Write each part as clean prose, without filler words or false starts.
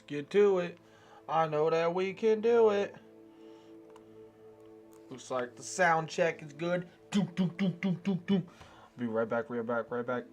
Let's get to it. I know that we can do it. Looks like the sound check is good. Doom, doom, doom, doom, doom, doom. Be right back, right back, right back.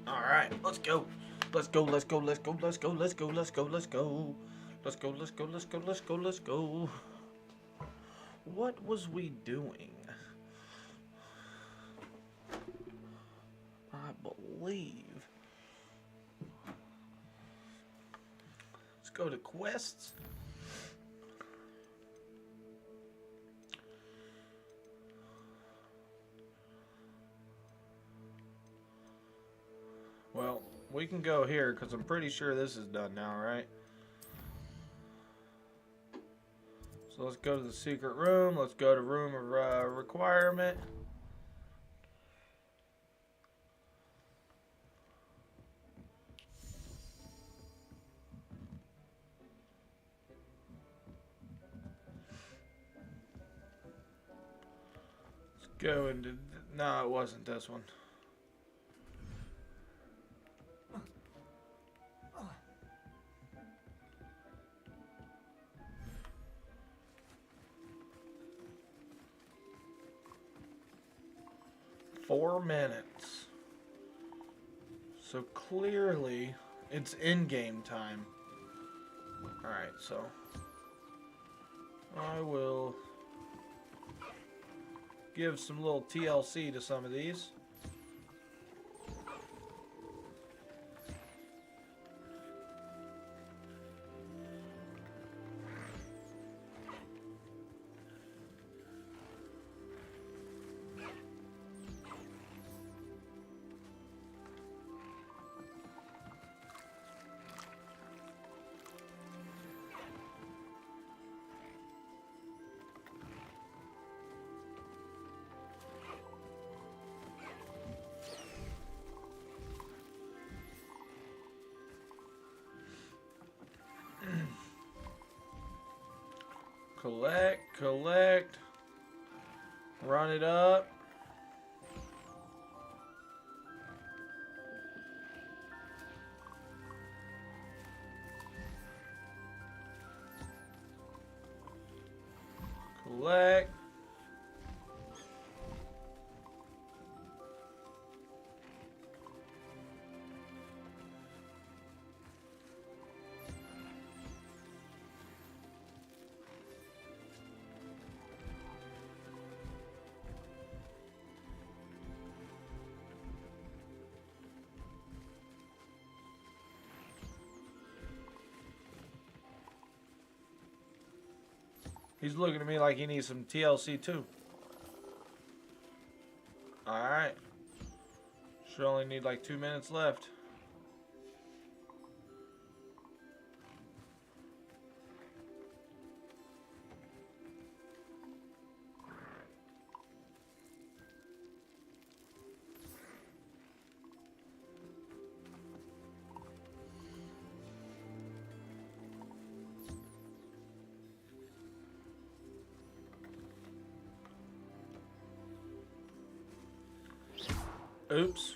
Alright, let's go. Let's go, let's go, let's go, let's go, let's go, let's go, let's go. Let's go, let's go, let's go, let's go, let's go. What was we doing? I believe. Let's go to quests. Well, we can go here because I'm pretty sure this is done now, right? So let's go to the secret room. Let's go to room of requirement. Let's go into... No, it wasn't this one. $4 minutes. So clearly it's in-game time. Alright, so I will give some little TLC to some of these. Collect, run it up. Collect. He's looking at me like he needs some TLC too. Alright. Should only need like 2 minutes left. Oops.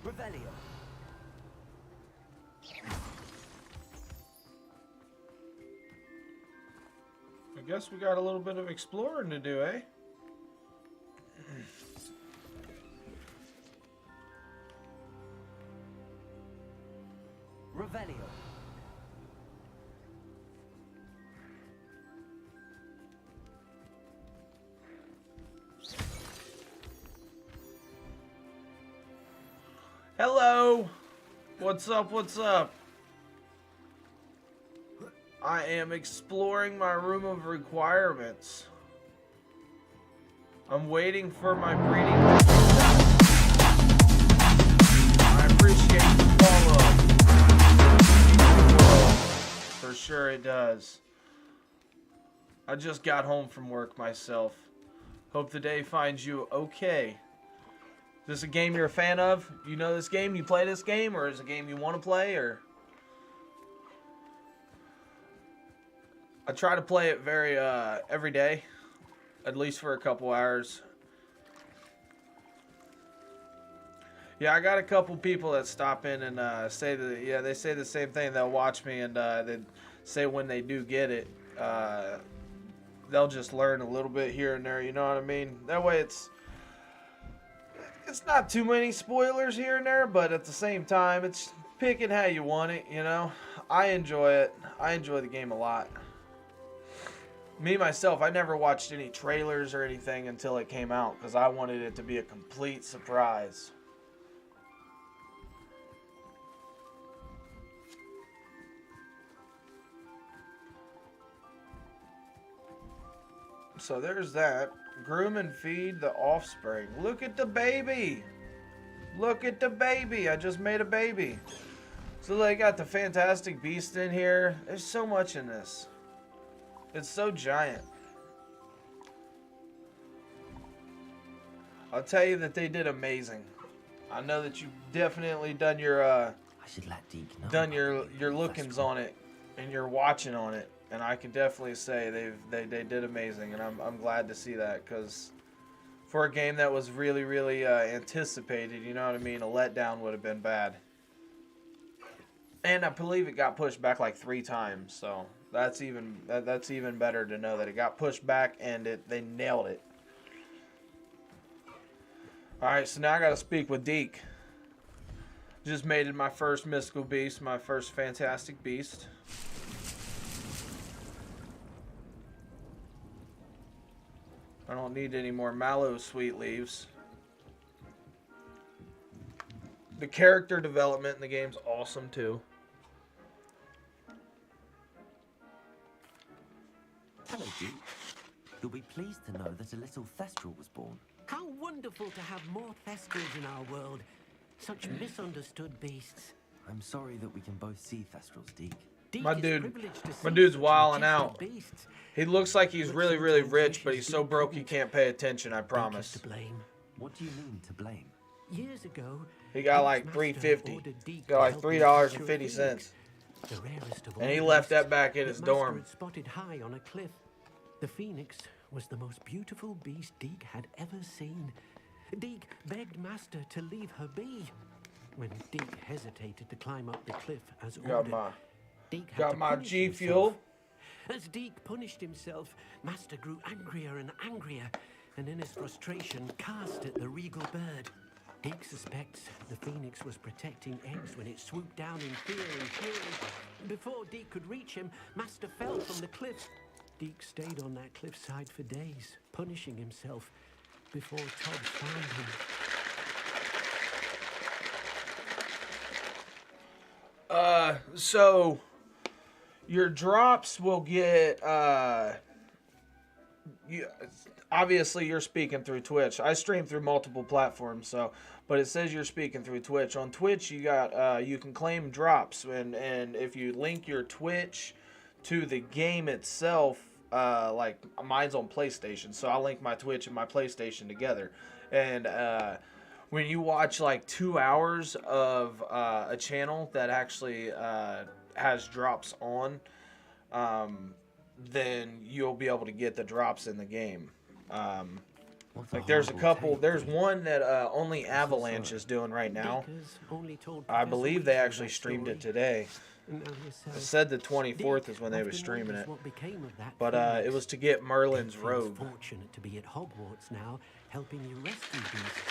Revelio. I guess we got a little bit of exploring to do, eh? Revelio. Hello! What's up, what's up? I am exploring my room of requirements. I'm waiting for my breeding. I appreciate the follow. For sure it does. I just got home from work myself. Hope the day finds you okay. Is this a game you're a fan of? You know this game? You play this game? Or is it a game you want to play? Or I try to play it every day. At least for a couple hours. Yeah, I got a couple people that stop in and say that, yeah, they say the same thing. They'll watch me and they say when they do get it, they'll just learn a little bit here and there, you know what I mean? That way it's not too many spoilers here and there, but at the same time, it's picking how you want it, you know? I enjoy it. I enjoy the game a lot. Me, myself, I never watched any trailers or anything until it came out because I wanted it to be a complete surprise. So there's that. Groom and feed the offspring. Look at the baby. Look at the baby. I just made a baby. So they got the Fantastic Beast in here. There's so much in this. It's so giant. I'll tell you that they did amazing. I know that you've definitely done your I should let Deke know. done your lookings on it and your watching on it. And I can definitely say they did amazing, and I'm glad to see that because for a game that was really anticipated, you know what I mean, a letdown would have been bad. And I believe it got pushed back like 3 times, so that's even better to know that it got pushed back and they nailed it. All right, so now I got to speak with Deke. Just made it my first mystical beast, my first fantastic beast. I don't need any more mallow sweet leaves. The character development in the game's awesome too. Hello, Deke. You'll be pleased to know that a little Thestral was born. How wonderful to have more Thestrals in our world. Such misunderstood beasts. I'm sorry that we can both see Thestrals, Deke. Deke My is dude, privileged to my see dude's such wilding majestic out. beasts. He looks like he's really rich, but he's so broke he can't pay attention, I Deke is promise. to blame. What do you mean to blame? Years ago, He got like Deke's master $3.50. ordered Deke Got to like help him capture a $3.50. phoenix, the rarest of all And he left beasts that back in his that Master dorm. had spotted high on a cliff. The phoenix was the most beautiful beast Deke had ever seen. Deke begged Master to leave her be. When Deke hesitated to climb up the cliff as ordered, Deke had Got to my punish G himself. Fuel. As Deke punished himself, Master grew angrier and angrier, and in his frustration cast at the regal bird. Deke suspects the phoenix was protecting eggs when it swooped down in fear and fury. Before Deke could reach him, Master fell from the cliff. Deke stayed on that cliffside for days, punishing himself before Todd found him. So your drops will get obviously you're speaking through Twitch. I stream through multiple platforms, but it says you're speaking through Twitch. On Twitch you got you can claim drops, and if you link your Twitch to the game itself, like mine's on PlayStation, so I'll link my Twitch and my PlayStation together, and when you watch like 2 hours of a channel that actually has drops on, then you'll be able to get the drops in the game. Like there's a couple, there's one that only Avalanche is doing right now. I believe they actually streamed it today. It said the 24th is when they were streaming it, but it was to get Merlin's robe. Fortunate to be at Hogwarts now, helping you rescue beasts.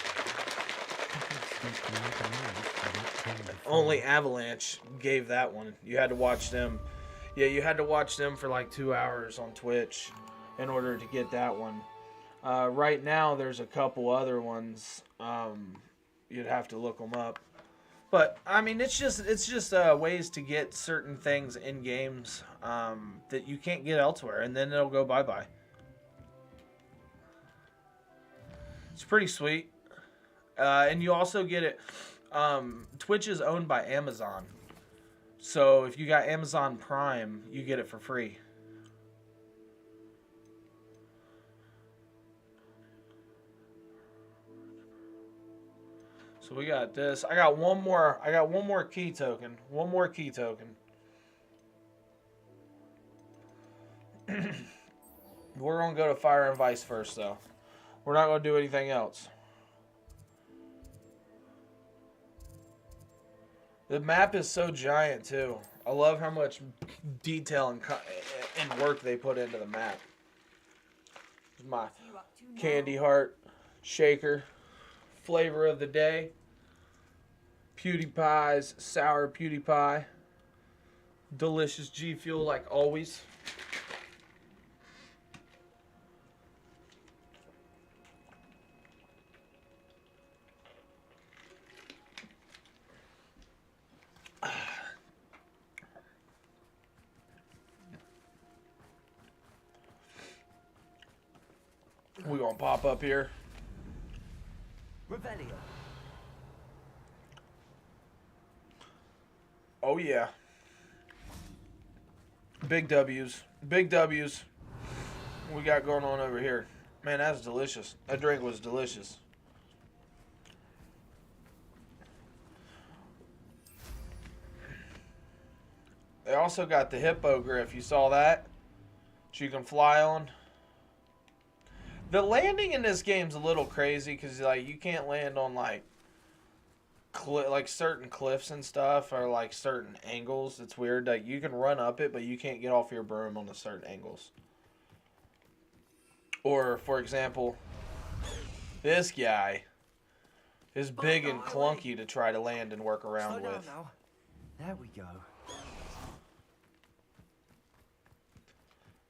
Only Avalanche gave that one. You had to watch them. Yeah, you had to watch them for like 2 hours on Twitch in order to get that one. Right now, there's a couple other ones. You'd have to look them up. But I mean, it's just ways to get certain things in games that you can't get elsewhere, and then it'll go bye bye. It's pretty sweet, and you also get it. Twitch is owned by Amazon, so if you got Amazon Prime, you get it for free. So we got this. I got one more. I got one more key token. One more key token. We're gonna go to Fire and Vice first, though. We're not gonna do anything else. The map is so giant too. I love how much detail and work they put into the map. This is my candy heart shaker flavor of the day. PewDiePie's sour PewDiePie. Delicious G Fuel like always. We're gonna pop up here. Revelio. Oh yeah. Big W's. Big W's. What we got going on over here? Man, that's delicious. That drink was delicious. They also got the hippogriff. You saw that? That you can fly on. The landing in this game's a little crazy because like you can't land on like certain cliffs and stuff or like certain angles. It's weird. Like you can run up it, but you can't get off your broom on the certain angles. Or for example, this guy is big and clunky to try to land and work around with. Now. There we go.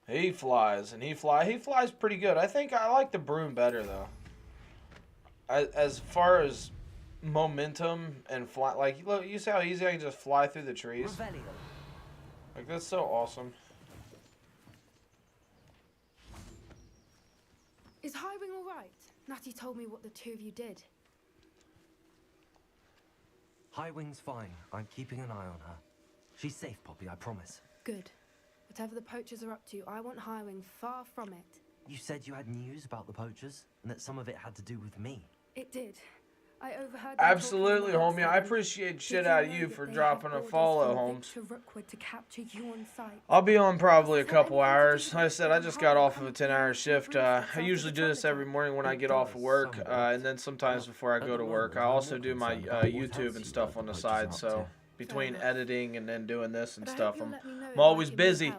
He flies and he flies pretty good. I think I like the broom better though. As far as momentum and fly, like look, you see how easy I can just fly through the trees. Revelio. Like that's so awesome. Is Highwing all right? Natty told me what the two of you did. Highwing's fine. I'm keeping an eye on her. She's safe, Poppy, I promise. Good. Whatever the poachers are up to, I want Highwing far from it. You said you had news about the poachers, and that some of it had to do with me. It did. I overheard. Absolutely, homie. I appreciate shit out of you for dropping a follow, Holmes. I'll be on probably a couple hours. Like I said, I just got off of a 10-hour shift. I usually do this every morning when I get off of work, and then sometimes before I go to work. I also do my YouTube and stuff on the side, so between editing and then doing this and stuff, I'm always busy.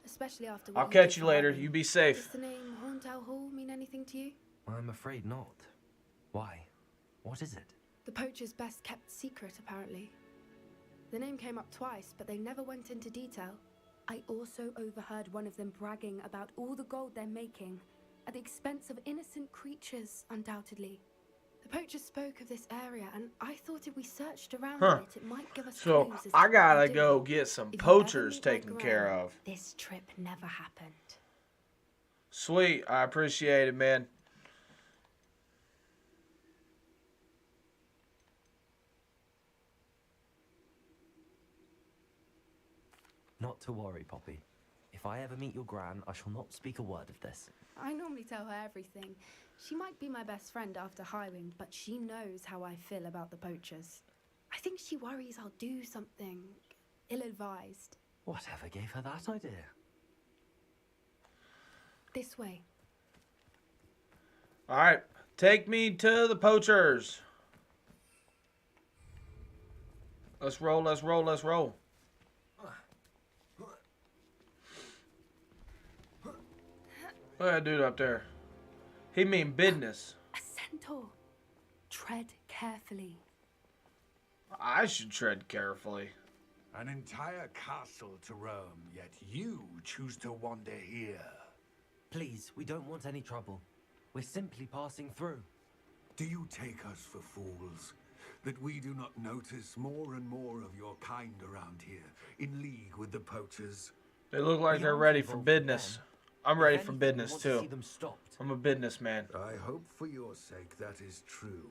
Especially after. I'll catch you later. You be safe. Does the name Horntown Hall mean anything to you? I'm afraid not. Why? What is it? The poacher's best kept secret, apparently. The name came up twice, but they never went into detail. I also overheard one of them bragging about all the gold they're making, at the expense of innocent creatures, undoubtedly. The poacher spoke of this area, and I thought if we searched around it might give us so clues as I to gotta what to go do. get some If you poachers ever meet taken my care gran, of. This trip never happened. Sweet. I appreciate it, man. Not to worry, Poppy. If I ever meet your gran, I shall not speak a word of this. I normally tell her everything. She might be my best friend after Highwing, but she knows how I feel about the poachers. I think she worries I'll do something ill-advised. Whatever gave her that idea? This way. All right. Take me to the poachers. Let's roll, let's roll, let's roll. Look at that dude up there. He mean business. A centaur. Tread carefully. I should tread carefully. An entire castle to roam, yet you choose to wander here. Please, we don't want any trouble. We're simply passing through. Do you take us for fools? that we do not notice more and more of your kind around here, in league with the poachers? They look like We they're aren't ready for involved with business. them. I'm If ready for anything, we business want to see too. them stopped. I'm a businessman. I hope for your sake that is true.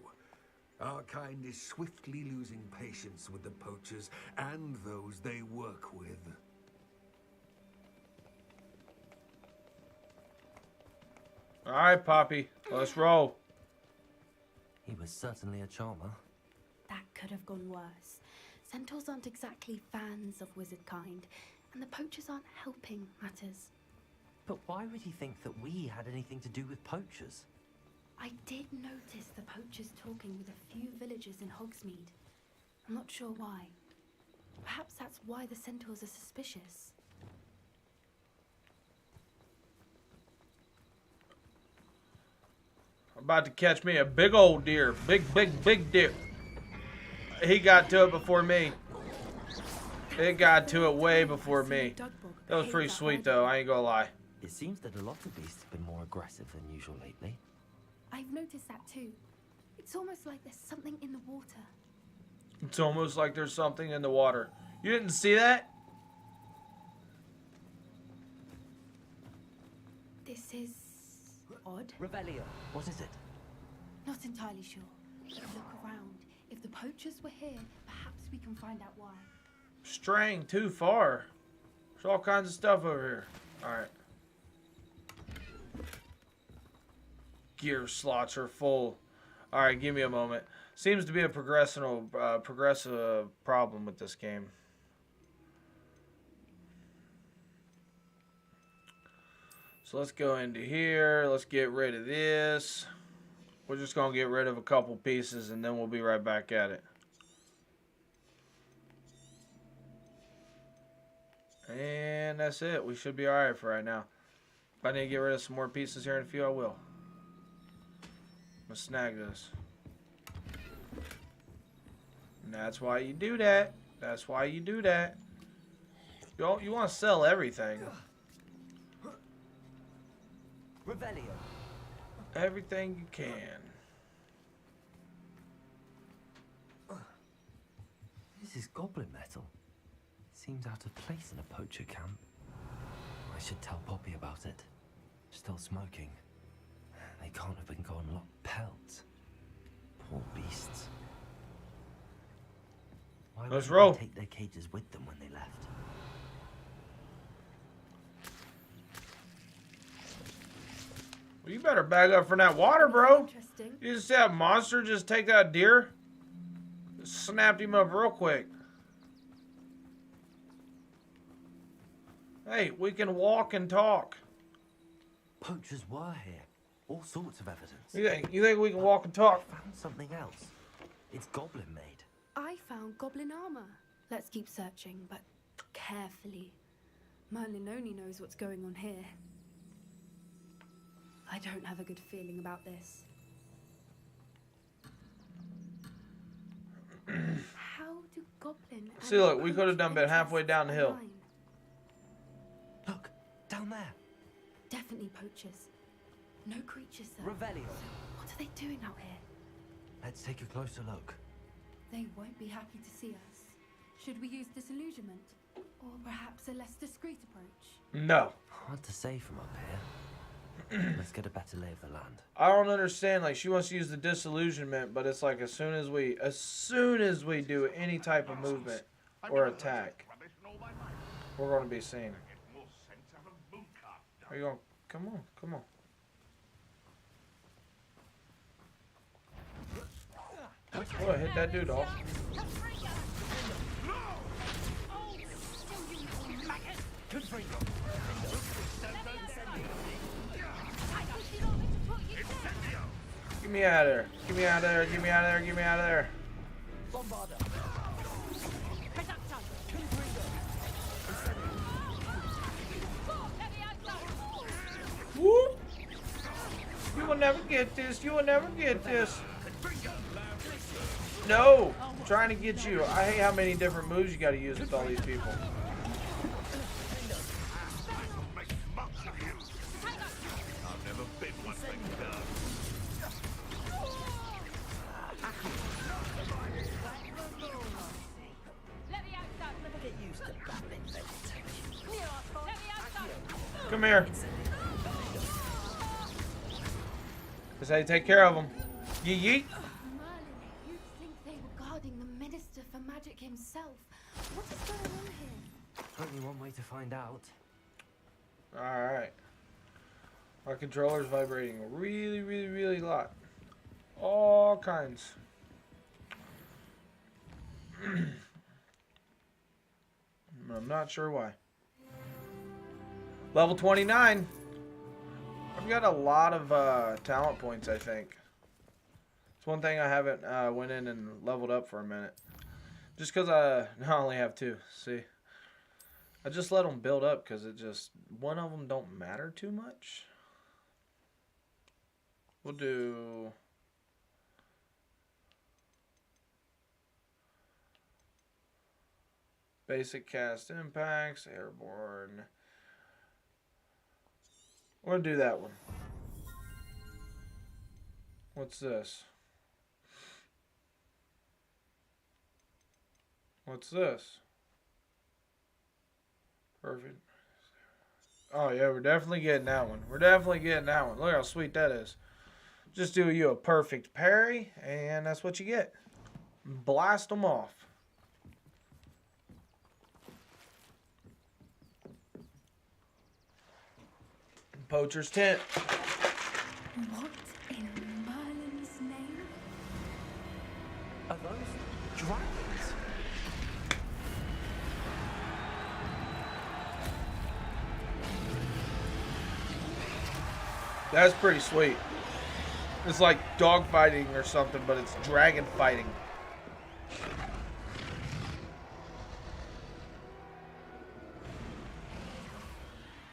Our kind is swiftly losing patience with the poachers and those they work with. All right, Poppy, let's roll. He was certainly a charmer. That could have gone worse. Centaurs aren't exactly fans of wizard kind, and the poachers aren't helping matters. But why would he think that we had anything to do with poachers? I did notice the poachers talking with a few villagers in Hogsmeade. I'm not sure why. Perhaps that's why the centaurs are suspicious. I'm about to catch me a big old deer. Big deer. He got to it before me. It got to it way before me. That was pretty sweet though, I ain't gonna lie. It seems that a lot of beasts have been more aggressive than usual lately. I've noticed that too. It's almost like there's something in the water. It's almost like there's something in the water. You didn't see that? This is odd. Revelio. What is it? Not entirely sure. But look around. If the poachers were here, perhaps we can find out why. Straying too far. There's all kinds of stuff over here. Alright. Gear slots are full. Alright, give me a moment. Seems to be a progressive problem with this game. So let's go into here. Let's get rid of this. We're just going to get rid of a couple pieces and then we'll be right back at it. And that's it. We should be alright for right now. If I need to get rid of some more pieces here in a few, I will. I'm going to snag this. And that's why you do that. That's why you do that. You want to sell everything. Revelio. Everything you can. This is goblin metal. Seems out of place in a poacher camp. I should tell Poppy about it. Still smoking. They can't have been gone locked pelts. Poor beasts. Why Let's wouldn't roll. they take their cages with them when they left? Well, you better bag up from that water, bro. Interesting. You just see that monster just take that deer? Snapped him up real quick. Hey, we can walk and talk. Poachers were here. All sorts of evidence. You think we can walk and talk? I found something else. It's goblin made. I found goblin armor. Let's keep searching, but carefully. Merlin only knows what's going on here. I don't have a good feeling about this. How do goblin... See, look, we could have done been halfway down the hill. align? Look, down there. Definitely poachers. No creatures though. Revelio. What are they doing out here? Let's take a closer look. They won't be happy to see us. Should we use disillusionment? Or perhaps a less discreet approach? No. Hard to say from up here. Let's get a better lay of the land. I don't understand. Like, she wants to use the disillusionment, but it's like as soon as we do any type of movement or attack, we're going to be seen. Are you going? Come on, come on. Oh, hit that dude off. Get me out of there. Get me out of there. Get me out of there. Get me out of there. Woo! You will never get this. You will never get this. No! I'm trying to get you. I hate how many different moves you got to use with all these people. Come here. That's how you take care of them. Yeet yeet. Merlin, you'd think they were guarding the Minister for Magic himself. What is going on here? Only one way to find out. Alright. Our controller's vibrating really, really, really lot. All kinds. I'm not sure why. Level 29. I've got a lot of talent points, I think. It's one thing I haven't went in and leveled up for a minute. Just because I only have 2. See? I just let them build up because it just... One of them don't matter too much. We'll do... Basic cast impacts, airborne. We're going to do that one. What's this? What's this? Perfect. Oh yeah, we're definitely getting that one. We're definitely getting that one. Look how sweet that is. Just do you a perfect parry, and that's what you get. Blast them off. Poacher's tent. What in Merlin's name? Are those dragons? That's pretty sweet. It's like dog fighting or something, but it's dragon fighting.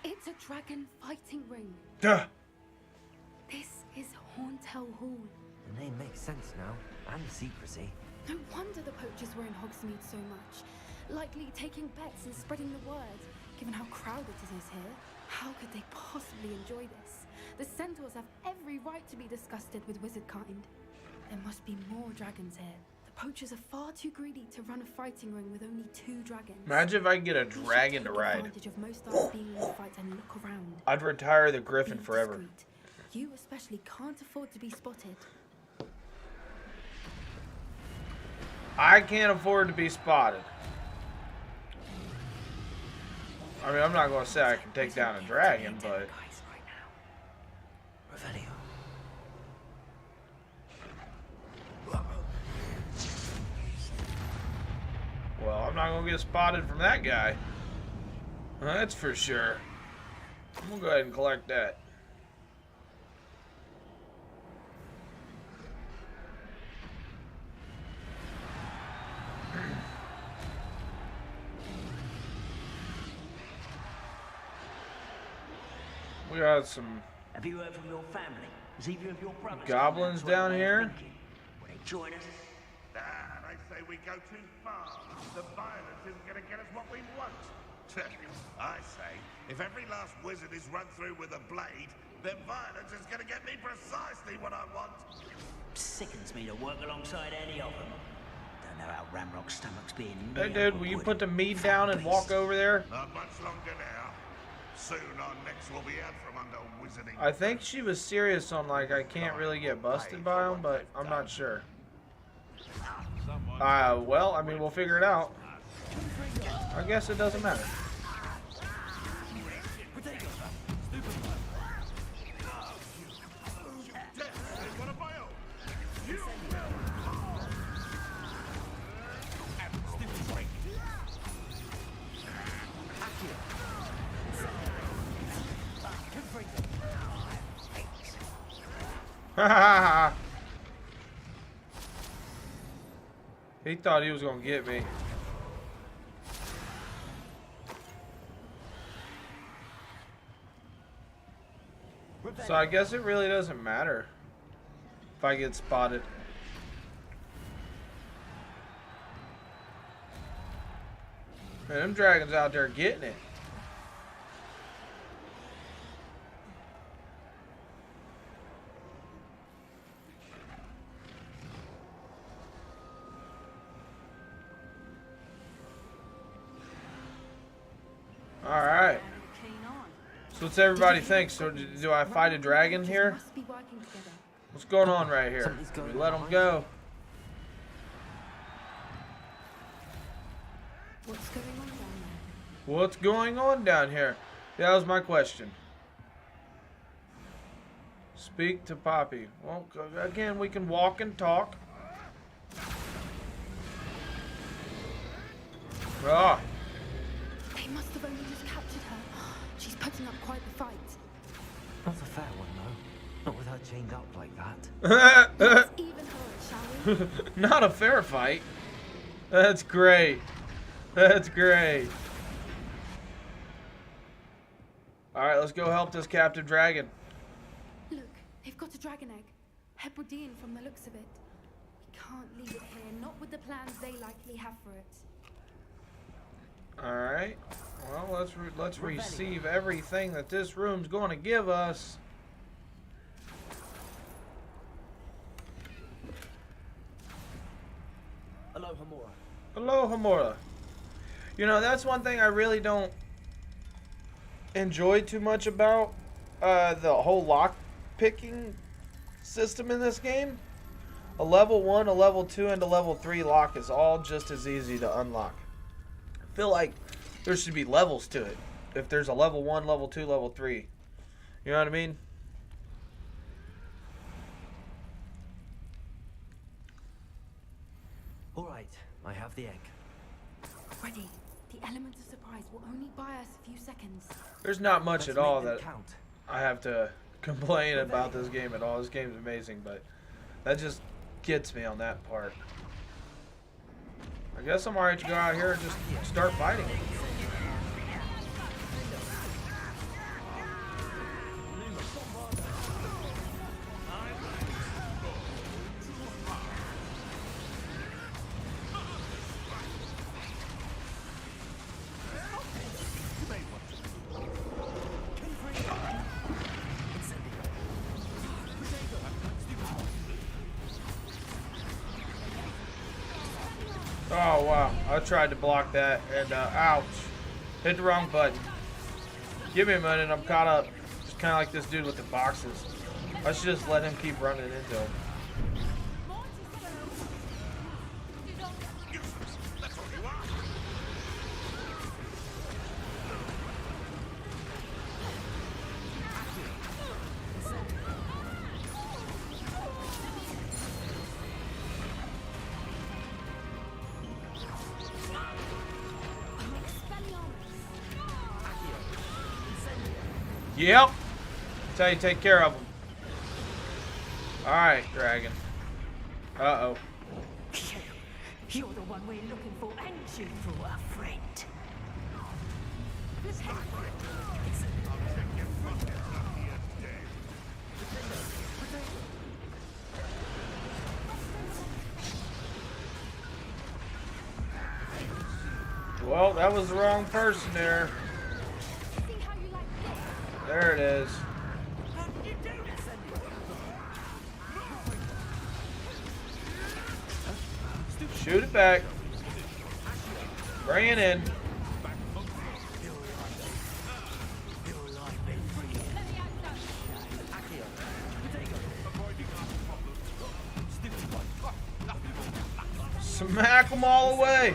It's a dragon fighting ring. Duh. This is Hauntel Hall. The name makes sense now, and secrecy. No wonder the poachers were in Hogsmeade so much. Likely taking bets and spreading the word. Given how crowded it is here, how could they possibly enjoy this? The centaurs have every right to be disgusted with wizard kind. There must be more dragons here. The poachers are far too greedy to run a fighting ring with only 2 dragons. Imagine if I could get a We should dragon to take ride. advantage of most eyes being in the fight and look around. I'd retire the griffin Be forever. discreet. You especially can't afford to be spotted. I can't afford to be spotted. I mean, I'm not going to say I can take down a dragon, but... Revelio. Well, I'm not going to get spotted from that guy. That's for sure. I'm going to go ahead and collect that. We got some Have you heard from your family? Has either of your brothers goblins down here. Will they join us? Nah, they say we go too far. The violence isn't gonna get us what we want. I say, if every last wizard is run through with a blade, then violence is gonna get me precisely what I want. Sickens me to work alongside any of them. Don't know how Ramrock's stomach's being. Hey, dude, will you put the meat down and walk over there? Not much longer now. Soon our necks will be out from under wizarding. I think she was serious on, like, I can't really get busted by them, but I'm not sure. Well, I mean, we'll figure it out. I guess it doesn't matter. He thought he was gonna get me. So I guess it really doesn't matter if I get spotted. Man, them dragons out there getting it. All right. So what's everybody think? So do I fight a dragon here? Must be working together. What's going on right here? Something's going We let on him behind go. What's going on down there? What's going on down here? Yeah, that was my question. Speak to Poppy. Well, again, we can walk and talk. Ah, They must have only just captured her. She's putting up quite the fight. Not a fair one, though. Not with her chained up like that. Let's even her, shall we? not a fair fight. That's great. That's great. Alright, let's go help this captive dragon. Look, they've got a dragon egg. Hebridean from the looks of it. We can't leave it here, not with the plans they likely have for it. Alright. Well, let's receive everything that this room's going to give us. Hello, Hamura. Hello, Hamura. You know, that's one thing I really don't enjoy too much about the whole lock picking system in this game. A level 1, a level 2, and a level 3 lock is all just as easy to unlock. I feel like there should be levels to it. If there's a level 1, level 2, level 3. You know what I mean? All right, I have the egg. Ready. The element of surprise will only buy us a few seconds. There's not much Let's at all make them that count. I have to complain about this game at all. This game's amazing, but that just gets me on that part. I guess I'm alright to go out here and just start fighting. Oh wow, I tried to block that and ouch. Hit the wrong button. Give me a minute, I'm caught up. Just kinda like this dude with the boxes. I should just let him keep running into him. Yep. That's how you take care of them. Alright, dragon. Uh-oh. You're the one we're looking for, and you for a friend. Well, that was the wrong person there. There it is. Shoot it back. Bring it in. Smack them all away.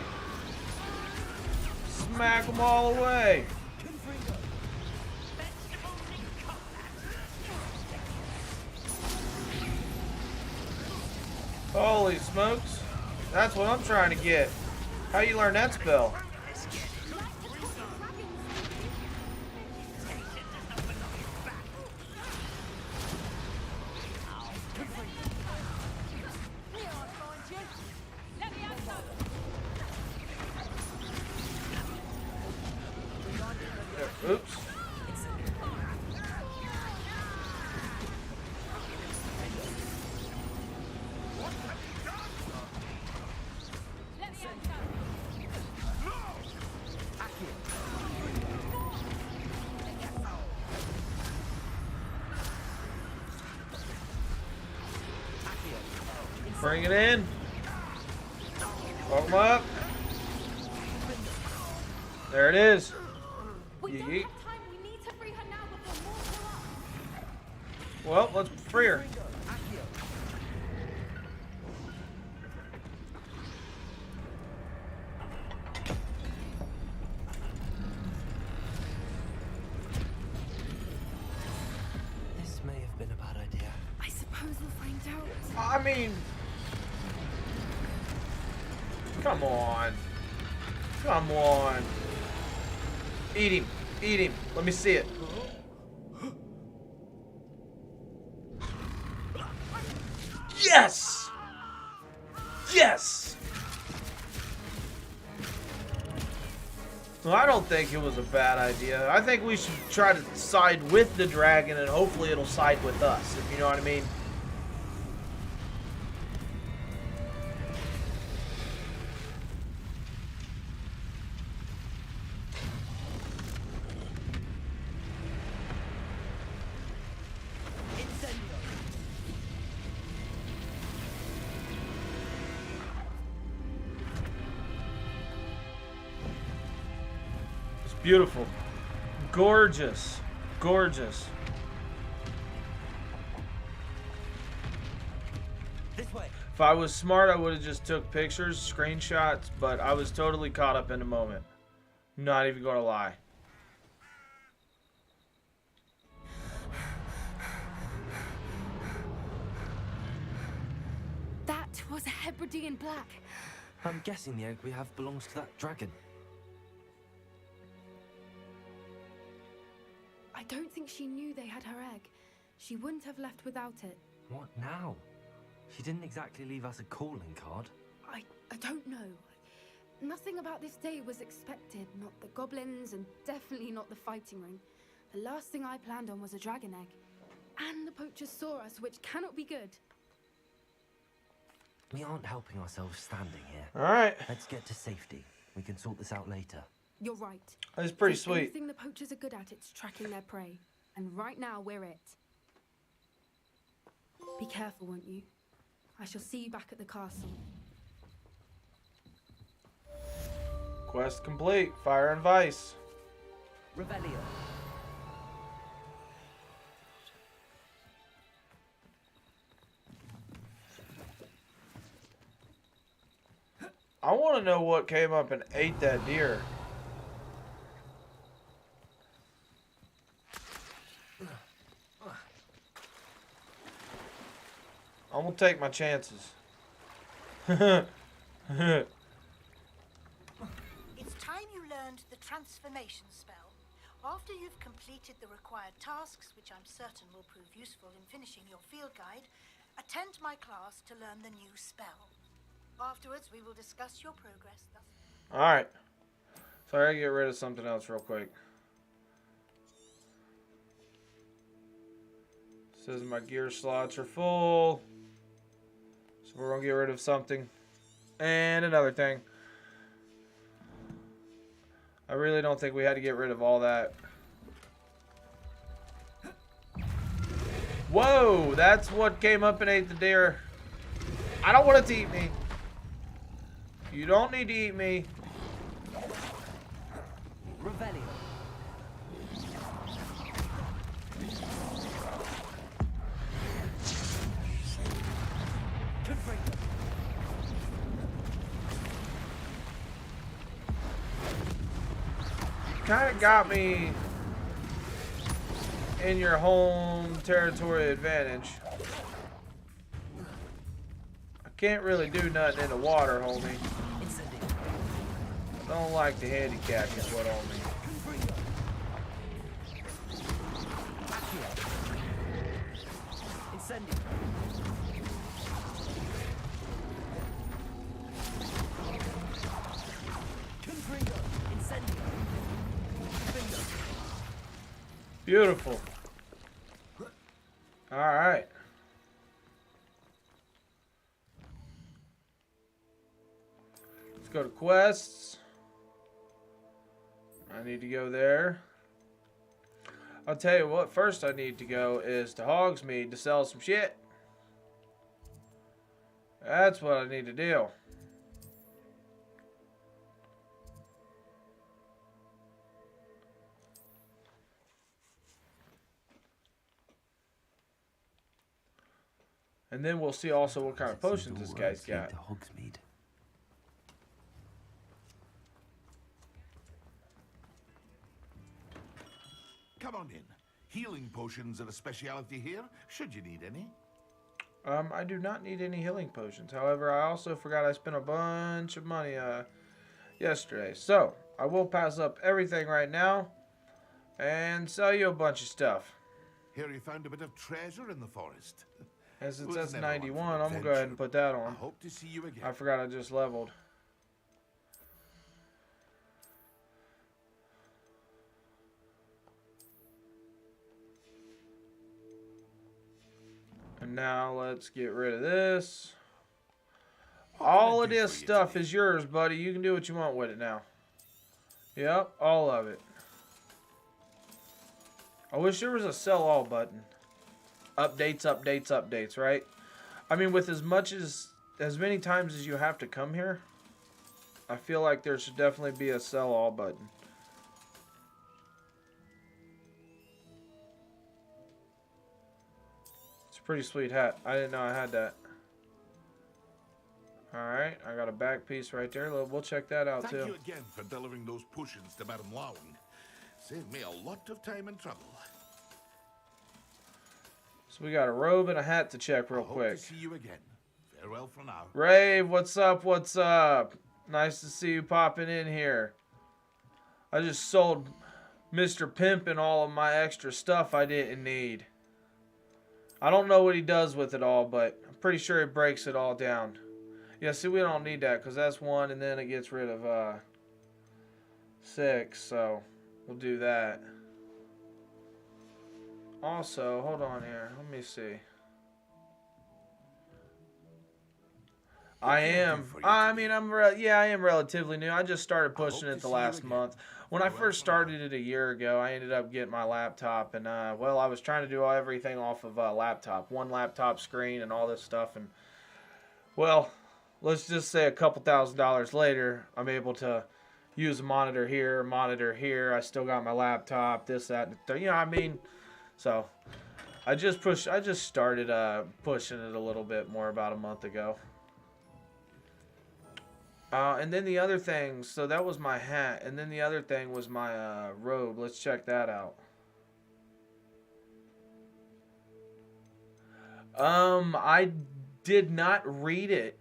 Smack them all away. Holy smokes. That's what I'm trying to get. How you learn that spell? Oops. Bring it in. Fuck him up. There it is. We don't Yeet. have time. We need to free her now Well, let's free her. This may have been a bad idea. I suppose we'll find out. I mean, come on. Come on. Eat him. Eat him. Let me see it. Yes! Yes! Well, I don't think it was a bad idea. I think we should try to side with the dragon and hopefully it'll side with us, if you know what I mean. Beautiful. Gorgeous. Gorgeous. This way. If I was smart, I would have just took pictures, screenshots, but I was totally caught up in the moment. Not even gonna lie. That was a Hebridean black. I'm guessing the egg we have belongs to that dragon. I don't think she knew they had her egg. She wouldn't have left without it. What now? She didn't exactly leave us a calling card. I don't know. Nothing about this day was expected. Not the goblins, and definitely not the fighting ring. The last thing I planned on was a dragon egg. And the poachers saw us, which cannot be good. We aren't helping ourselves standing here. Alright. Let's get to safety. We can sort this out later. You're right. That's pretty If sweet. anything the poachers are good at, it's tracking their prey. And right now, we're it. Be careful, won't you? I shall see you back at the castle. Quest complete. Fire and Vice. Revelio. I want to know what came up and ate that deer. I'm gonna take my chances. It's time you learned the transformation spell. After you've completed the required tasks, which I'm certain will prove useful in finishing your field guide, attend my class to learn the new spell. Afterwards, we will discuss your progress. Alright. So I gotta get rid of something else real quick. Says my gear slots are full. So we're gonna get rid of something. And another thing. I really don't think we had to get rid of all that. Whoa! That's what came up and ate the deer. I don't want it to eat me. You don't need to eat me. Revelio. Kind of got me in your home territory advantage. I can't really do nothing in the water, homie. I don't like the handicap you put on me. Beautiful. All right. Let's go to quests. I need to go there. I'll tell you what, first I need to go is to Hogsmeade to sell some shit. That's what I need to do. And then we'll see also what kind of It seems potions this all guy's roads lead got. to Hogsmeade. Come on in. Healing potions are a speciality here, should you need any. I do not need any healing potions. However, I also forgot I spent a bunch of money yesterday. So, I will pass up everything right now and sell you a bunch of stuff. Here you found a bit of treasure in the forest. As it Was says never one for 91, I'm going to go ahead and adventure. put that I on. hope to see you again. I forgot I just leveled. And now let's get rid of this. What can I All of do this for you stuff today? is yours, buddy. You can do what you want with it now. Yep, all of it. I wish there was a sell all button. Updates, updates, updates, right? I mean, with as many times as you have to come here, I feel like there should definitely be a sell all button. It's a pretty sweet hat. I didn't know I had that. Alright, I got a back piece right there. We'll check that out Thank too. you again for delivering those potions to Madame Lowing. Saved me a lot of time and trouble. So we got a robe and a hat to check real I hope quick. to see you again. Farewell for now. Rave, what's up? What's up? Nice to see you popping in here. I just sold Mr. Pimp and all of my extra stuff I didn't need. I don't know what he does with it all, but I'm pretty sure he breaks it all down. Yeah, see, we don't need that because that's 1, and then it gets rid of 6, so we'll do that. Also, hold on here. Let me see. I am relatively new. I just started pushing it the last month. When I first started it a year ago, I ended up getting my laptop, and well, I was trying to do everything off of a laptop, one laptop screen, and all this stuff, and well, let's just say a couple $1,000s later, I'm able to use a monitor here. I still got my laptop, this, that, and the third. You know what I mean? So I just started pushing it a little bit more about a month ago. And then the other thing, so that was my hat, and then the other thing was my robe. Let's check that out. I did not read it.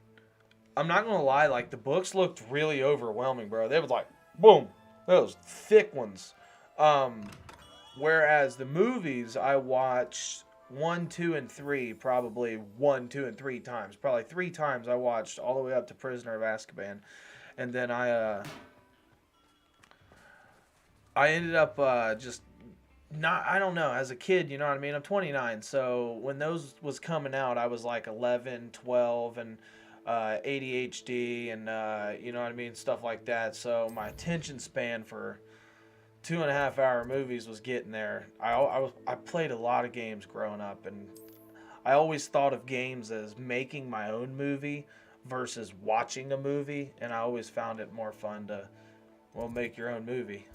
I'm not gonna lie, like the books looked really overwhelming, bro. They was like, boom, those thick ones. Whereas the movies I watched 1, 2, and 3, probably 1, 2, and 3 times. Probably 3 times I watched all the way up to Prisoner of Azkaban, and then I ended up just not. I don't know. As a kid, you know what I mean. I'm 29, so when those was coming out, I was like 11, 12, and ADHD, and you know what I mean, stuff like that. So my attention span for 2.5-hour movies was getting there. I played a lot of games growing up, and I always thought of games as making my own movie versus watching a movie, and I always found it more fun to, well, make your own movie.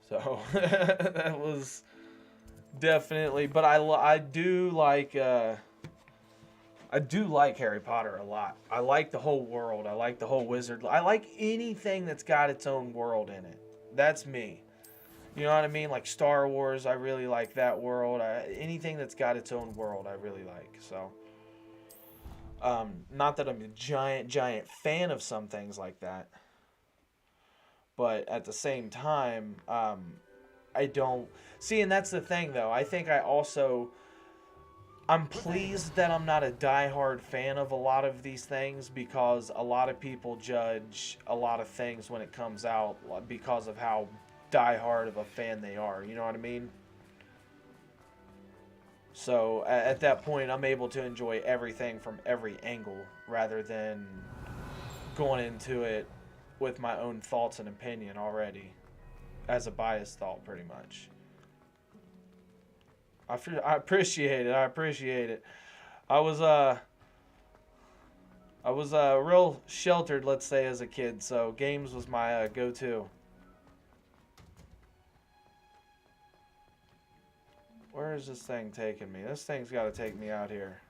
So that was definitely, but I do like Harry Potter a lot. I like the whole world. I like the whole wizard. I like anything that's got its own world in it. That's me. You know what I mean? Like Star Wars, I really like that world. Anything that's got its own world, I really like. So, not that I'm a giant fan of some things like that. But at the same time, I don't... See, and that's the thing, though. I think I'm pleased that I'm not a diehard fan of a lot of these things, because a lot of people judge a lot of things when it comes out because of how diehard of a fan they are. You know what I mean? So at that point, I'm able to enjoy everything from every angle rather than going into it with my own thoughts and opinion already as a biased thought, pretty much. I appreciate it. I appreciate it. I was real sheltered, let's say, as a kid, so games was my go-to. Where is this thing taking me? This thing's got to take me out here.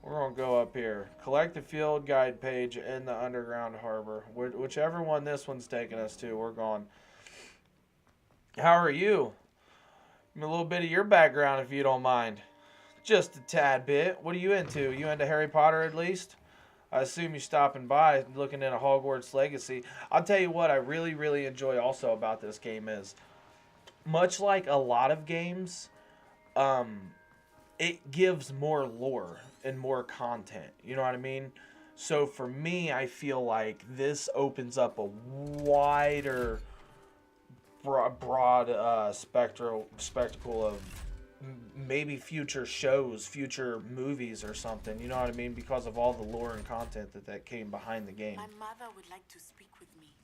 We're going to go up here. Collect the field guide page in the underground harbor. Whichever one this one's taking us to, we're going. How are you? Give me a little bit of your background if you don't mind. Just a tad bit. What are you into? You into Harry Potter at least? I assume you're stopping by looking at a Hogwarts Legacy. I'll tell you what I really, really enjoy also about this game is, much like a lot of games, it gives more lore and more content. You know what I mean? So for me, I feel like this opens up a wider, broad spectacle of maybe future shows, future movies or something. You know what I mean? Because of all the lore and content that came behind the game. My mother would like to speak with me.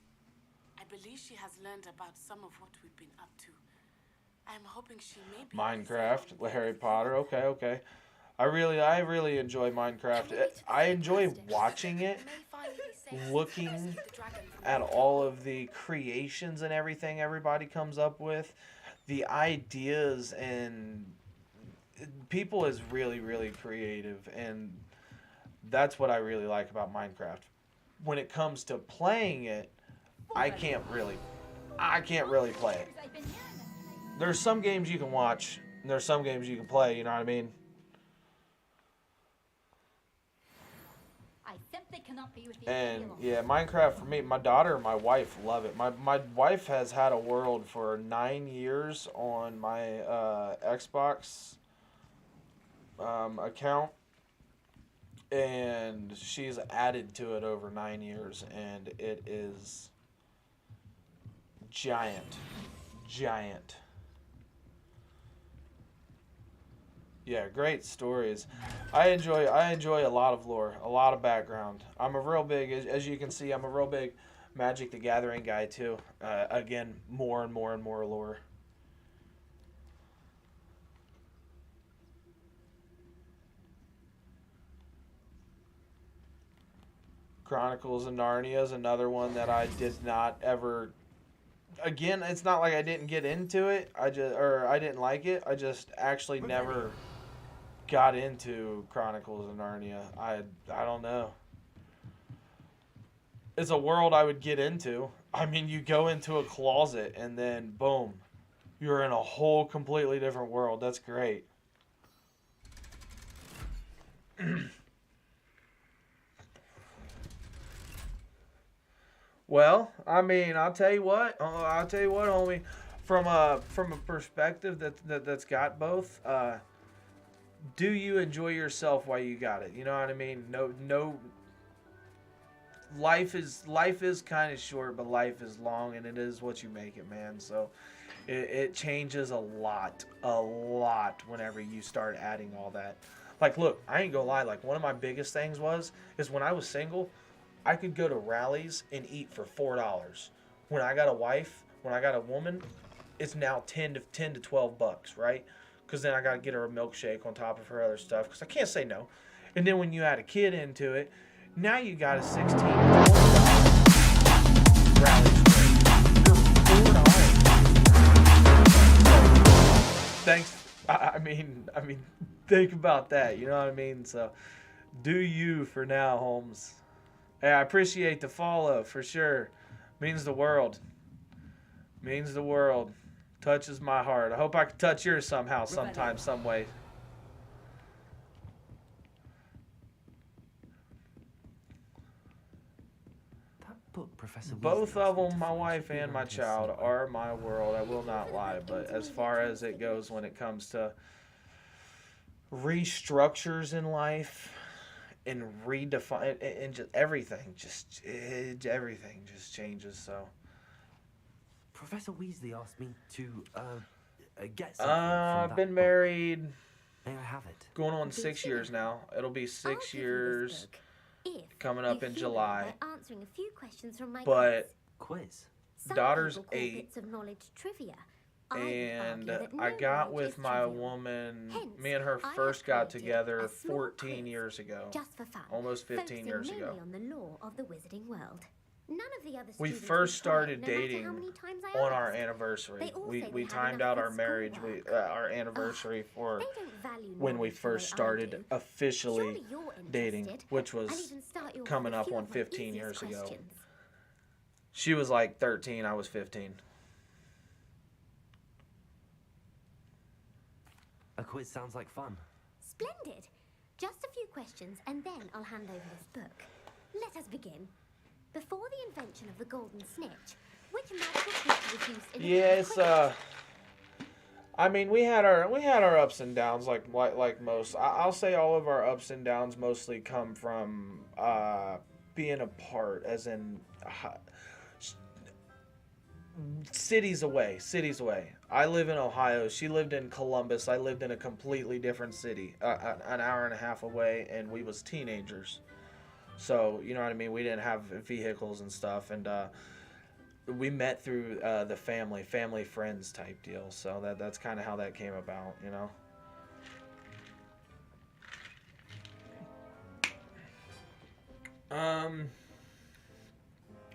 I believe she has learned about some of what we've been up to. I'm hoping she may be Minecraft, Harry Potter. Okay. I really enjoy Minecraft. I enjoy watching it, looking at all of the creations and everything everybody comes up with. The ideas, and people is really, really creative, and that's what I really like about Minecraft. When it comes to playing it, I can't really play it. There's some games you can watch, and there's some games you can play, you know what I mean? And yeah, Minecraft for me, my daughter and my wife love it. My wife has had a world for 9 years on my Xbox account, and she's added to it over 9 years, and it is giant. Yeah, great stories. I enjoy a lot of lore, a lot of background. I'm a real big, as you can see, I'm a real big Magic the Gathering guy too. Again, more and more lore. Chronicles of Narnia is another one that I did not ever. Again, it's not like I didn't get into it. I didn't like it. I just actually never got into Chronicles of Narnia. I don't know. It's a world I would get into. I mean, you go into a closet and then boom, you're in a whole completely different world. That's great. Well, I mean, I'll tell you what, homie. From a perspective that's got both. Do you enjoy yourself while you got it? You know what I mean? No. Life is kind of short, but life is long, and it is what you make it, man. So, it changes a lot whenever you start adding all that. Like, look, I ain't gonna lie. Like, one of my biggest things is when I was single, I could go to rallies and eat for $4. When I got a wife, when I got a woman, it's now $10 to $12, right? Because then I got to get her a milkshake on top of her other stuff, because I can't say no. And then when you add a kid into it, now you got a $16 to $20 rally for $4. Thanks. I mean, think about that. You know what I mean? So, do you for now, Holmes. Hey, I appreciate the follow for sure. Means the world. Touches my heart. I hope I can touch yours somehow, sometime, some way. That book, Professor Both of them, my wife and my child, are my world. I will not lie. But as far as it goes when it comes to restructures in life and redefine and just everything just changes. So Professor Weasley asked me to get something from I've that been book. married May I have it? going on 6 years now. It'll be 6 years coming up in July. Answering a few questions from my But quiz. daughter's 8, bits of knowledge trivia. and I got with my woman, me and her first got together 14 years ago. Just for fun. Almost 15 years ago. On the law of the wizarding world. None of the other We students first would try, started no matter dating how many times I on our asked. anniversary. They all We say we they have timed enough out with our marriage, schoolwork. our anniversary for They don't value when we knowledge the way first I started do. officially Surely you're dating, interested. which I'll was even start you off coming with a up few on of my 15 easiest years ago. questions. She was like 13, I was 15. A quiz sounds like fun. Splendid. Just a few questions, and then I'll hand over this book. Let us begin. Before the invention of the golden snitch, which magical creature was used in the Yeah, game of it's Quidditch? I mean, we had our ups and downs like most. I'll say all of our ups and downs mostly come from being apart, as in cities away. I live in Ohio. She lived in Columbus. I lived in a completely different city, an hour and a half away, and we was teenagers. So, you know what I mean? We didn't have vehicles and stuff, and we met through the family friends type deal. So that's kind of how that came about, you know?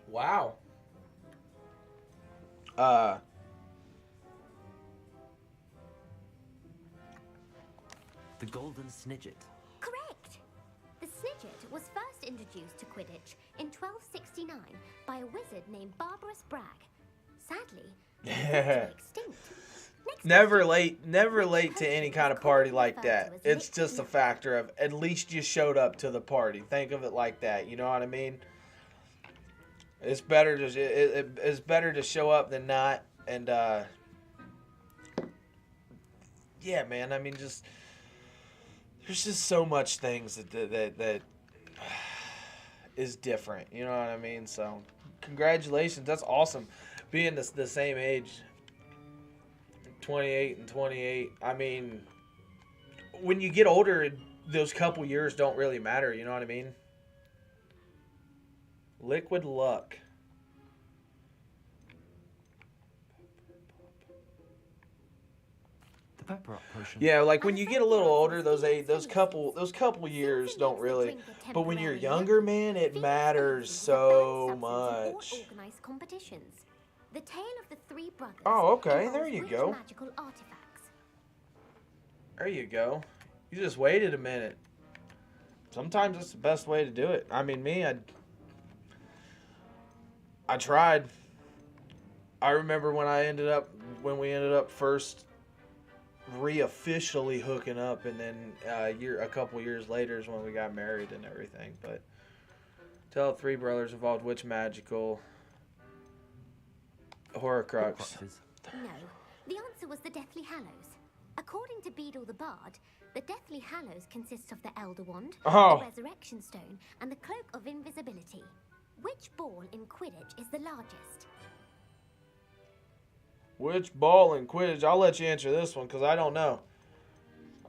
Wow. The golden snidget. Correct. The snidget was first introduced to Quidditch in 1269 by a wizard named Barbarous Bragg. Sadly, he was extinct. Next Never question. late to any kind of party like that. It's just a factor of at least you showed up to the party. Think of it like that. You know what I mean? It's better to show up than not. And yeah, man. I mean, just there's just so much things that is different. You know what I mean? So congratulations. That's awesome. Being the same age. 28 and 28. I mean, when you get older, those couple years don't really matter. You know what I mean? Liquid luck. The pepper up potion. Yeah, like when you get a little older, those couple years don't really. But when you're younger, man, it matters so much. Organized competitions. The tale of the three brothers. Oh, okay. There involves you rich go. Magical artifacts. There you go. You just waited a minute. Sometimes that's the best way to do it. I mean, I tried. I remember when we ended up first re-officially hooking up, and then a couple years later is when we got married and everything. But tell three brothers involved which magical Horcrux. No, the answer was the Deathly Hallows. According to Beedle the Bard, the Deathly Hallows consists of the Elder Wand, the Resurrection Stone, and the Cloak of Invisibility. Which ball in Quidditch is the largest? Which ball in Quidditch? I'll let you answer this one because I don't know.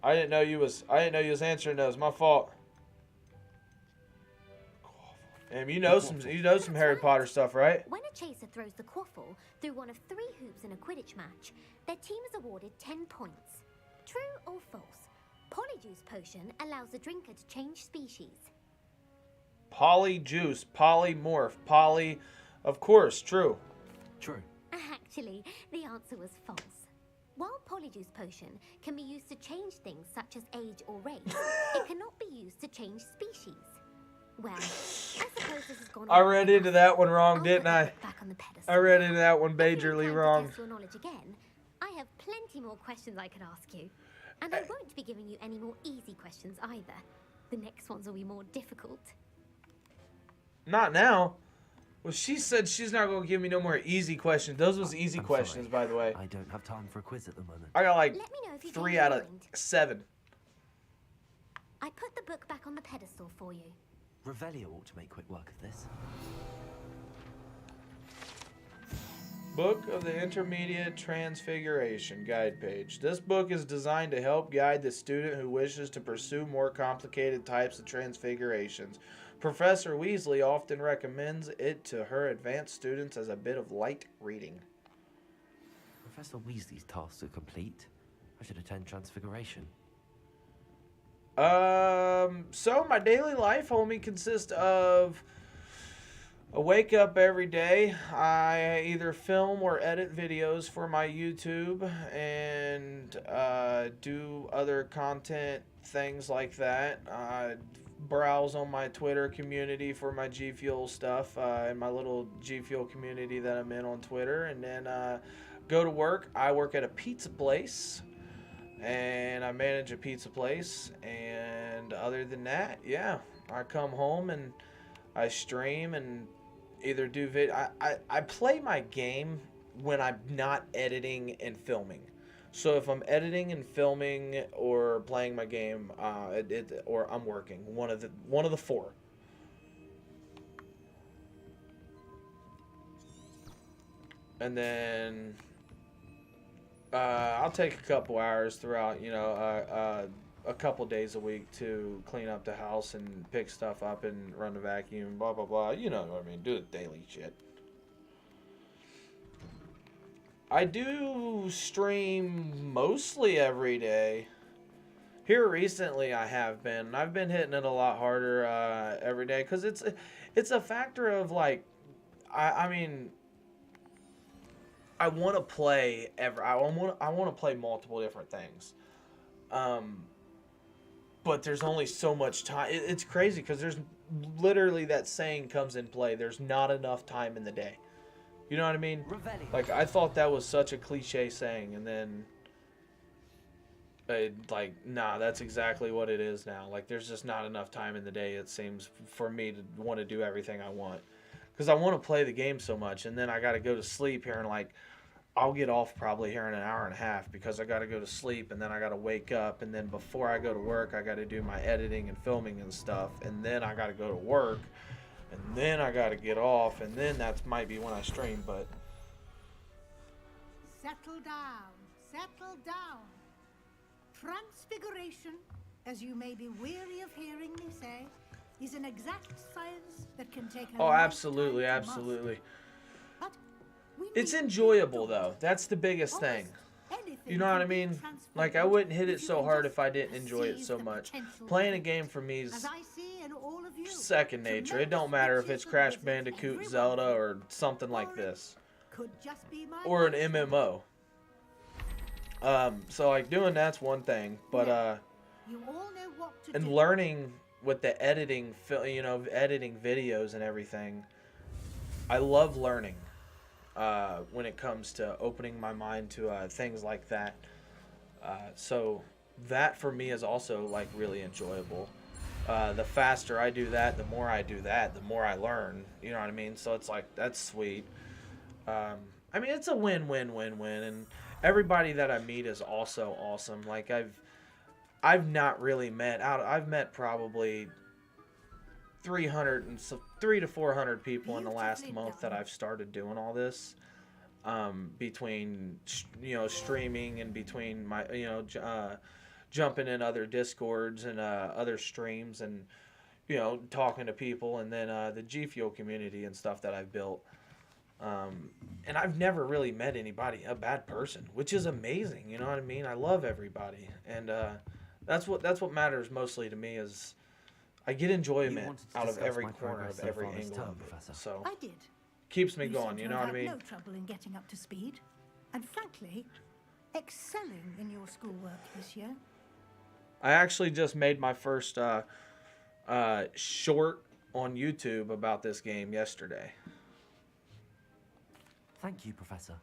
I didn't know you was answering those. My fault. Damn, you know some Harry Potter stuff, right? When a chaser throws the quaffle through one of 3 hoops in a Quidditch match, their team is awarded 10 points. True or false? Polyjuice potion allows the drinker to change species. Polyjuice, polymorph, of course, true. True. Actually, the answer was false. While Polyjuice potion can be used to change things such as age or race, it cannot be used to change species. Well, I suppose this has gone. I read into that one wrong, didn't I? Back on the pedestal. I read into that one If you have majorly time to wrong. test your knowledge again, I have plenty more questions I could ask you. And I won't be giving you any more easy questions either. The next ones will be more difficult. Not now. Well, she said she's not going to give me no more easy questions. Those was easy I'm questions, sorry. by the way. I don't have time for a quiz at the moment. I got like Let me know if you 3 change out your of mind. 7. I put the book back on the pedestal for you. Revelio ought to make quick work of this. Book of the Intermediate Transfiguration Guide page. This book is designed to help guide the student who wishes to pursue more complicated types of transfigurations. Professor Weasley often recommends it to her advanced students as a bit of light reading. Professor Weasley's tasks are complete. I should attend Transfiguration. So my daily life, homie, consists of I wake up every day. I either film or edit videos for my YouTube and do other content things like that. Browse on my Twitter community for my G Fuel stuff and my little G Fuel community that I'm in on Twitter. And then go to work. I work at a pizza place and I manage a pizza place. And other than that, yeah, I come home and I stream and either do I play my game when I'm not editing and filming. So if I'm editing and filming or playing my game, or I'm working, one of the four. And then I'll take a couple hours throughout, a couple days a week to clean up the house and pick stuff up and run the vacuum, blah blah blah. You know what I mean? Do the daily shit. I do stream mostly every day. Here recently, I've been hitting it a lot harder every day because it's a factor of like, I mean, I want to play I want to play multiple different things. But there's only so much time. It's crazy because there's literally that saying comes in play. There's not enough time in the day. You know what I mean? Like, I thought that was such a cliche saying, and then, nah, that's exactly what it is now. Like, there's just not enough time in the day, it seems, for me to want to do everything I want. Because I want to play the game so much, and then I got to go to sleep here, and, like, I'll get off probably here in an hour and a half because I got to go to sleep, and then I got to wake up, and then before I go to work, I got to do my editing and filming and stuff, and then I got to go to work. And then I gotta get off, and then that might be when I stream, but... Settle down. Settle down. Transfiguration, as you may be weary of hearing me say, is an exact science that can take a Oh, absolutely, absolutely. It's enjoyable, though. That's the biggest thing. You know what I mean? Like, I wouldn't hit it so hard if I didn't enjoy it so much. Playing a game for me is second nature. It don't matter if it's Crash Bandicoot, Zelda, or something like this. Or an MMO. So, like, doing that's one thing. But, and learning with the editing, editing videos and everything, I love learning. When it comes to opening my mind to things like that. So that for me is also like really enjoyable. The faster I do that, the more I do that, the more I learn. You know what I mean? So it's like, that's sweet. I mean, it's a win-win-win-win, and everybody that I meet is also awesome. Like I've not really met I've met probably 300 to 400 people in the last month that I've started doing all this, between streaming and between my jumping in other Discords and other streams and talking to people, and then the G Fuel community and stuff that I've built, and I've never really met anybody a bad person, which is amazing. You know what I mean? I love everybody, and that's what matters mostly to me is I get enjoyment out of every corner of every angle of it. So I did. Keeps me going, you know what I mean? No trouble in getting up to speed, and frankly, excelling in your schoolwork this year. I actually just made my first short on YouTube about this game yesterday. Thank you, Professor.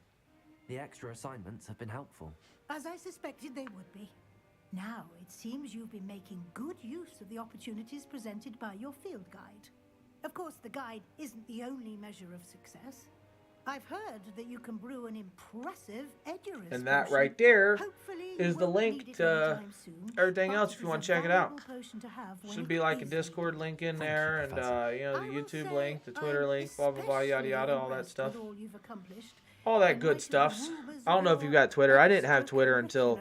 The extra assignments have been helpful. As I suspected they would be. Now, it seems you've been making good use of the opportunities presented by your field guide. Of course, the guide isn't the only measure of success. I've heard that you can brew an impressive Edurus And that right there is the link to everything else if you want to check it out. Should be like a Discord link in there, and the YouTube link, the Twitter link, blah blah blah, yada yada, all that stuff. All that good stuff. I don't know if you got Twitter. I didn't have Twitter until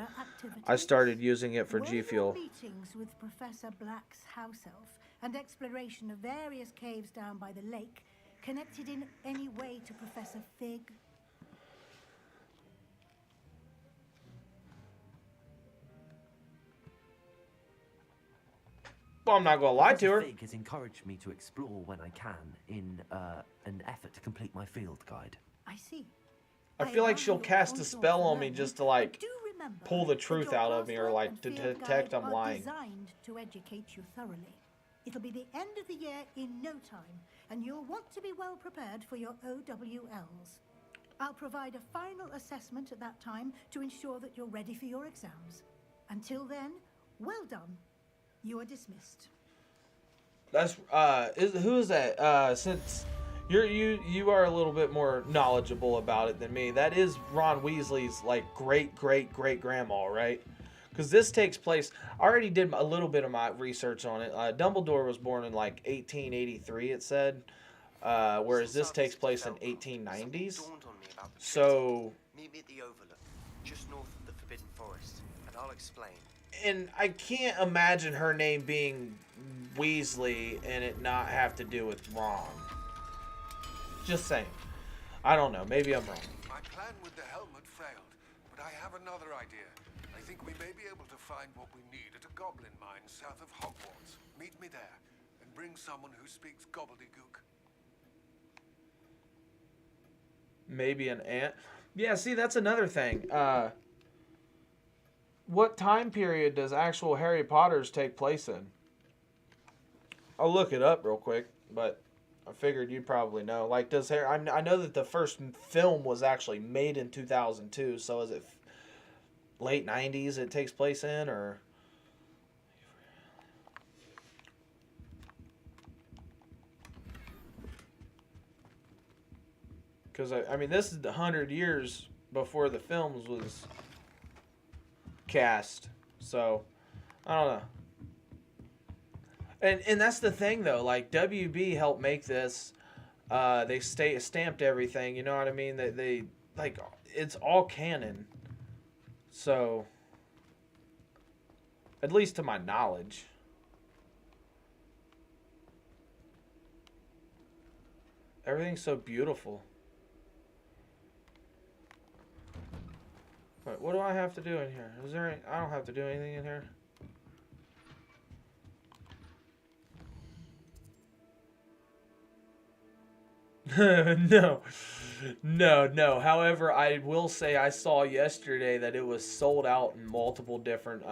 I started using it for G Fuel. Meetings with Professor Black's house elf and exploration of various caves down by the lake connected in any way to Professor Fig? Well, I'm not gonna lie to her. Professor Fig has encouraged me to explore when I can in an effort to complete my field guide. I see. I feel like she'll cast a spell on me just to like pull the truth out of me, or like to detect I'm lying. Designed to educate you thoroughly. It'll be the end of the year in no time, and you'll want to be well prepared for your OWLs. I'll provide a final assessment at that time to ensure that you're ready for your exams. Until then, well done. You are dismissed. That's who is that? Since you are a little bit more knowledgeable about it than me, that is Ron Weasley's like great grandma, right? Because this takes place. I already did a little bit of my research on it. Dumbledore was born in like 1883, it said, whereas this takes place in 1890s. So meet me at the Overlook, just north of the Forbidden Forest, and I'll explain. And I can't imagine her name being Weasley and it not have to do with Ron. Just saying. I don't know. Maybe I'm wrong. My plan with the helmet failed, but I have another idea. I think we may be able to find what we need at a goblin mine south of Hogwarts. Meet me there, and bring someone who speaks gobbledygook. Maybe an ant. Yeah, see, that's another thing. What time period does actual Harry Potter's take place in? I'll look it up real quick, but I figured you'd probably know. Like, does Harry... I know that the first film was actually made in 2002, so is it late 90s it takes place in, or... Because, I mean, this is 100 years before the films was cast. So, I don't know. And that's the thing, though. Like, WB helped make this. They stamped everything, you know what I mean? They like, it's all canon. So, at least to my knowledge. Everything's so beautiful. Wait, what do I have to do in here? Is there any, I don't have to do anything in here. No. However, I will say I saw yesterday that it was sold out in multiple different,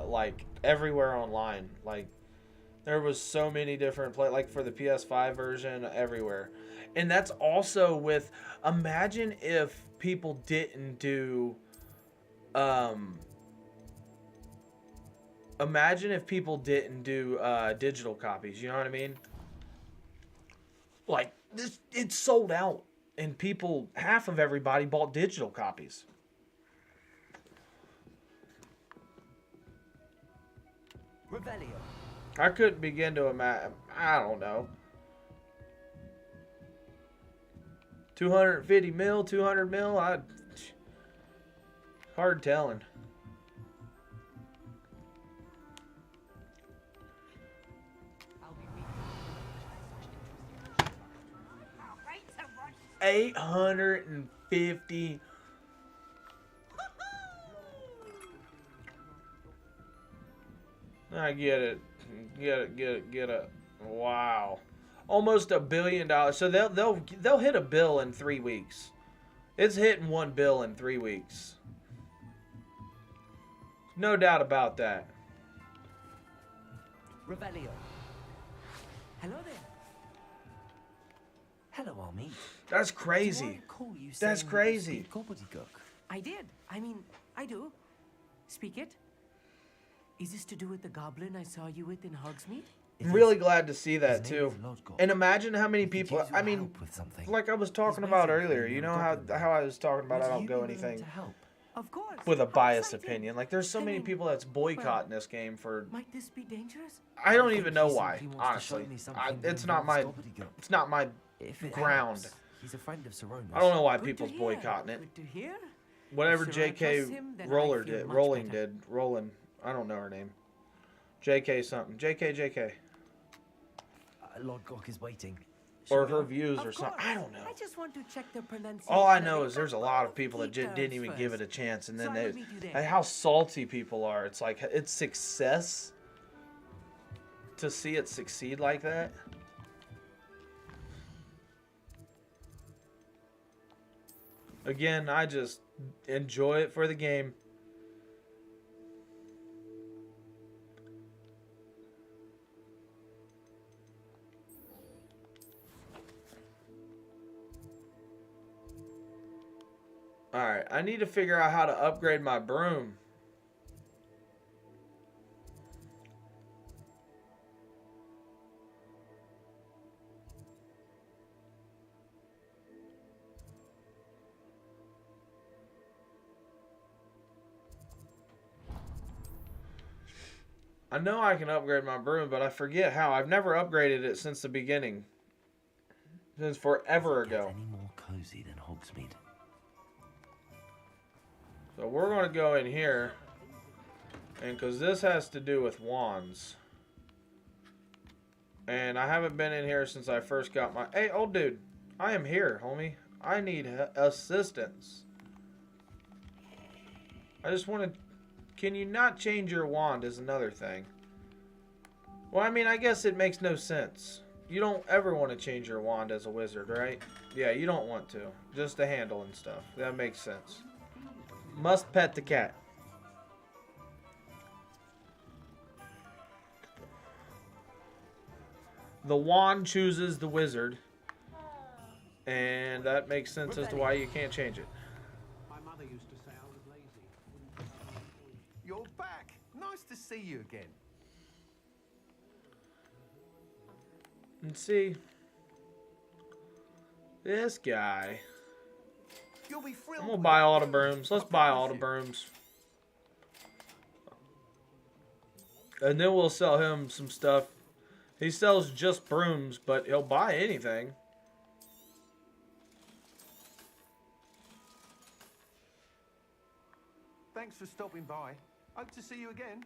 like everywhere online. Like there was so many different like for the PS5 version, everywhere. And that's also with, imagine if people didn't do, digital copies. You know what I mean? Like this, it's sold out, and people, half of everybody bought digital copies. Rebellion. I couldn't begin to imagine. I don't know. 250 mil, 200 mil. Hard telling. $850. I get it. Get it. Wow. Almost $1 billion. So they'll hit a bill in 3 weeks. It's hitting $1 billion in 3 weeks. No doubt about that. Rebellion. Hello there. Hello, Army. That's crazy. That's crazy. Gobbledygook. I did. I mean, I do. Speak it. Is this to do with the goblin I saw you with in Hogsmeade? I'm really glad to see that too. And imagine how many people, I mean, like I was talking about earlier, you know how I was talking about I don't go anything Of course. with a biased opinion. Like there's so many people that's boycotting this game for, Might this be dangerous? I don't even know why, honestly. It's not my ground. He's a friend of Sarona's. I don't know why people's boycotting it. Good to hear. Whatever If Sir J.K. trusts him, then I Rowling feel did, much Rowling better. did, Rowling, I don't know her name. J.K. something, J.K. Lord Gok is waiting. Or her views or Of something, course. I don't know. I just want to check the pronunciation. All I of know it, is there's a but lot of both people that key didn't even terms give it a first. chance, and then So I they, will meet you there. like how salty people are. It's like it's success. to see it succeed like that. Again, I just enjoy it for the game. Alright, I need to figure out how to upgrade my broom. I know I can upgrade my broom, but I forget how. I've never upgraded it since the beginning. Since forever ago. Any more cozy than Hogsmeade? So we're going to go in here. And because this has to do with wands. And I haven't been in here since I first got my... Hey, old dude. I am here, homie. I need assistance. I just want to... Can you not change your wand is another thing. Well, I mean, I guess it makes no sense. You don't ever want to change your wand as a wizard, right? Yeah, you don't want to. Just the handle and stuff. That makes sense. Must pet the cat. The wand chooses the wizard. And that makes sense as to why you can't change it. My mother used to say I was lazy. You're back. Nice to see you again. And see, this guy. You'll be thrilled. I'm gonna buy all the brooms. Let's buy all the brooms. And then we'll sell him some stuff. He sells just brooms, but he'll buy anything. Thanks for stopping by. Hope to see you again.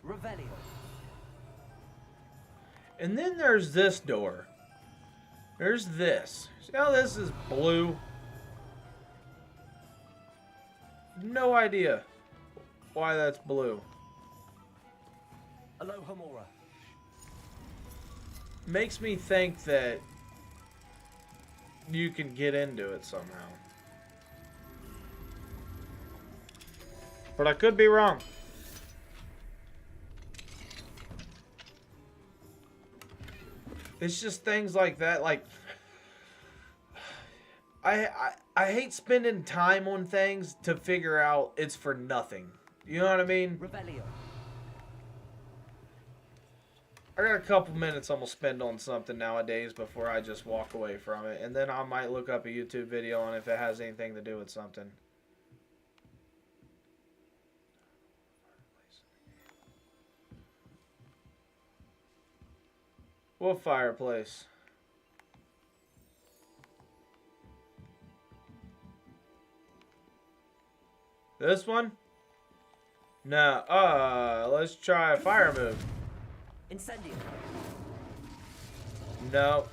Revelio. And then there's this door. There's this. See how this is blue? No idea why that's blue. Alohomora. Makes me think that you can get into it somehow. But I could be wrong. It's just things like that, like I hate spending time on things to figure out it's for nothing. You know what I mean? Revelio. I got a couple minutes I'm gonna spend on something nowadays before I just walk away from it, and then I might look up a YouTube video on if it has anything to do with something. What fireplace? This one? No. Let's try a fire move. Incendio. No.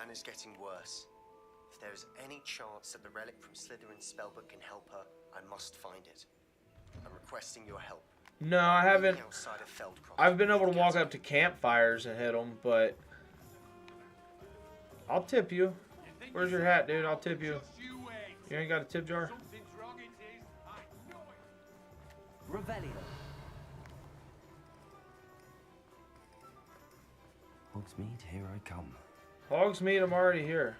Anne is getting worse. If there is any chance that the relic from Slytherin's spellbook can help her, I must find it. I'm requesting your help. No, I haven't. Outside of Feldcroft. I've been able to walk up to campfires and hit them, but I'll tip you. Where's your hat, dude? I'll tip you. You ain't got a tip jar? Revelio. Hogsmeade, here I come. Hogsmeade, I'm already here.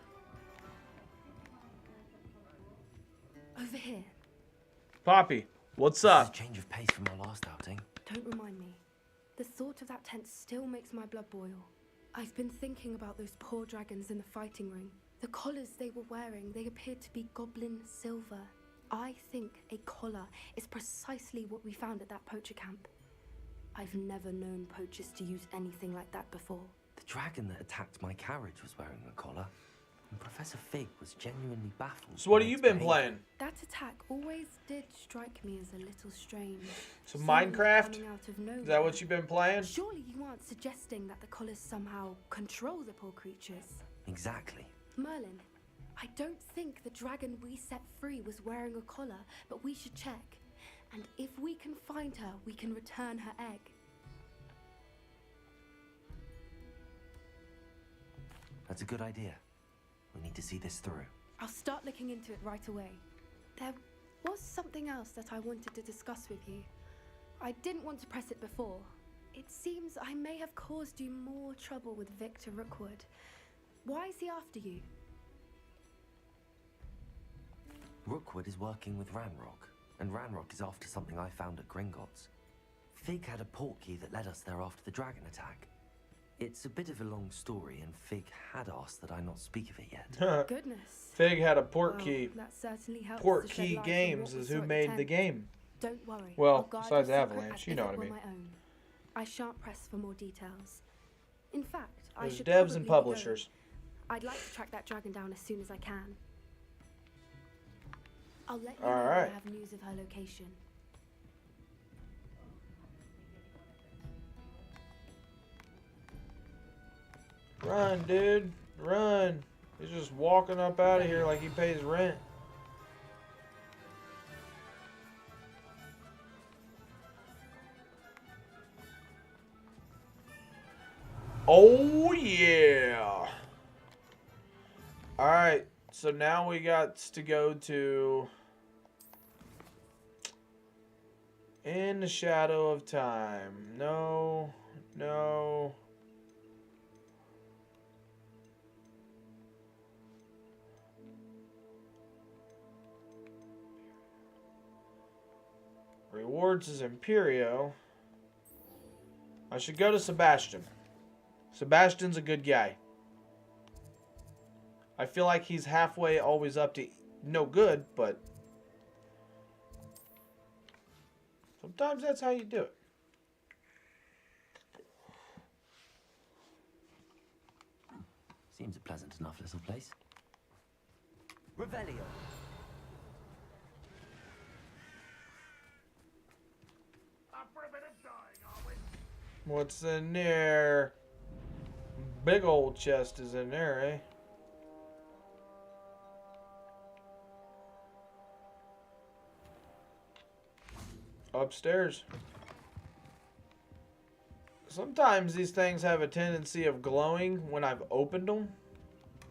Over here. Poppy, what's This is up? a change of pace from our last outing. Don't remind me. The thought of that tent still makes my blood boil. I've been thinking about those poor dragons in the fighting ring. The collars they were wearing, they appeared to be goblin silver. I think a collar is precisely what we found at that poacher camp. I've never known poachers to use anything like that before. The dragon that attacked my carriage was wearing a collar, and Professor Fig was genuinely baffled. So what by have you its been behavior. playing? That attack always did strike me as a little strange. So Seemingly Minecraft? coming out of nowhere. Is that what you've been playing? Surely you aren't suggesting that the collars somehow control the poor creatures. Exactly. Merlin, I don't think the dragon we set free was wearing a collar, but we should check. And if we can find her, we can return her egg. That's a good idea. We need to see this through. I'll start looking into it right away. There was something else that I wanted to discuss with you. I didn't want to press it before. It seems I may have caused you more trouble with Victor Rookwood. Why is he after you? Rookwood is working with Ranrock, and Ranrock is after something I found at Gringotts. Fig had a portkey that led us there after the dragon attack. It's a bit of a long story, and Fig had asked that I not speak of it yet. Goodness. Fig had a portkey. Well, that certainly helps. Portkey Games is who made the game. Don't worry. Well, besides Avalanche, you know what I mean. I shan't press for more details. In fact, I There's should devs and probably be publishers. going. I'd like to track that dragon down as soon as I can. I'll let you know All when I right. have news of her location. Run, dude. Run. He's just walking up out of here like he pays rent. Oh, yeah. Alright, so now we got to go to In the Shadow of Time. No, no. Rewards is Imperio. I should go to Sebastian. Sebastian's a good guy. I feel like he's halfway always up to no good, but sometimes that's how you do it. Seems a pleasant enough little place. Revelio. What's in there? Big old chest is in there, eh? Upstairs. Sometimes these things have a tendency of glowing when I've opened them,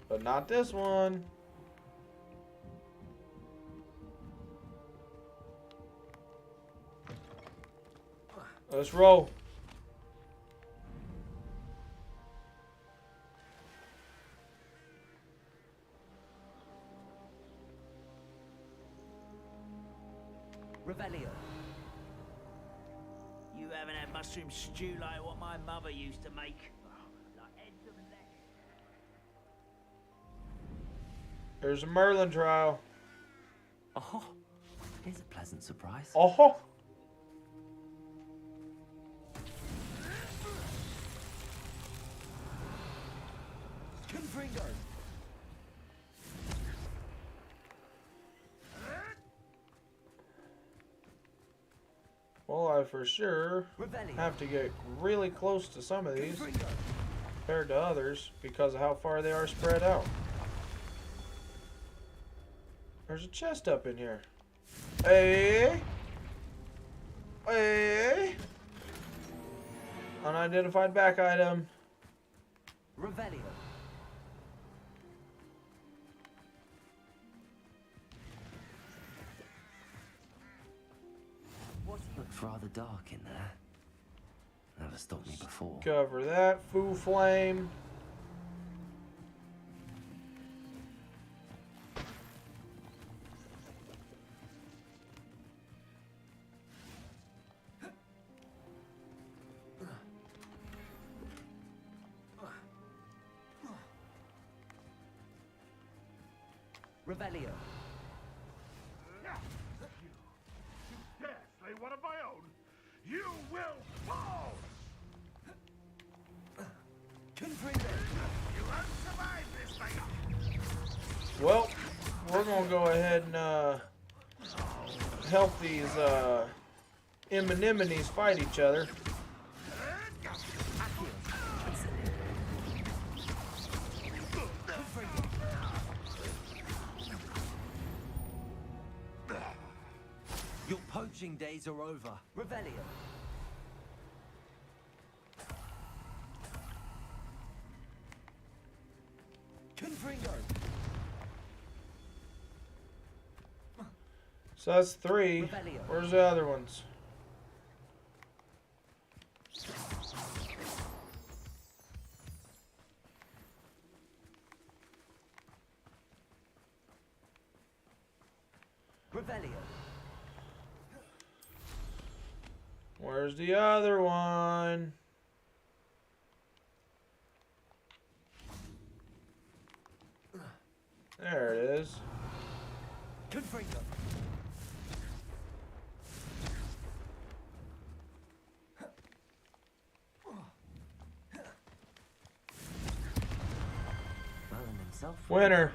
but not this one. Let's roll. Revelio. You haven't had mushroom stew like what my mother used to make. Like heads of lettuce. There's a Merlin trial. Oh, here's a pleasant surprise. Oh. Confringo. Well, I for sure have to get really close to some of these compared to others because of how far they are spread out. There's a chest up in here. Hey! Hey! Unidentified back item. Revelio. Looks rather dark in there. Never stopped me before. Cover that. Foo flame. Revelio. You dare slay one of my own? You will fall! Confringo. You won't survive this thing! Well, we're gonna go ahead and help these Anemones fight each other. scavenging days are over. Revelio. Confringo. So that's 3. Where's the other ones? Revelio. Where's the other one? There it is. Confringo. Merlin himself. Winner.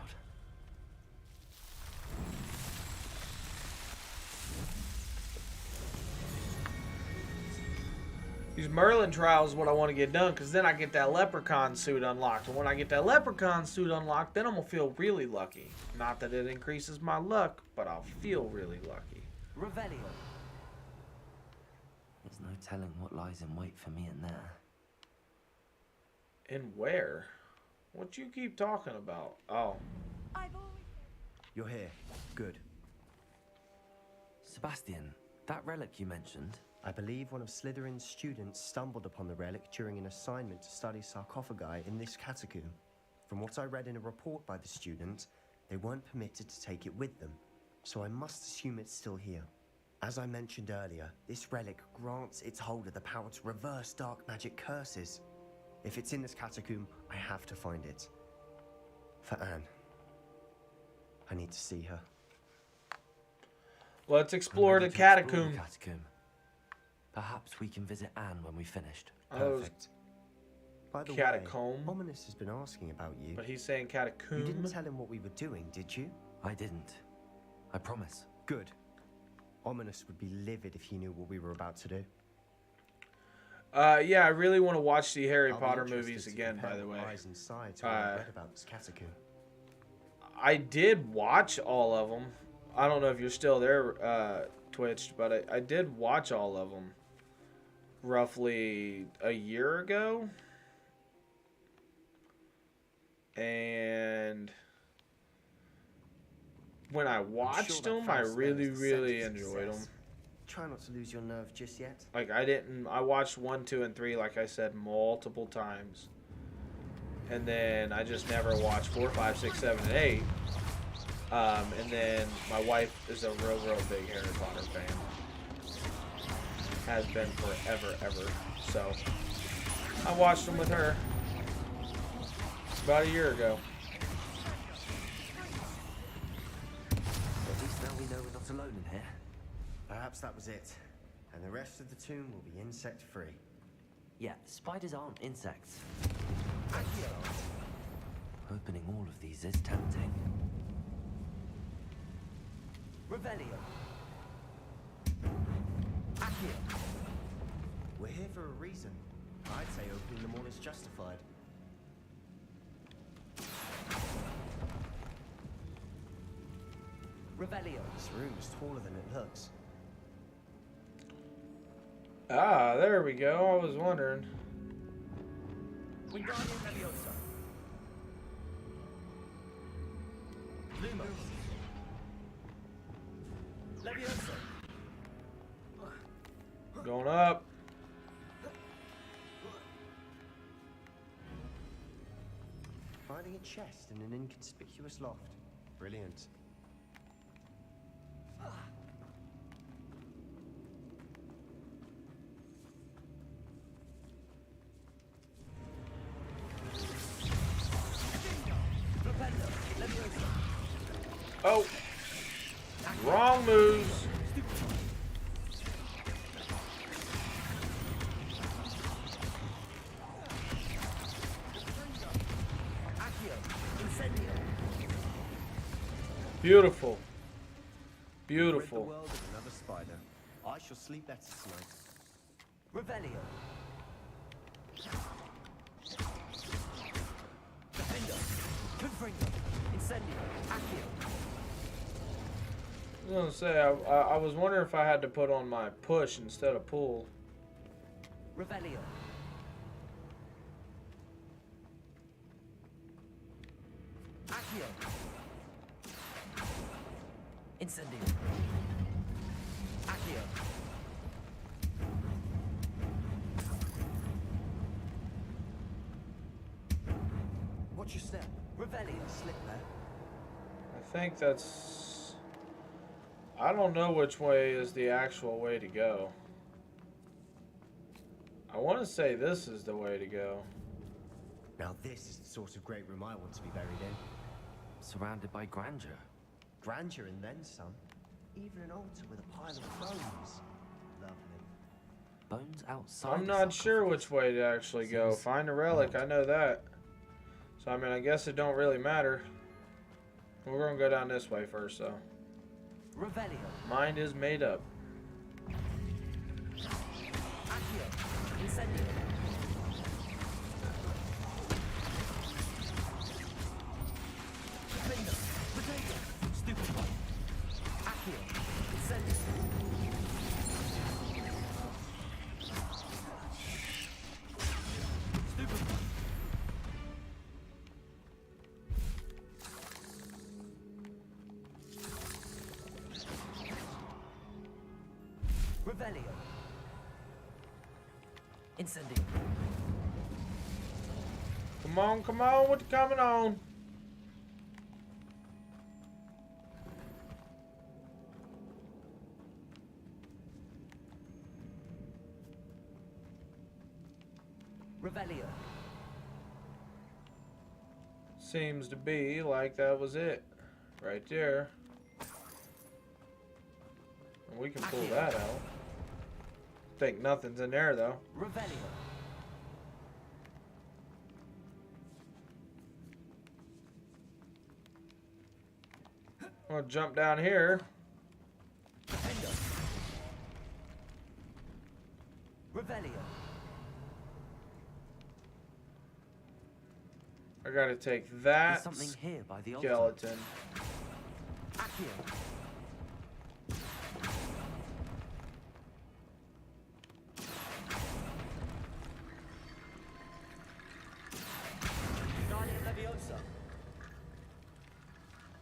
These Merlin trials is what I want to get done, because then I get that leprechaun suit unlocked. And when I get that leprechaun suit unlocked, then I'm going to feel really lucky. Not that it increases my luck, but I'll feel really lucky. Revelio. There's no telling what lies in wait for me in there. In where? What you keep talking about? Oh. You're here. Good. Sebastian, that relic you mentioned. I believe one of Slytherin's students stumbled upon the relic during an assignment to study sarcophagi in this catacomb. From what I read in a report by the student, they weren't permitted to take it with them, so I must assume it's still here. As I mentioned earlier, this relic grants its holder the power to reverse dark magic curses. If it's in this catacomb, I have to find it. For Anne. I need to see her. Let's explore the catacomb. Perhaps we can visit Anne when we finished. Perfect. By the Catacomb. way, Ominous has been asking about you. But he's saying catacomb. You didn't tell him what we were doing, did you? I didn't. I promise. Good. Ominous would be livid if he knew what we were about to do. Yeah, I really want to watch the Harry I'll be Potter interested movies to again, by compare the way. what lies inside to what I read about this catacomb. I did watch all of them. I don't know if you're still there, Twitched, but I did watch all of them roughly a year ago. And when I watched them, I really enjoyed them. Try not to lose your nerve just yet. Like, I watched 1, 2, and 3, like I said, multiple times. And then I just never watched 4, 5, 6, 7, and 8. And then my wife is a real big Harry Potter fan. Has been forever, ever. So, I watched them with her about a year ago. At least now we know we're not alone in here. Perhaps that was it. And the rest of the tomb will be insect-free. Yeah, spiders aren't insects. Opening all of these is tempting. Revelio. Accio. We're here for a reason. I'd say opening them all is justified. Revelio. This room is taller than it looks. Ah, there we go. I was wondering. Wingardium Leviosa. Lumos. Leviosa. Going up. Finding a chest in an inconspicuous loft. Brilliant. Oh. Wrong moves. Beautiful. Beautiful. Rid the world of another spider. I shall sleep better tonight. Revelio. Defender. Confringo. Incendio. Accio. gonna say, I was wondering if I had to put on my push instead of pull. Revelio. Accio. Incendio. Accio. Watch your step. Revelio. Slip there. I think that's... I don't know which way is the actual way to go. I want to say this is the way to go. Now this is the sort of great room I want to be buried in. Surrounded by grandeur. Grandeur and then some. Even an altar with a pile of bones. Lovely. Bones outside. I'm not sure which way to actually go. Find a relic, I know that. So I mean, I guess it don't really matter. We're gonna go down this way first, though. Revelio. Mind is made up. Accio. Incendio. Defender. Potato. Stupefy. Accio. Incendio. Stupefy. Revelio. Incendio. Come on, what's coming on? Revelio. Seems to be like that was it. Right there. And we can pull that out. Think nothing's in there, though. Revelio. I'm gonna jump down here. Defender. Revelio. I gotta take that There's something here by the altar. skeleton. Accio. Guardian Leviosa.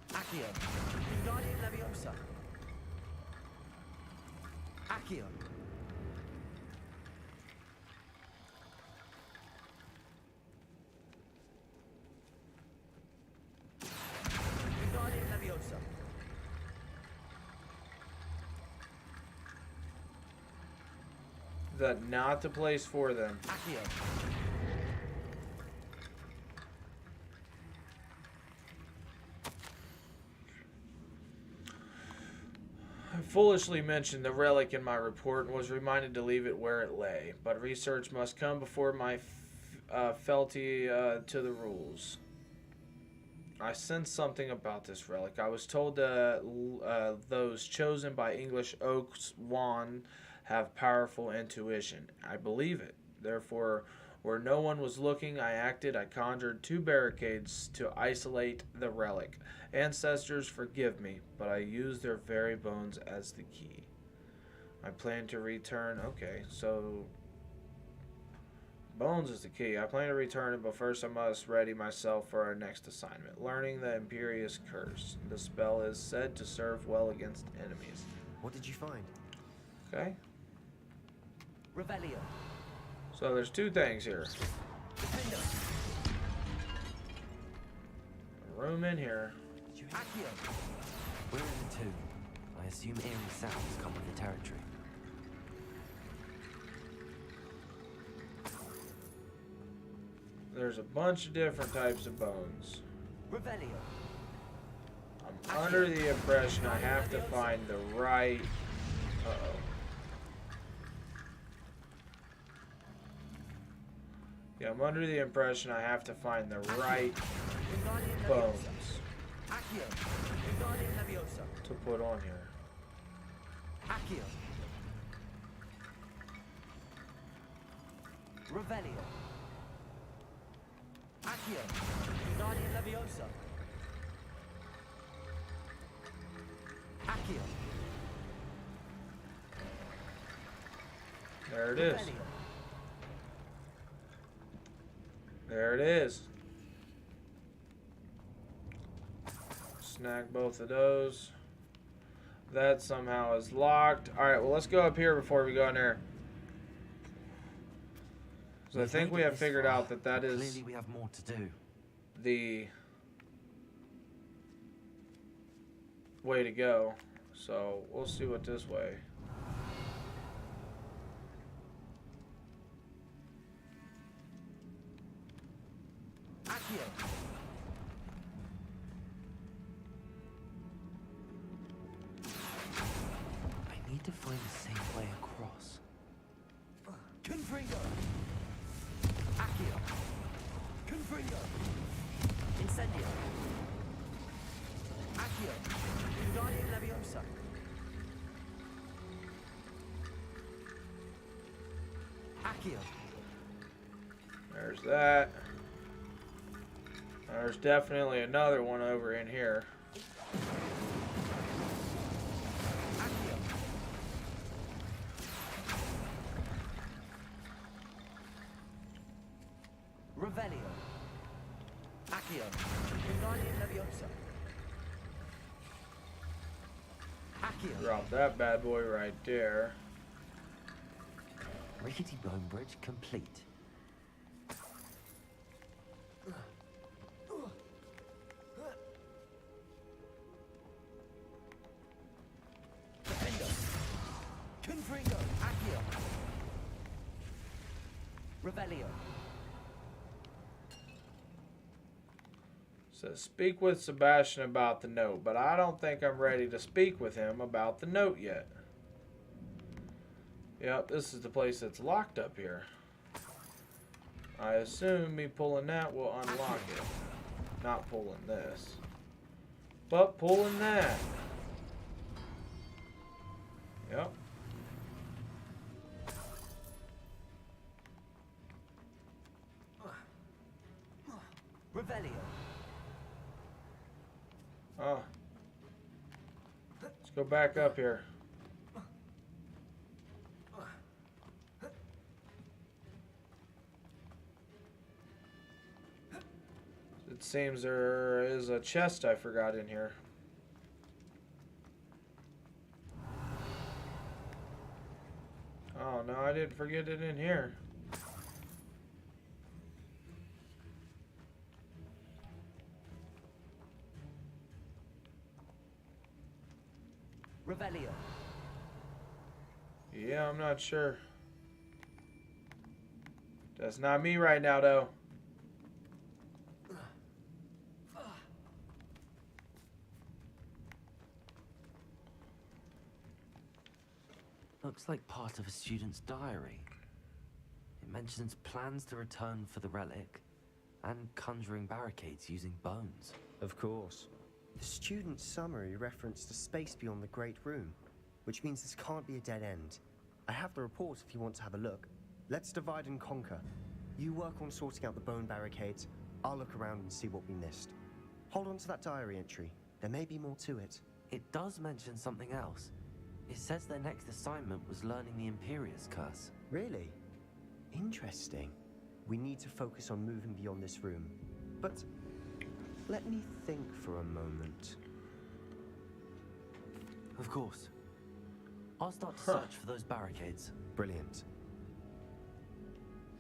Accio. Guardian Leviosa. Accio. Guardian Leviosa. Is that not the place for them? Accio. I foolishly mentioned the relic in my report and was reminded to leave it where it lay. But research must come before my fealty to the rules. I sensed something about this relic. I was told that those chosen by English Oak's wand have powerful intuition. I believe it. Therefore, where no one was looking, I acted. I conjured 2 barricades to isolate the relic. Ancestors, forgive me, but I used their very bones as the key. I plan to return. Okay, so bones is the key. I plan to return it, but first I must ready myself for our next assignment. Learning the Imperious Curse. The spell is said to serve well against enemies. What did you find? Okay. Revelio. So there's 2 things here. Defender. A room in here. Accio. We're in the tomb. I assume eerie sounds come with the territory. There's a bunch of different types of bones. Revelio. I'm under the impression I have to find the right... Uh-oh. Yeah, I'm under the impression I have to find the right bones Accio. Guardian Leviosa. to put on here. Accio. Revelio. Accio. Guardian Leviosa. Accio. There it is. There it is. Snag both of those. That somehow is locked. Alright, well, let's go up here before we go in there. So I think we have figured out that that is clearly we have more to do. the way to go. So we'll see what this way. I need to find a safe way across. Confringo! Accio! Confringo! Incendio! Accio! Guardian Leviosa! Accio! There's that. There's definitely another one over in here. Revelio. Accio. Guardian Leviosa. Accio. Drop that bad boy right there. Rickety bone bridge complete. Defendo. Confringo. Accio. Revelio. Says speak with Sebastian about the note, but I don't think I'm ready to speak with him about the note yet. Yep, this is the place that's locked up here. I assume me pulling that will unlock it. Not pulling this, but pulling that. Yep. Revelio. Oh. Let's go back up here. It seems there is a chest I forgot in here. Oh no, I didn't forget it in here. Revelio. Yeah, I'm not sure. That's not me right now, though. Looks like part of a student's diary. It mentions plans to return for the relic and conjuring barricades using bones. Of course. The student's summary referenced a space beyond the Great Room, which means this can't be a dead end. I have the report if you want to have a look. Let's divide and conquer. You work on sorting out the bone barricades. I'll look around and see what we missed. Hold on to that diary entry. There may be more to it. It does mention something else. It says their next assignment was learning the Imperius Curse. Really? Interesting. We need to focus on moving beyond this room. But let me think for a moment. Of course. I'll start to search for those barricades. Brilliant.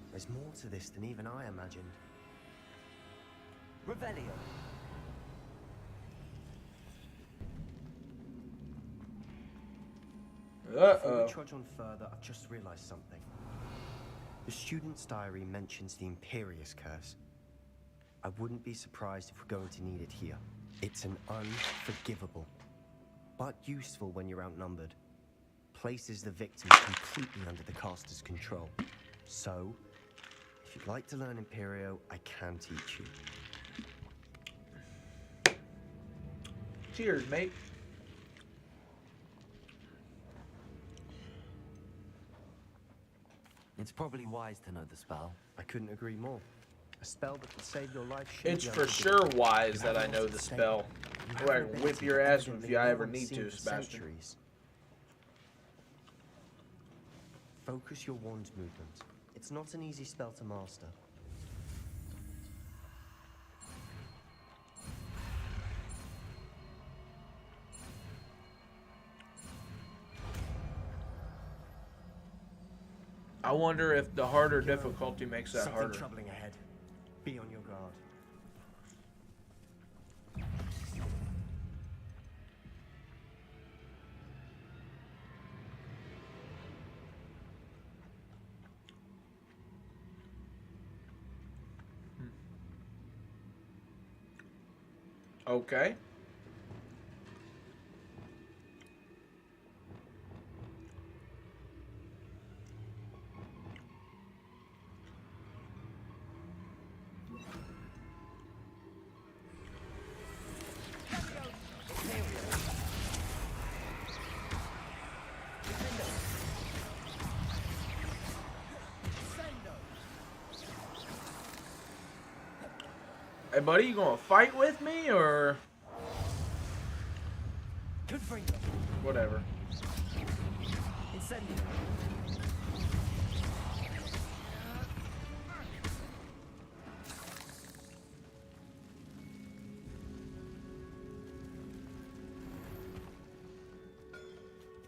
There's more to this than even I imagined. Revelio. Before we trudge on further, I've just realized something. The student's diary mentions the Imperius Curse. I wouldn't be surprised if we're going to need it here. It's an unforgivable, but useful when you're outnumbered. Places the victim completely under the caster's control. So, if you'd like to learn Imperio, I can teach you. Cheers, mate. It's probably wise to know the spell. I couldn't agree more. A spell that can save your life. It's for sure wise that I know the spell. Go ahead and whip your ass if you ever need to, Sebastian. Focus your wand movement. It's not an easy spell to master. I wonder if the harder difficulty makes that Something harder. troubling ahead. Be on your guard. Okay. Hey, buddy, you gonna fight with me, or whatever?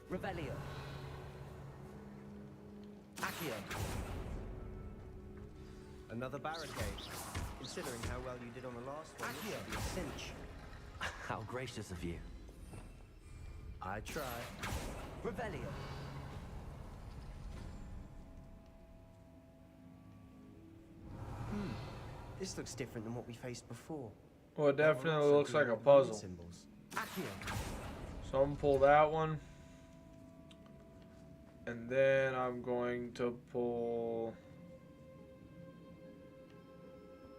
Revelio. Accio. Another barricade. Considering how well you did on the last one, this should be a cinch. How gracious of you. I try. Revelio. This looks different than what we faced before. Well, it definitely looks like a puzzle. Symbols. So I'm gonna pull that one. And then I'm going to pull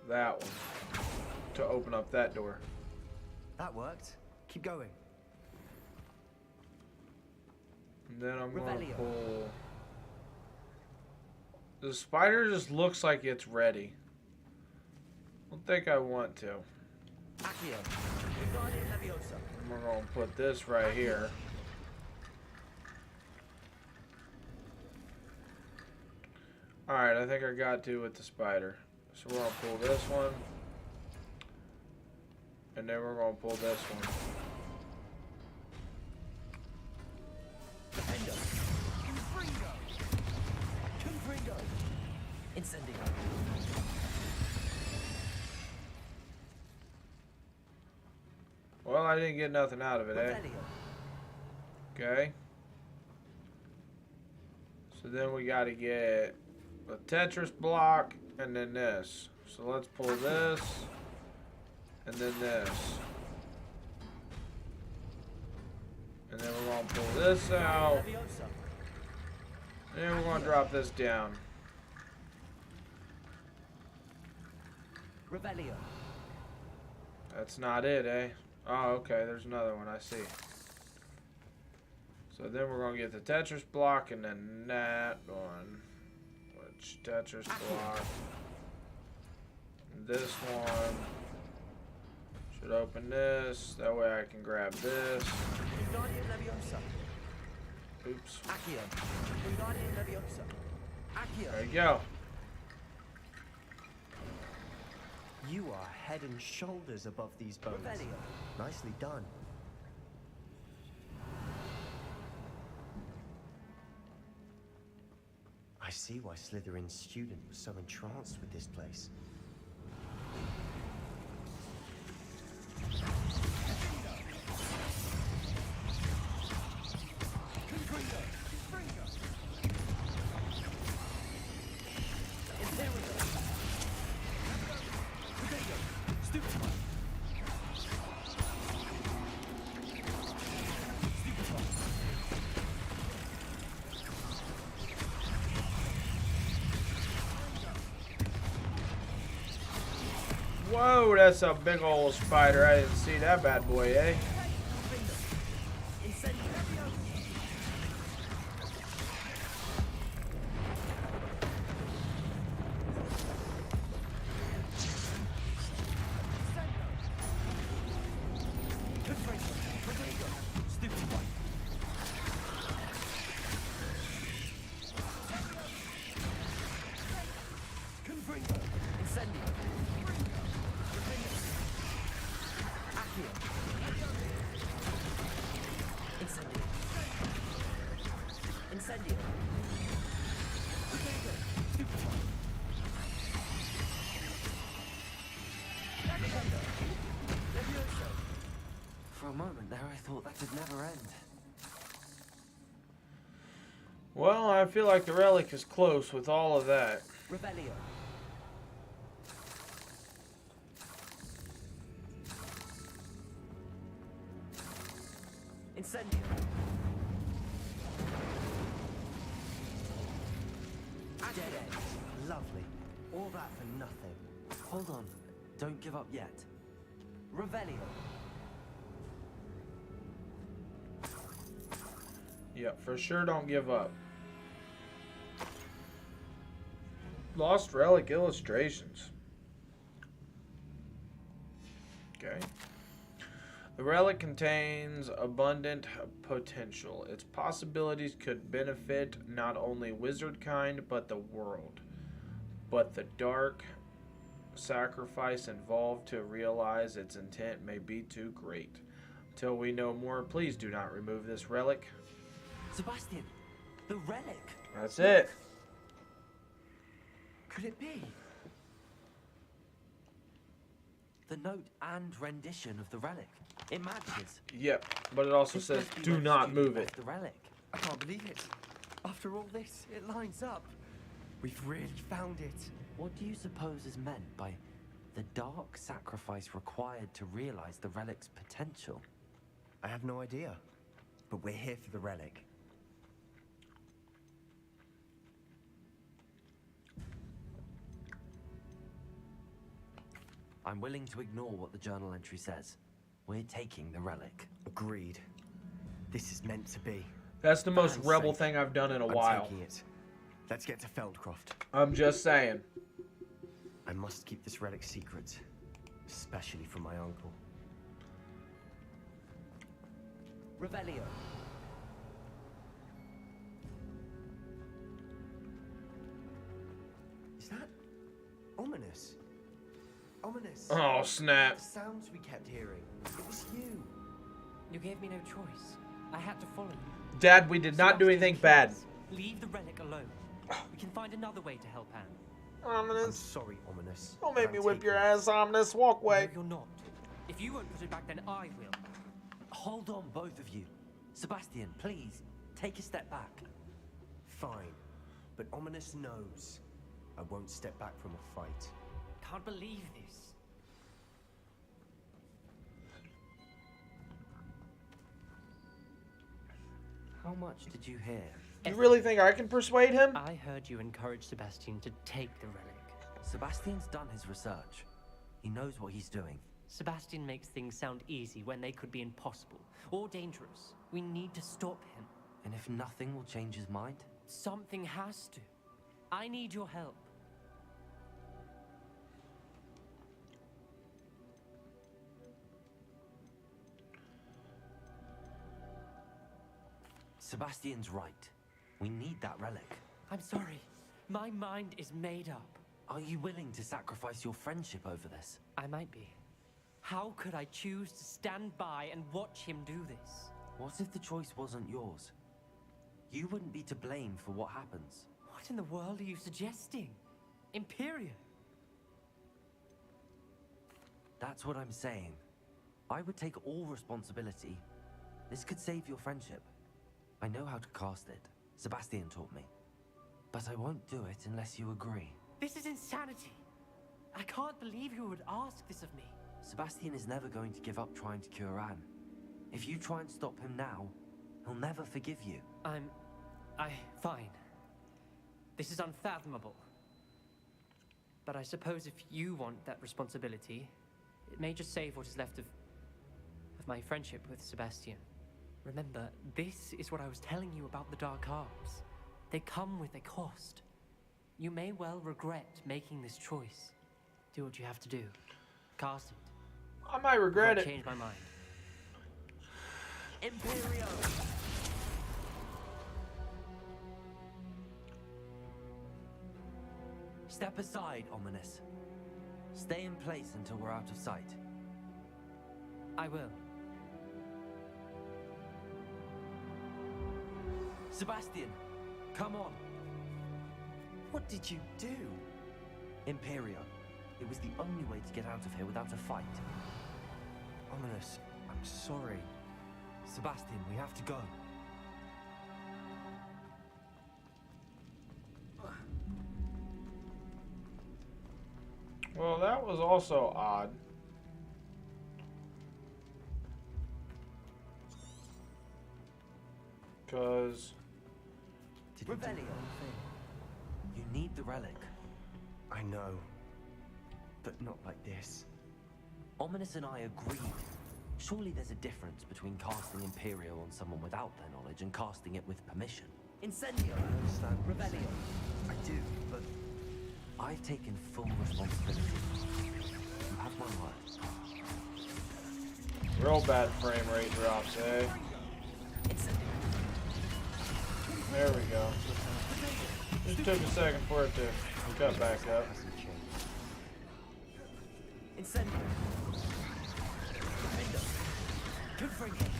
that one to open up that door. That worked. Keep going. And then I'm going to Revelio. pull... The spider just looks like it's ready. I don't think I want to. Accio. We're going to put this right here. Alright, I think I got to with the spider. So we're going to pull this one. And then we're going to pull this one. Incendio. Well, I didn't get nothing out of it, eh? Okay. So then we got to get a Tetris block and then this. So let's pull this and then this. And then we're going to pull this out. And we're going to drop this down. Revelio. That's not it, eh? Oh, okay, there's another one, I see. So then we're going to get the Tetris block and then that one. Which Tetris block. This one. Should open this. That way I can grab this. Oops. There you go. You are head and shoulders above these bones. Nicely done. I see why Slytherin's student was so entranced with this place. Whoa, that's a big old spider. I didn't see that bad boy, eh? thought that would never end. Well, I feel like the relic is close with all of that. Rebellion. Incendio. Dead end. Lovely. All that for nothing. Hold on. Don't give up yet. Revelio. Yep, for sure don't give up. Lost Relic illustrations. Okay. The relic contains abundant potential. Its possibilities could benefit not only wizard kind, but the world. But the dark sacrifice involved to realize its intent may be too great. Until we know more, please do not remove this relic. Sebastian, the relic. That's it. Could it be? The note and rendition of the relic. It matches. Yep, but it also This says must be do where the not student move it. left The relic. I can't believe it. After all this, it lines up. We've really found it. What do you suppose is meant by the dark sacrifice required to realize the relic's potential? I have no idea. But we're here for the relic. I'm willing to ignore what the journal entry says. We're taking the relic. Agreed. This is meant to be. That's the most I'm rebel safe. thing I've done in a I'm while. taking it. Let's get to Feldcroft. I'm just saying. I must keep this relic secret, especially from my uncle. Revelio. Is that ominous? Ominous. Oh, snap. The sounds we kept hearing. It was you. You gave me no choice. I had to follow you. Dad, we did not do anything bad. Leave the relic alone. We can find another way to help Anne. I'm Ominous. sorry, Ominous. Don't make but me I'm whip your taking ass, Ominous. Walk away. No, you're not. If you won't put it back, then I will. Hold on, both of you. Sebastian, please, take a step back. Fine. But Ominous knows I won't step back from a fight. Can't believe this. How much did you hear? You really think I can persuade him? I heard you encourage Sebastian to take the relic. Sebastian's done his research. He knows what he's doing. Sebastian makes things sound easy when they could be impossible or dangerous. We need to stop him. And if nothing will change his mind? Something has to. I need your help. Sebastian's right. We need that relic. I'm sorry. My mind is made up. Are you willing to sacrifice your friendship over this? I might be. How could I choose to stand by and watch him do this? What if the choice wasn't yours? You wouldn't be to blame for what happens. What in the world are you suggesting? Imperium? That's what I'm saying. I would take all responsibility. This could save your friendship. I know how to cast it. Sebastian taught me. But I won't do it unless you agree. This is insanity. I can't believe you would ask this of me. Sebastian is never going to give up trying to cure Anne. If you try and stop him now, he'll never forgive you. Fine. This is unfathomable. But I suppose if you want that responsibility, it may just save what is left of my friendship with Sebastian. Remember, this is what I was telling you about the Dark Arts. They come with a cost. You may well regret making this choice. Do what you have to do. Cast it. I might regret it. Change my mind. Imperio! Step aside, Ominous. Stay in place until we're out of sight. I will. Sebastian, come on. What did you do? Imperio. It was the only way to get out of here without a fight. Ominous, I'm sorry. Sebastian, we have to go. Well, that was also odd. Because... Revelio. You need the relic. I know. But not like this. Ominous and I agreed. Surely there's a difference between casting Imperial on someone without their knowledge and casting it with permission. Incendio! I understand. Revelio. I do, but... I've taken full responsibility. You have my word. Real bad frame rate drops, eh? There we go. Just took a second for it to cut back up. Incendio. Confringo.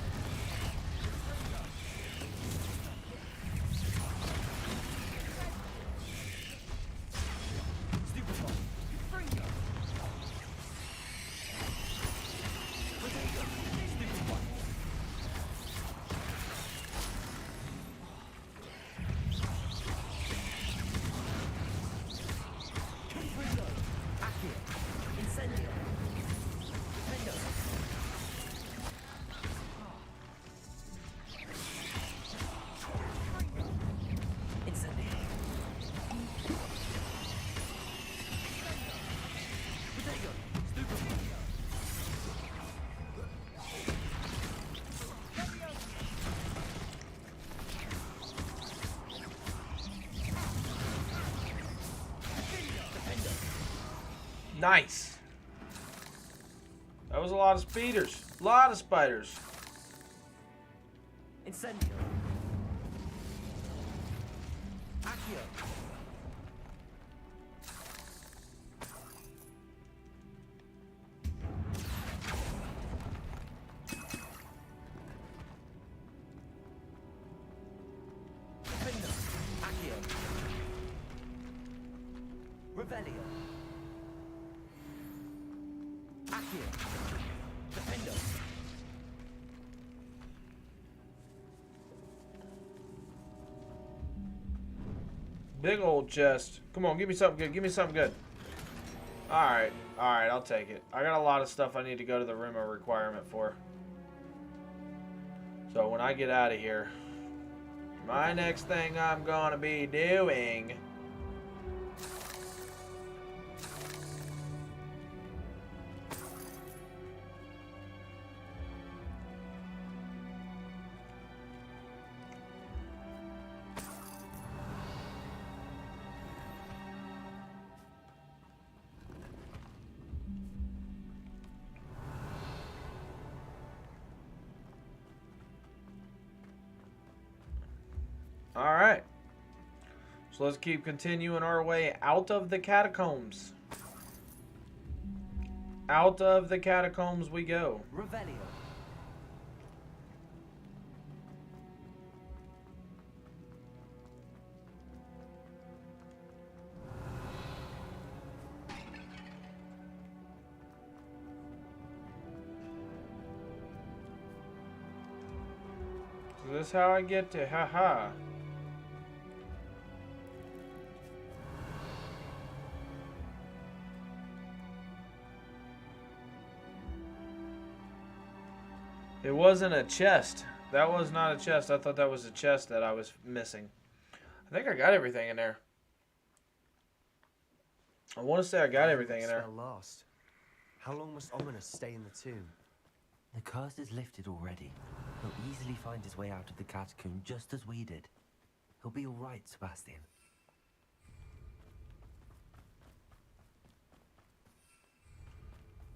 Nice. That was a lot of speeders. A lot of spiders. Incendio. Accio. Defendo. Accio. Revelio. Accio. Defendo. Big old chest. Come on, give me something good. Give me something good. Alright. Alright, I'll take it. I got a lot of stuff I need to go to the room of requirement for. So when I get out of here, my next thing I'm gonna be doing... Alright. So let's keep continuing our way out of the catacombs. Out of the catacombs we go. Revelio. Is this how I get to haha? It wasn't a chest. That was not a chest. I thought that was a chest that I was missing. I think I got everything in there. I want to say I got everything in there. Last. How long must Ominous stay in the tomb? The curse is lifted already. He'll easily find his way out of the catacomb just as we did. He'll be all right, Sebastian.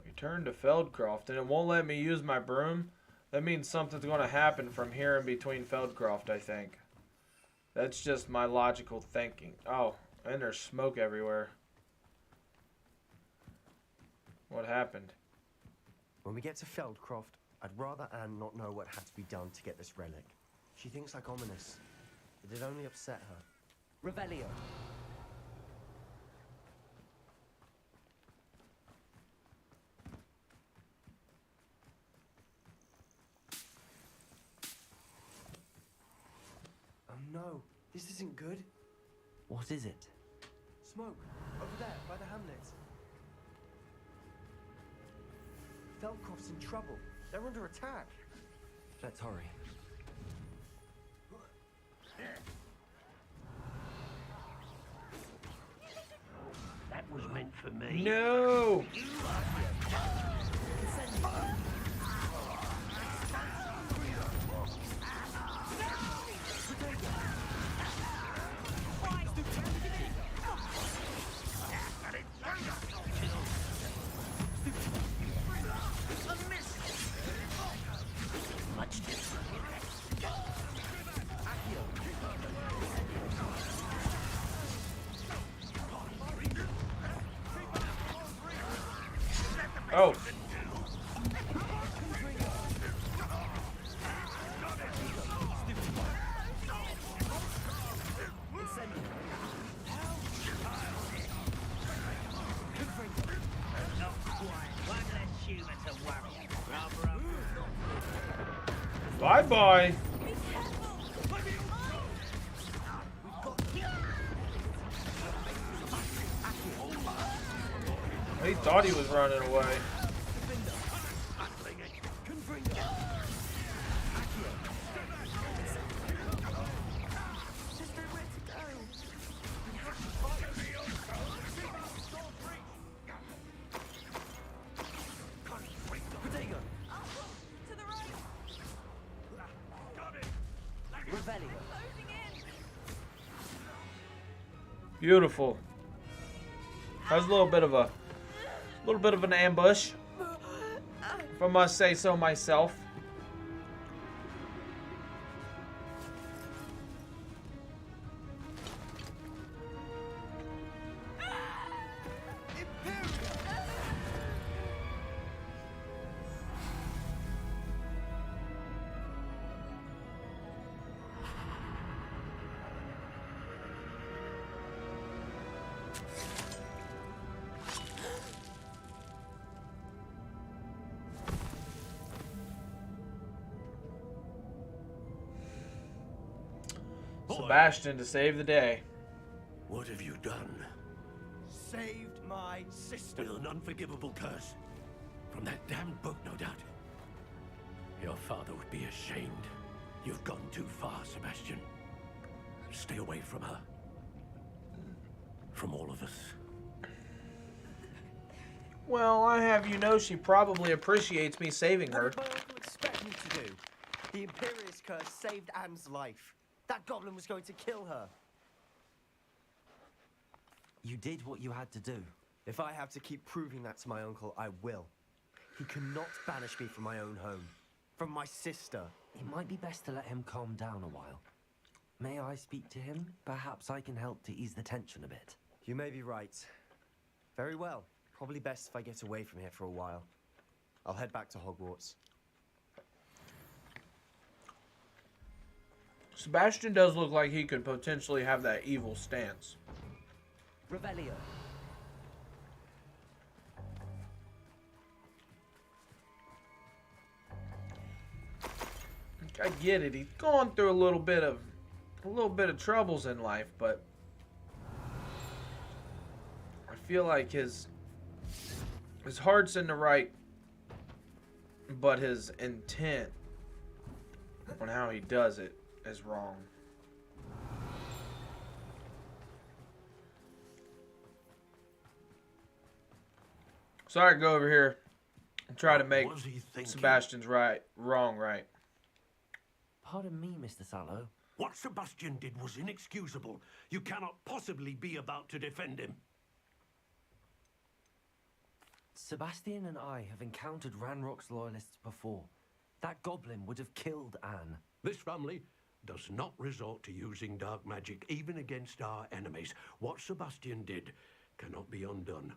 Return to Feldcroft, and it won't let me use my broom. That means something's going to happen from here in between Feldcroft, I think. That's just my logical thinking. Oh, and there's smoke everywhere. What happened? When we get to Feldcroft, I'd rather Anne not know what had to be done to get this relic. She thinks like Ominous, but it only upset her. Revelio. This isn't good. What is it? Smoke, over there, by the hamlet. Feldcroft's in trouble. They're under attack. Let's hurry. That was meant for me. No! Oh. Bye-bye. He thought he was running away. Beautiful. That was a little bit of an ambush, if I must say so myself. Sebastian to save the day. What have you done? Saved my sister. With an unforgivable curse. From that damned book, no doubt. Your father would be ashamed. You've gone too far, Sebastian. Stay away from her. From all of us. Well, I have you know she probably appreciates me saving her. What did my uncle expect me to do? The Imperious curse saved Anne's life. That goblin was going to kill her. You did what you had to do. If I have to keep proving that to my uncle, I will. He cannot banish me from my own home. From my sister. It might be best to let him calm down a while. May I speak to him? Perhaps I can help to ease the tension a bit. You may be right. Very well. Probably best if I get away from here for a while. I'll head back to Hogwarts. Sebastian does look like he could potentially have that evil stance. Revelio. I get it. He's going through a little bit of troubles in life, but I feel like his heart's in the right, but his intent on how he does it is wrong. So I go over here and try to make Sebastian's wrong right. Pardon me, Mr. Sallow. What Sebastian did was inexcusable. You cannot possibly be about to defend him. Sebastian and I have encountered Ranrock's loyalists before. That goblin would have killed Anne. This family does not resort to using dark magic, even against our enemies. What Sebastian did cannot be undone.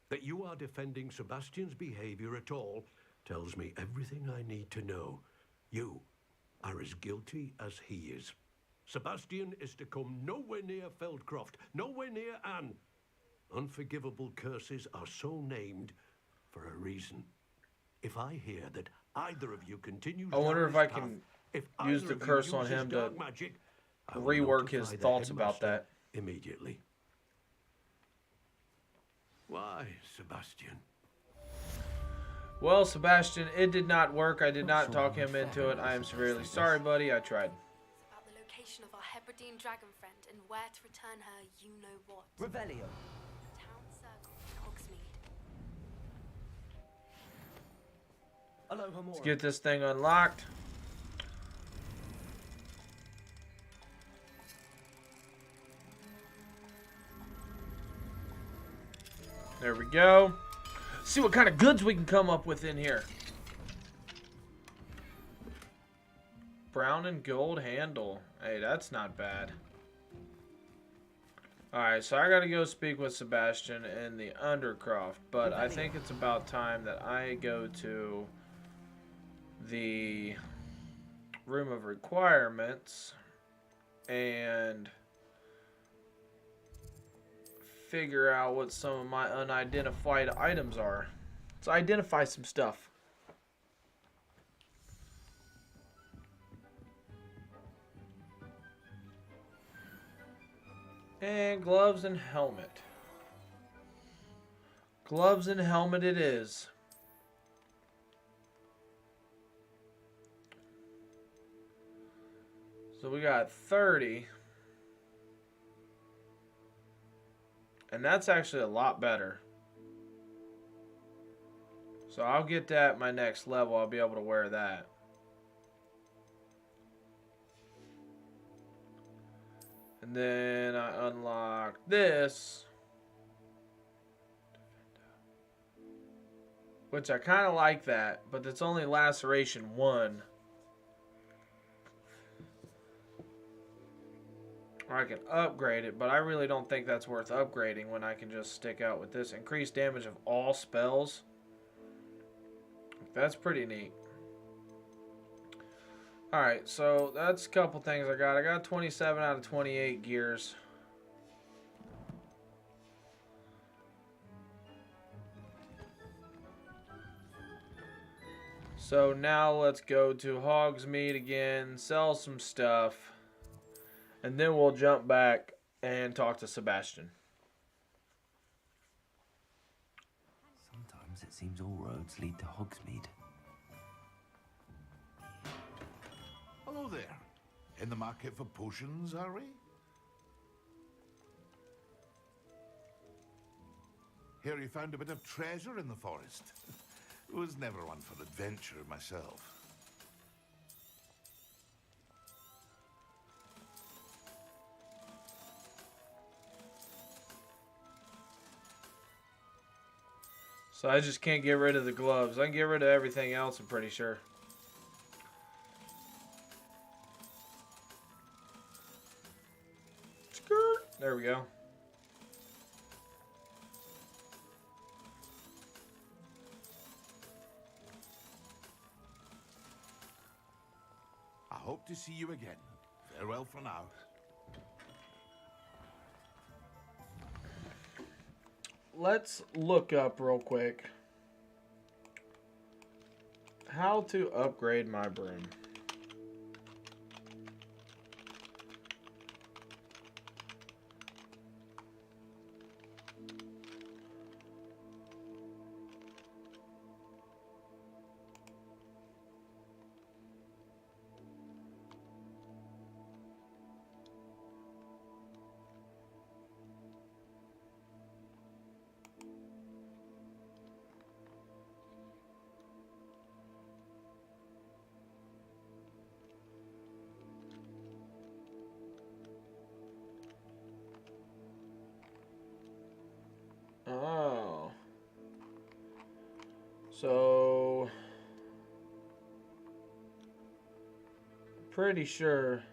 That you are defending Sebastian's behavior at all tells me everything I need to know. You are as guilty as he is. Sebastian is to come nowhere near Feldcroft, nowhere near Anne. Unforgivable curses are so named for a reason. If I hear that either of you continues I wonder down if this I path, can if use either the of you curse on uses him to dark magic, I will rework his notify the thoughts about headmaster that. immediately. Why, Sebastian? Well, Sebastian, it did not work. I did not sure talk how him much into it. fair I am it is severely like sorry, this. buddy. I tried. It's about the location of our Hebridean dragon friend and where to return her, you know what. Revelio. Town circle in Hogsmeade. Let's get this thing unlocked. There we go. See what kind of goods we can come up with in here. Brown and gold handle. Hey, that's not bad. Alright, so I gotta go speak with Sebastian in the Undercroft, but I think it's about time that I go to the Room of Requirements and figure out what some of my unidentified items are. Let's identify some stuff. And gloves and helmet. Gloves and helmet it is. So we got 30. And that's actually a lot better. So I'll get that my next level. I'll be able to wear that. And then I unlock this. Which I kind of like that, but it's only laceration 1. Or I can upgrade it, but I really don't think that's worth upgrading when I can just stick out with this. Increased damage of all spells. That's pretty neat. Alright, so that's a couple things I got. I got 27 out of 28 gears. So now let's go to Hogsmeade again, sell some stuff, and then we'll jump back and talk to Sebastian. Sometimes it seems all roads lead to Hogsmeade. Hello there. In the market for potions, are we? Here you found a bit of treasure in the forest. Was never one for adventure myself. So I just can't get rid of the gloves. I can get rid of everything else, I'm pretty sure. Skirt. There we go. I hope to see you again. Farewell for now. Let's look up real quick how to upgrade my broom. Oh. So, pretty sure.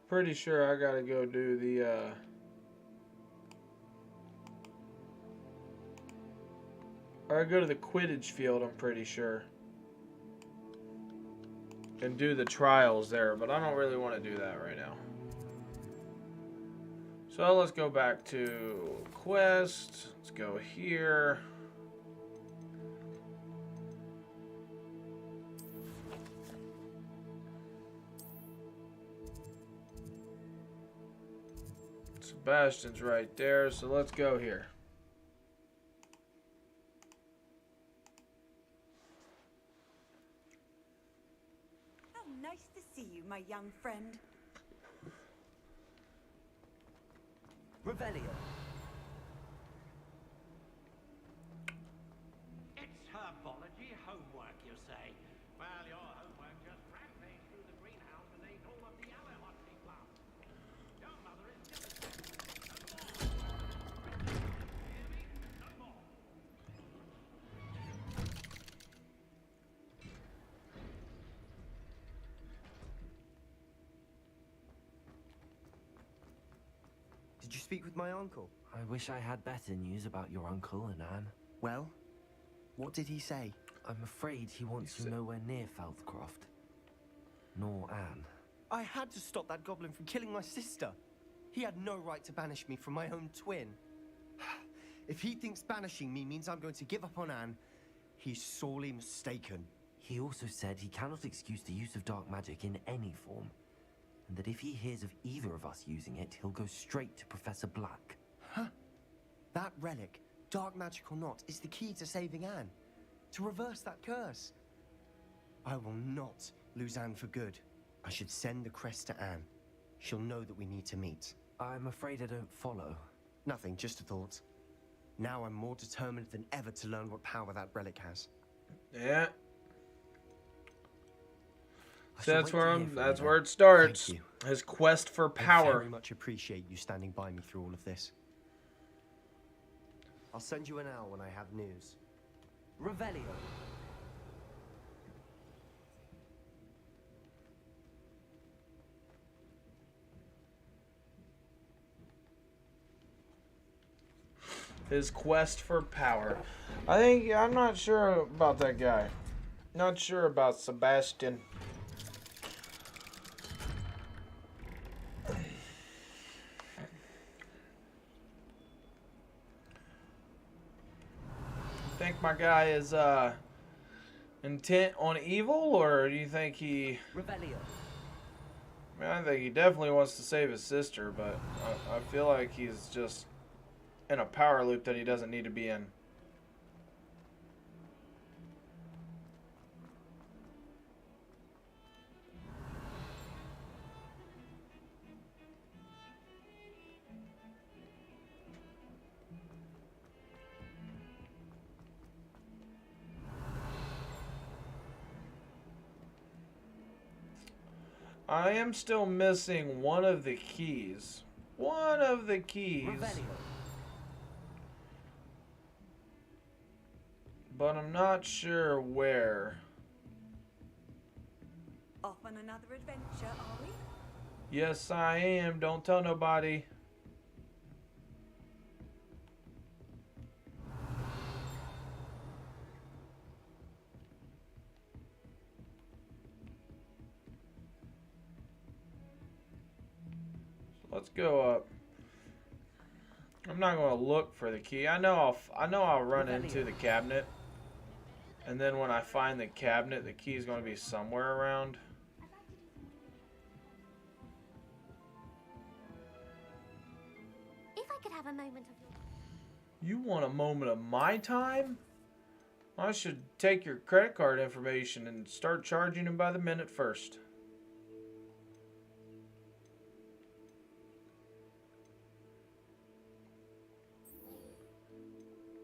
Pretty sure I gotta go do the, or I go to the Quidditch field, I'm pretty sure. And do the trials there, but I don't really want to do that right now. So let's go back to quest. Let's go here. Sebastian's right there, so let's go here. How nice to see you, my young friend. Revelio. It's herbology homework, you say? Well, your homework just rampaged through the greenhouse and ate all of the other hotly plants. Your mother is devastated. No more. Hear me? No more. Did you speak with my uncle? I wish I had better news about your uncle and Anne. Well, what did he say? I'm afraid he wants you nowhere near Feldcroft. Nor Anne. I had to stop that goblin from killing my sister. He had no right to banish me from my own twin. If he thinks banishing me means I'm going to give up on Anne, he's sorely mistaken. He also said he cannot excuse the use of dark magic in any form, and that if he hears of either of us using it, he'll go straight to Professor Black. Huh? That relic, dark magic or not, is the key to saving Anne. To reverse that curse. I will not lose Anne for good. I should send the crest to Anne. She'll know that we need to meet. I'm afraid I don't follow. Nothing, just a thought. Now I'm more determined than ever to learn what power that relic has. Yeah. So that's where it starts. His quest for power. I very much appreciate you standing by me through all of this. I'll send you an owl when I have news. Revelio. His quest for power. I'm not sure about that guy. Not sure about Sebastian. Think my guy is intent on evil, or do you think he... Revelio. I mean, I think he definitely wants to save his sister, but I feel like he's just in a power loop that he doesn't need to be in. I am still missing one of the keys. One of the keys. Revelio. But I'm not sure where. Off on another adventure, are we? Yes, I am. Don't tell nobody. Let's go up. I'm not going to look for the key. I know I'll run into the cabinet. And then when I find the cabinet, the key is going to be somewhere around. If I could have a moment of your... You want a moment of my time? I should take your credit card information and start charging him by the minute first.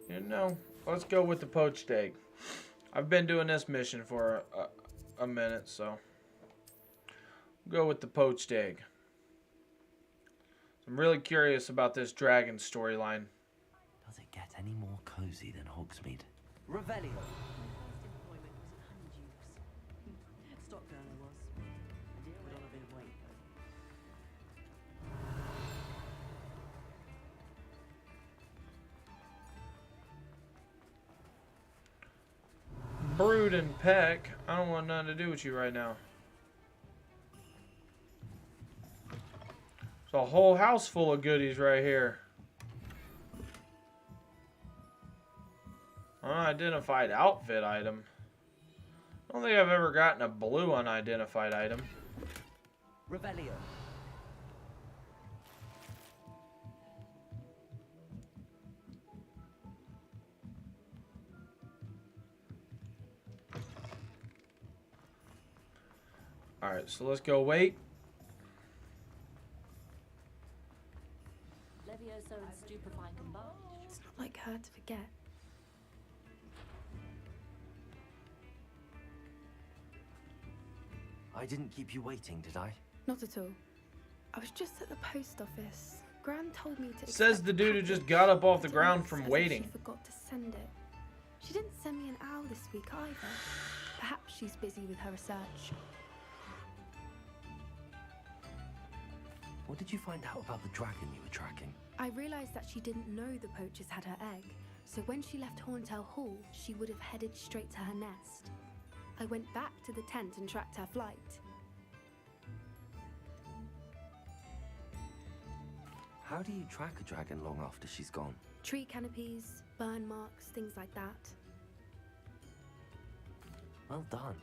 You know, let's go with the poached egg. I've been doing this mission for a minute, so we'll go with the poached egg. I'm really curious about this dragon storyline. Does it get any more cozy than Hogsmeade? Revelio. Stockdown I was. Put on a bit of weight Brood and Peck, I don't want nothing to do with you right now. There's a whole house full of goodies right here. Unidentified outfit item. I don't think I've ever gotten a blue unidentified item. Revelio. Alright, so let's go wait. Levioso and stupefy combined. It's not like her to forget. I didn't keep you waiting, did I? Not at all. I was just at the post office. Gran told me to. Says the dude who just got up off the ground from waiting. She forgot to send it. She didn't send me an owl this week either. Perhaps she's busy with her research. What did you find out about the dragon you were tracking? I realized that she didn't know the poachers had her egg, so when she left Horntail Hall, she would have headed straight to her nest. I went back to the tent and tracked her flight. How do you track a dragon long after she's gone? Tree canopies, burn marks, things like that. Well done.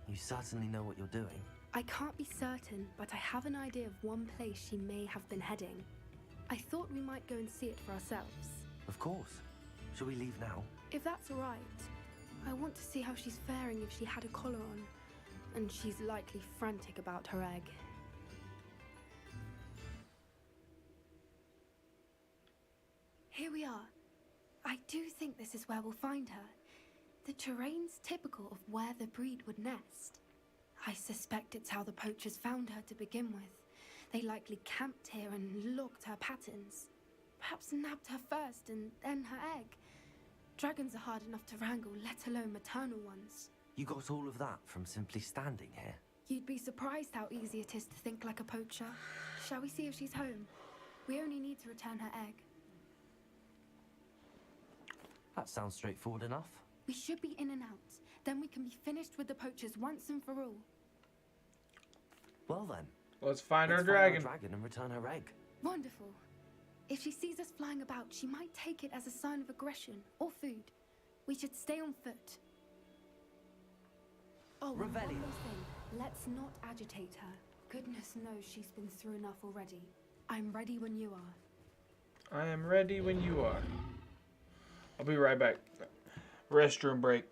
You certainly know what you're doing. I can't be certain, but I have an idea of one place she may have been heading. I thought we might go and see it for ourselves. Of course. Shall we leave now? If that's all right. I want to see how she's faring if she had a collar on. And she's likely frantic about her egg. Here we are. I do think this is where we'll find her. The terrain's typical of where the breed would nest. I suspect it's how the poachers found her to begin with. They likely camped here and logged her patterns. Perhaps nabbed her first and then her egg. Dragons are hard enough to wrangle, let alone maternal ones. You got all of that from simply standing here? You'd be surprised how easy it is to think like a poacher. Shall we see if she's home? We only need to return her egg. That sounds straightforward enough. We should be in and out. Then we can be finished with the poachers once and for all. Well then. Let's find our Let's dragon. Find our dragon and return her egg. Wonderful. If she sees us flying about, she might take it as a sign of aggression or food. We should stay on foot. Oh, one more thing. Let's not agitate her. Goodness knows she's been through enough already. I'm ready when you are. I am ready when you are. I'll be right back. Restroom break.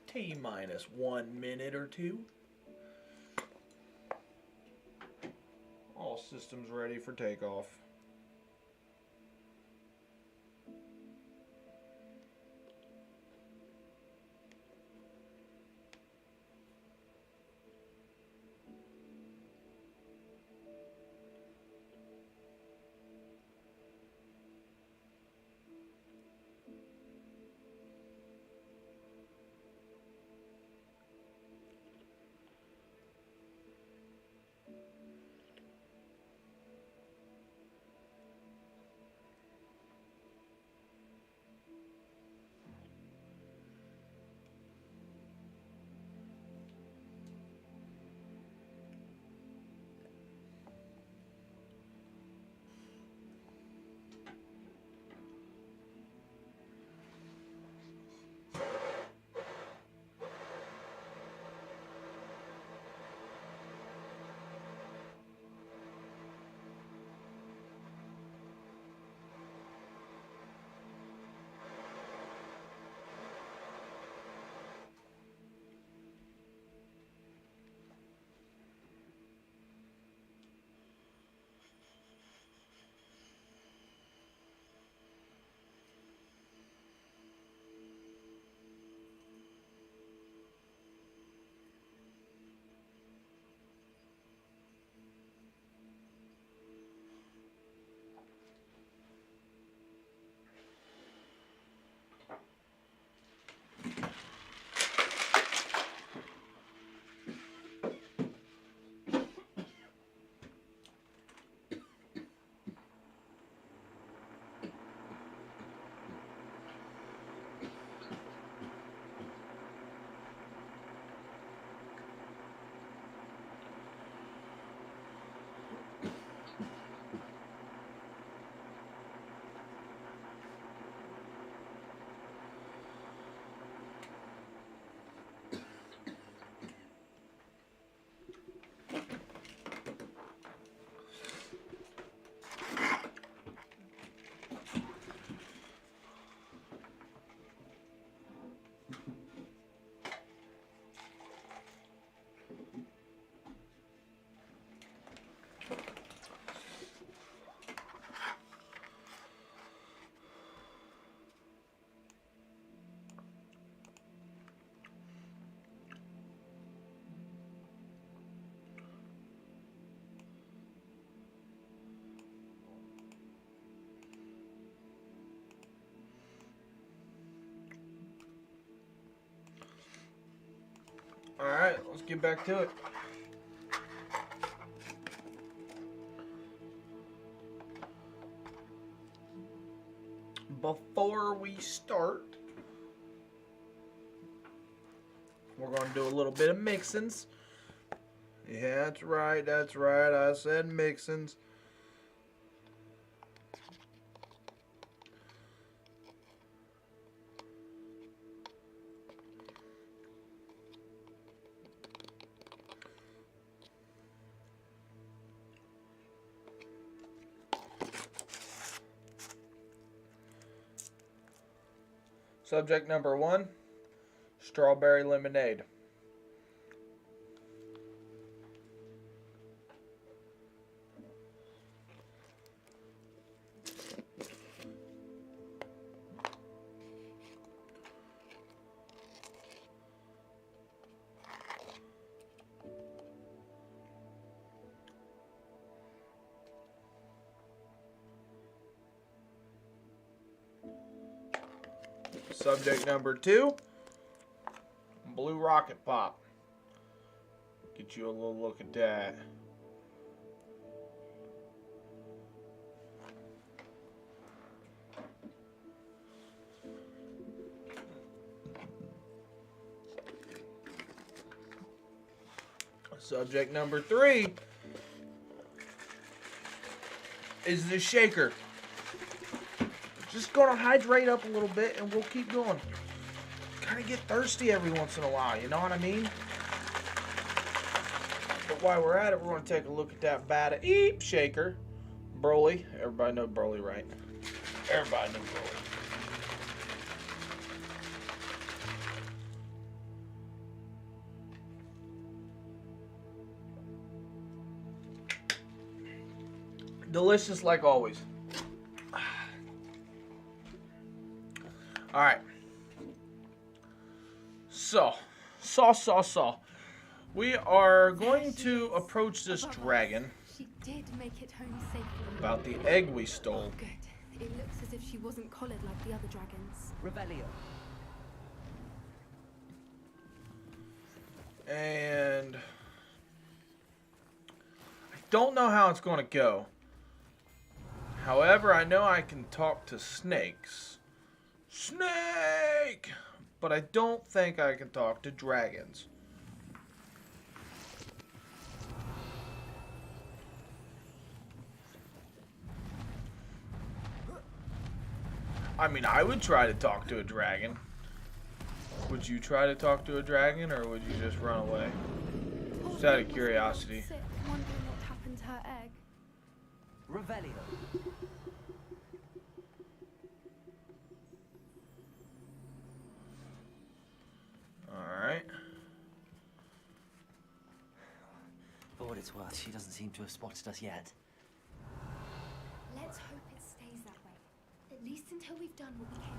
T-minus 1 minute or two. All systems ready for takeoff. Alright, let's get back to it. Before we start, we're going to do a little bit of mixins. Yeah, that's right, I said mixins. Subject number 1, strawberry lemonade. Subject number 2, blue rocket pop. Get you a little look at that. Subject number 3 is the shaker. Just gonna hydrate up a little bit and we'll keep going. Kind of get thirsty every once in a while, you know what I mean? But while we're at it, we're gonna take a look at that bad eep shaker. Broly. Everybody know Broly, right? Everybody knows Broly. Delicious like always. Alright. So. We are going to approach this dragon. She did make it home safely. About the egg we stole. Good. It looks as if she wasn't collared like the other dragons. Revelio. And I don't know how it's going to go. However, I know I can talk to snakes. Snake! But I don't think I can talk to dragons. I mean, I would try to talk to a dragon. Would you try to talk to a dragon, or would you just run away? Just out of curiosity. Sick, wondering what happened to her egg. Revelio. Alright. For what it's worth, she doesn't seem to have spotted us yet. Let's hope it stays that way. At least until we've done what we came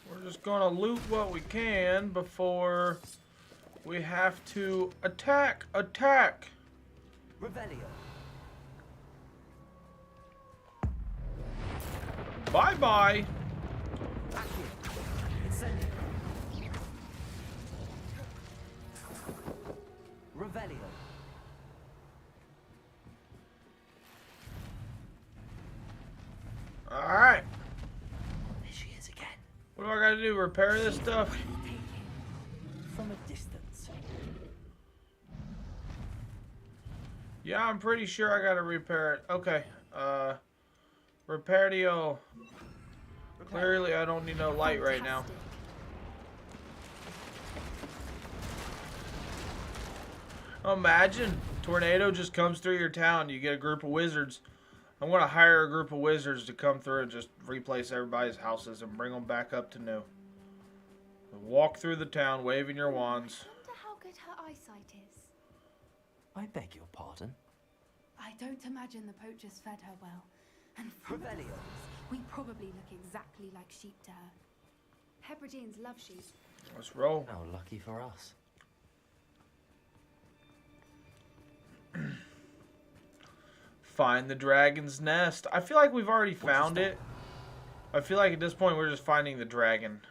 to do. We're just gonna loot what we can before we have to attack. Revelio. Bye-bye. Revelio. Alright. There she is again. What do I gotta do? Repair this stuff? From a distance. Yeah, I'm pretty sure I gotta repair it. Okay. Repair deal. Clearly, I don't need no light right now. Imagine tornado just comes through your town. You get a group of wizards. I'm gonna hire a group of wizards to come through and just replace everybody's houses and bring them back up to new. Walk through the town waving your wands. I wonder how good her eyesight is. I beg your pardon? I don't imagine the poachers fed her well. And from the Revelio. we probably look exactly like sheep to her. Hebrideans love sheep. Let's roll. How lucky for us. Find the dragon's nest. I feel like we've already found it. I feel like at this point we're just finding the dragon.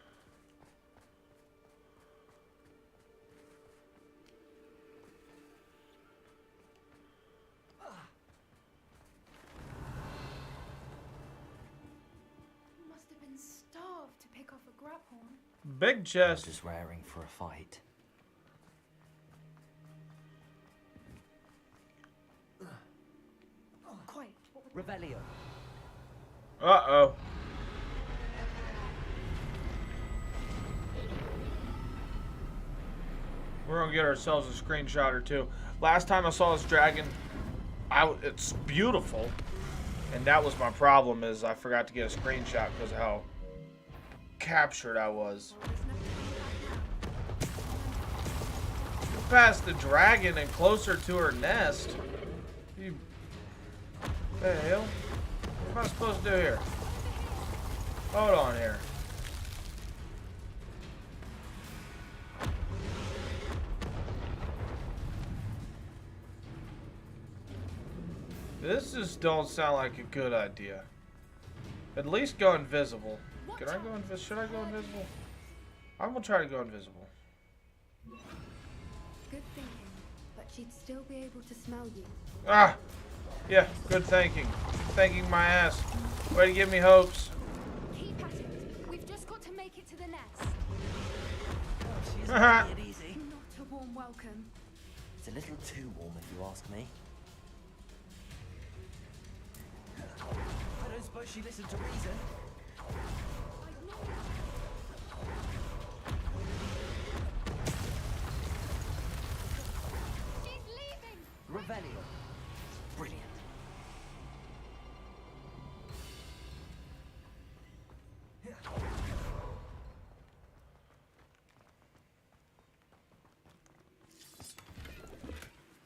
Must have been starved to pick off a graphorn. Big chest. Just raring for a fight. Quiet. Revelio. Uh-oh. We're gonna get ourselves a screenshot or two. Last time I saw this dragon, it's beautiful. And that was my problem, is I forgot to get a screenshot because of how captured I was. Get past the dragon and closer to her nest. You... What the hell? What am I supposed to do here? Hold on here. This just don't sound like a good idea. At least go invisible. Can I go invisible? Should I go invisible? I'm gonna try to go invisible. Good thinking, but she'd still be able to smell you. Ah! Yeah, good thinking. Thanking my ass. Way to give me hopes. Keep at it. We've just got to make it to the nest. She's making it easy. Not a warm welcome. It's a little too warm if you ask me. I don't suppose she listened to reason. She's leaving! Revelio. Brilliant.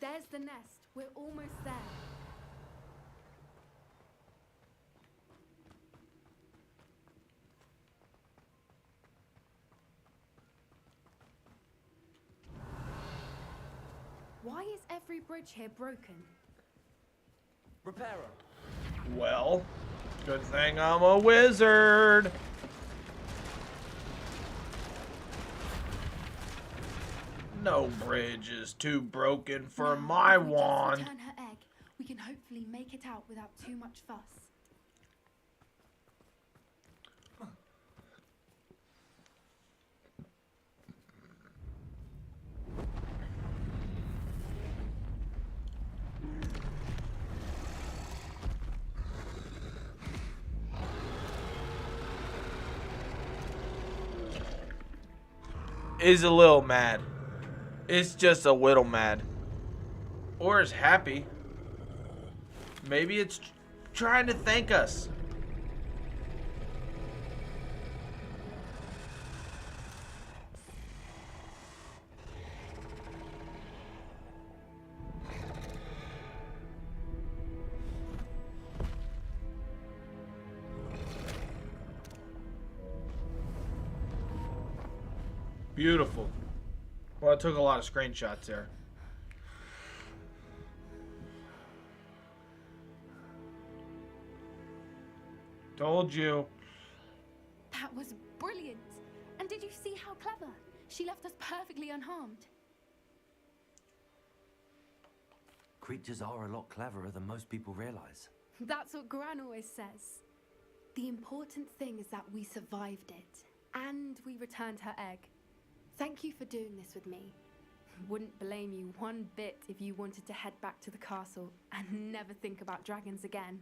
There's the nest. We're almost there. Why is every bridge here broken? Reparo. Well, good thing I'm a wizard. No bridge is too broken for my If we just wand. return her egg, we can hopefully make it out without too much fuss. Is a little mad. It's just a little mad. Or is happy. Maybe it's trying to thank us. Beautiful. Well, I took a lot of screenshots there. Told you. That was brilliant. And did you see how clever? She left us perfectly unharmed. Creatures are a lot cleverer than most people realize. That's what Gran always says. The important thing is that we survived it. And we returned her egg. Thank you for doing this with me. Wouldn't blame you one bit if you wanted to head back to the castle and never think about dragons again.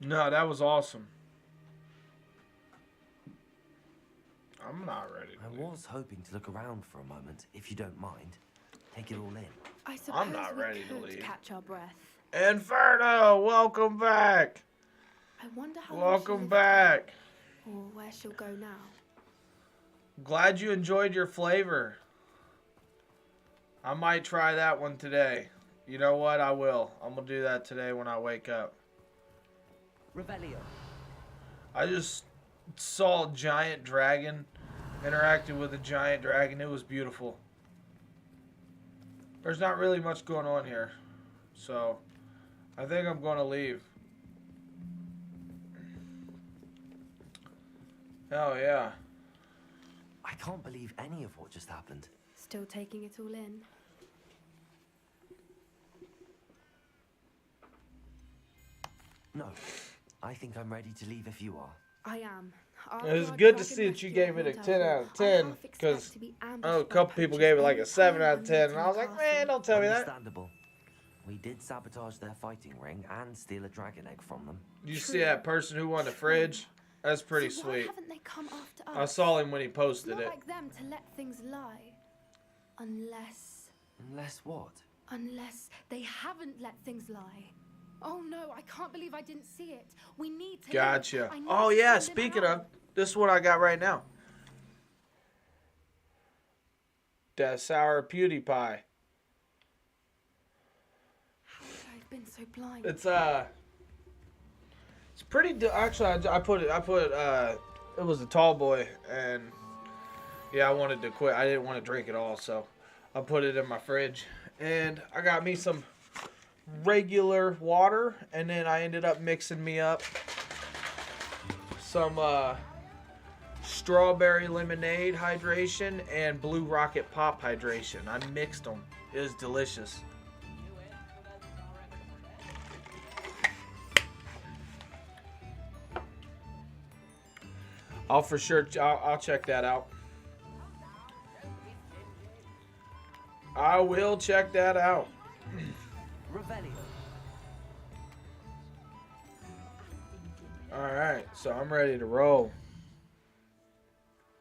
No, that was awesome. I'm not ready. I was hoping to look around for a moment, if you don't mind. Take it all in. I suppose I'm not ready to we could leave. catch our breath. Inferno, welcome back. I wonder how Welcome back. or where she'll go now. Glad you enjoyed your flavor. I might try that one today. You know what? I will. I'm going to do that today when I wake up. Revelio. I just saw a giant dragon, interacted with a giant dragon. It was beautiful. There's not really much going on here. So, I think I'm gonna leave. Hell yeah. I can't believe any of what just happened. Still taking it all in. No, I think I'm ready to leave if you are. I am. It was good to see that you gave it a 10 out of 10, because I know a couple people gave it like a 7 out of 10, and I was like, man, don't tell me that. Understandable. We did sabotage their fighting ring and steal a dragon egg from them. You see that person who won the fridge? That's pretty So sweet. why haven't they come after us? I saw him when he posted Not it. like them to let things lie. Unless what? Unless they haven't let things lie. Oh no, I can't believe I didn't see it. We need to Gotcha. I need Oh to yeah, send them speaking out. of, this is what I got right now. That sour PewDiePie. How could I have been so blind? It's pretty. Actually, I put it was a tall boy, and yeah, I wanted to quit. I didn't want to drink it all, so I put it in my fridge, and I got me some regular water, and then I ended up mixing me up some strawberry lemonade hydration and blue rocket pop hydration. I mixed them. It was delicious. I'll for sure. I'll check that out. I will check that out. All right, so I'm ready to roll.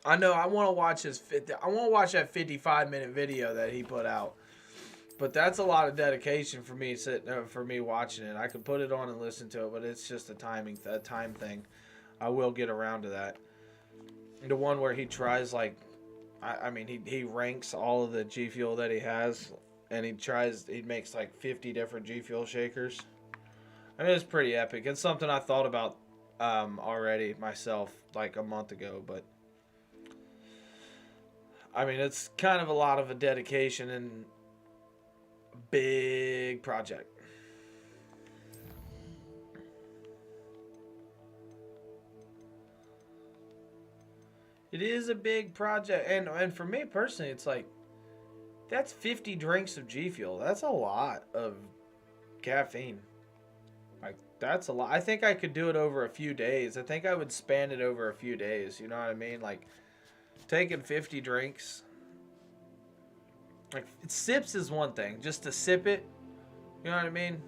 I know I want to watch I want to watch that 55-minute video that he put out, but that's a lot of dedication for me watching it. I could put it on and listen to it, but it's just a time thing. I will get around to that. The one where he tries he ranks all of the G Fuel that he has, and he makes like 50 different G Fuel shakers. I mean, it's pretty epic. It's something I thought about already myself like a month ago, but I mean, it's kind of a lot of a dedication and a big project. It is a big project, and for me personally, it's like, that's 50 drinks of G Fuel. That's a lot of caffeine. Like, that's a lot. I think I could do it over a few days. I think I would span it over a few days. You know what I mean? Like, taking 50 drinks. Like, sips is one thing. Just to sip it. You know what I mean?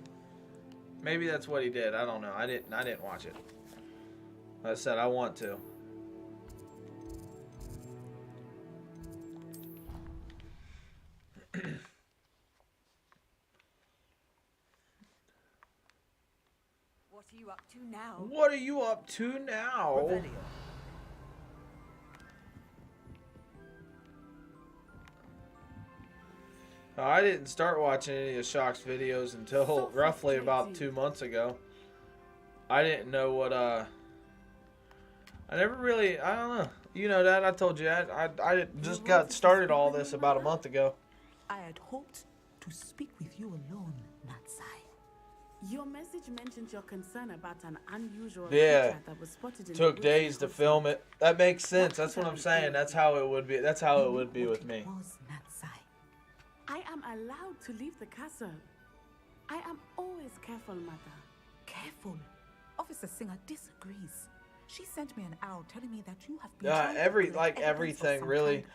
Maybe that's what he did. I don't know. I didn't watch it. Like I said, I want to. What are you up to now? What are you up to now? I didn't start watching any of Shock's videos until roughly about 2 months ago. I didn't know what, I never really, I don't know. You know that, I told you that. I just got started all this about a month ago. I had hoped to speak with you alone, Natsai. Your message mentioned your concern about an unusual creature that was spotted in Took the days to film it. That makes sense. That's what I'm saying. That's how it would be. That's how it would be with me. I am allowed to leave the castle. I am always careful, Mother. Careful? Officer Singer disagrees. She sent me an owl telling me that you have been everything really.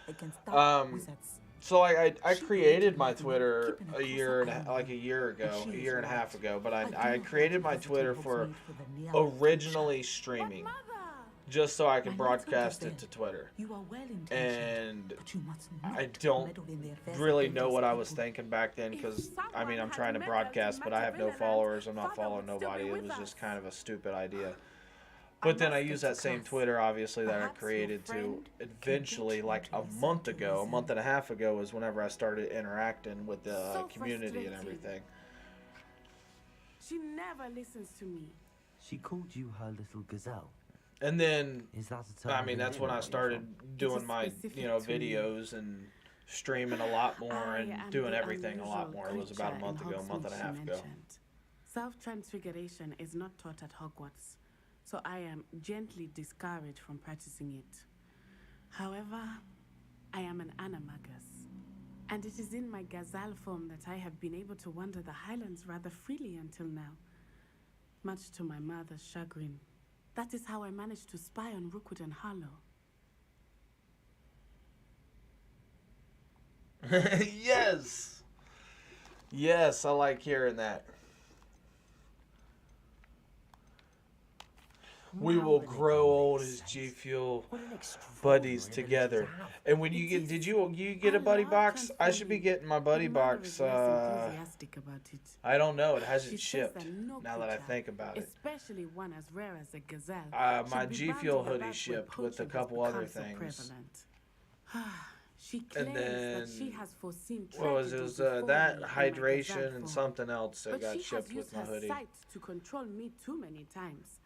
So I created my Twitter a year and a half ago. But I created my Twitter for originally streaming, just so I could broadcast it to Twitter. And I don't really know what I was thinking back then, because I mean, I'm trying to broadcast, but I have no followers. I'm not following nobody. It was just kind of a stupid idea. But then I use that same Twitter, obviously, that I created to eventually, like a month and a half ago, was whenever I started interacting with the community and everything. She never listens to me. She called you her little gazelle. And then, is that a term I mean, that's when I started doing my, videos and streaming a lot more and doing everything a lot more. It was about a month and a half ago. Self-transfiguration is not taught at Hogwarts, so I am gently discouraged from practicing it. However, I am an animagus, and it is in my gazelle form that I have been able to wander the highlands rather freely until now, much to my mother's chagrin. That is how I managed to spy on Rookwood and Harlow. Yes! Yes, I like hearing that. We will grow old as G Fuel buddies together. And when you get, did you get a buddy box? I should be getting my buddy box. I don't know. It hasn't shipped. Now that I think about it, especially one as rare as a gazelle. my G Fuel hoodie shipped with a couple other things. She claims that she has foreseen what was it? Was that hydration and something else that got shipped with my hoodie. To control me too many times.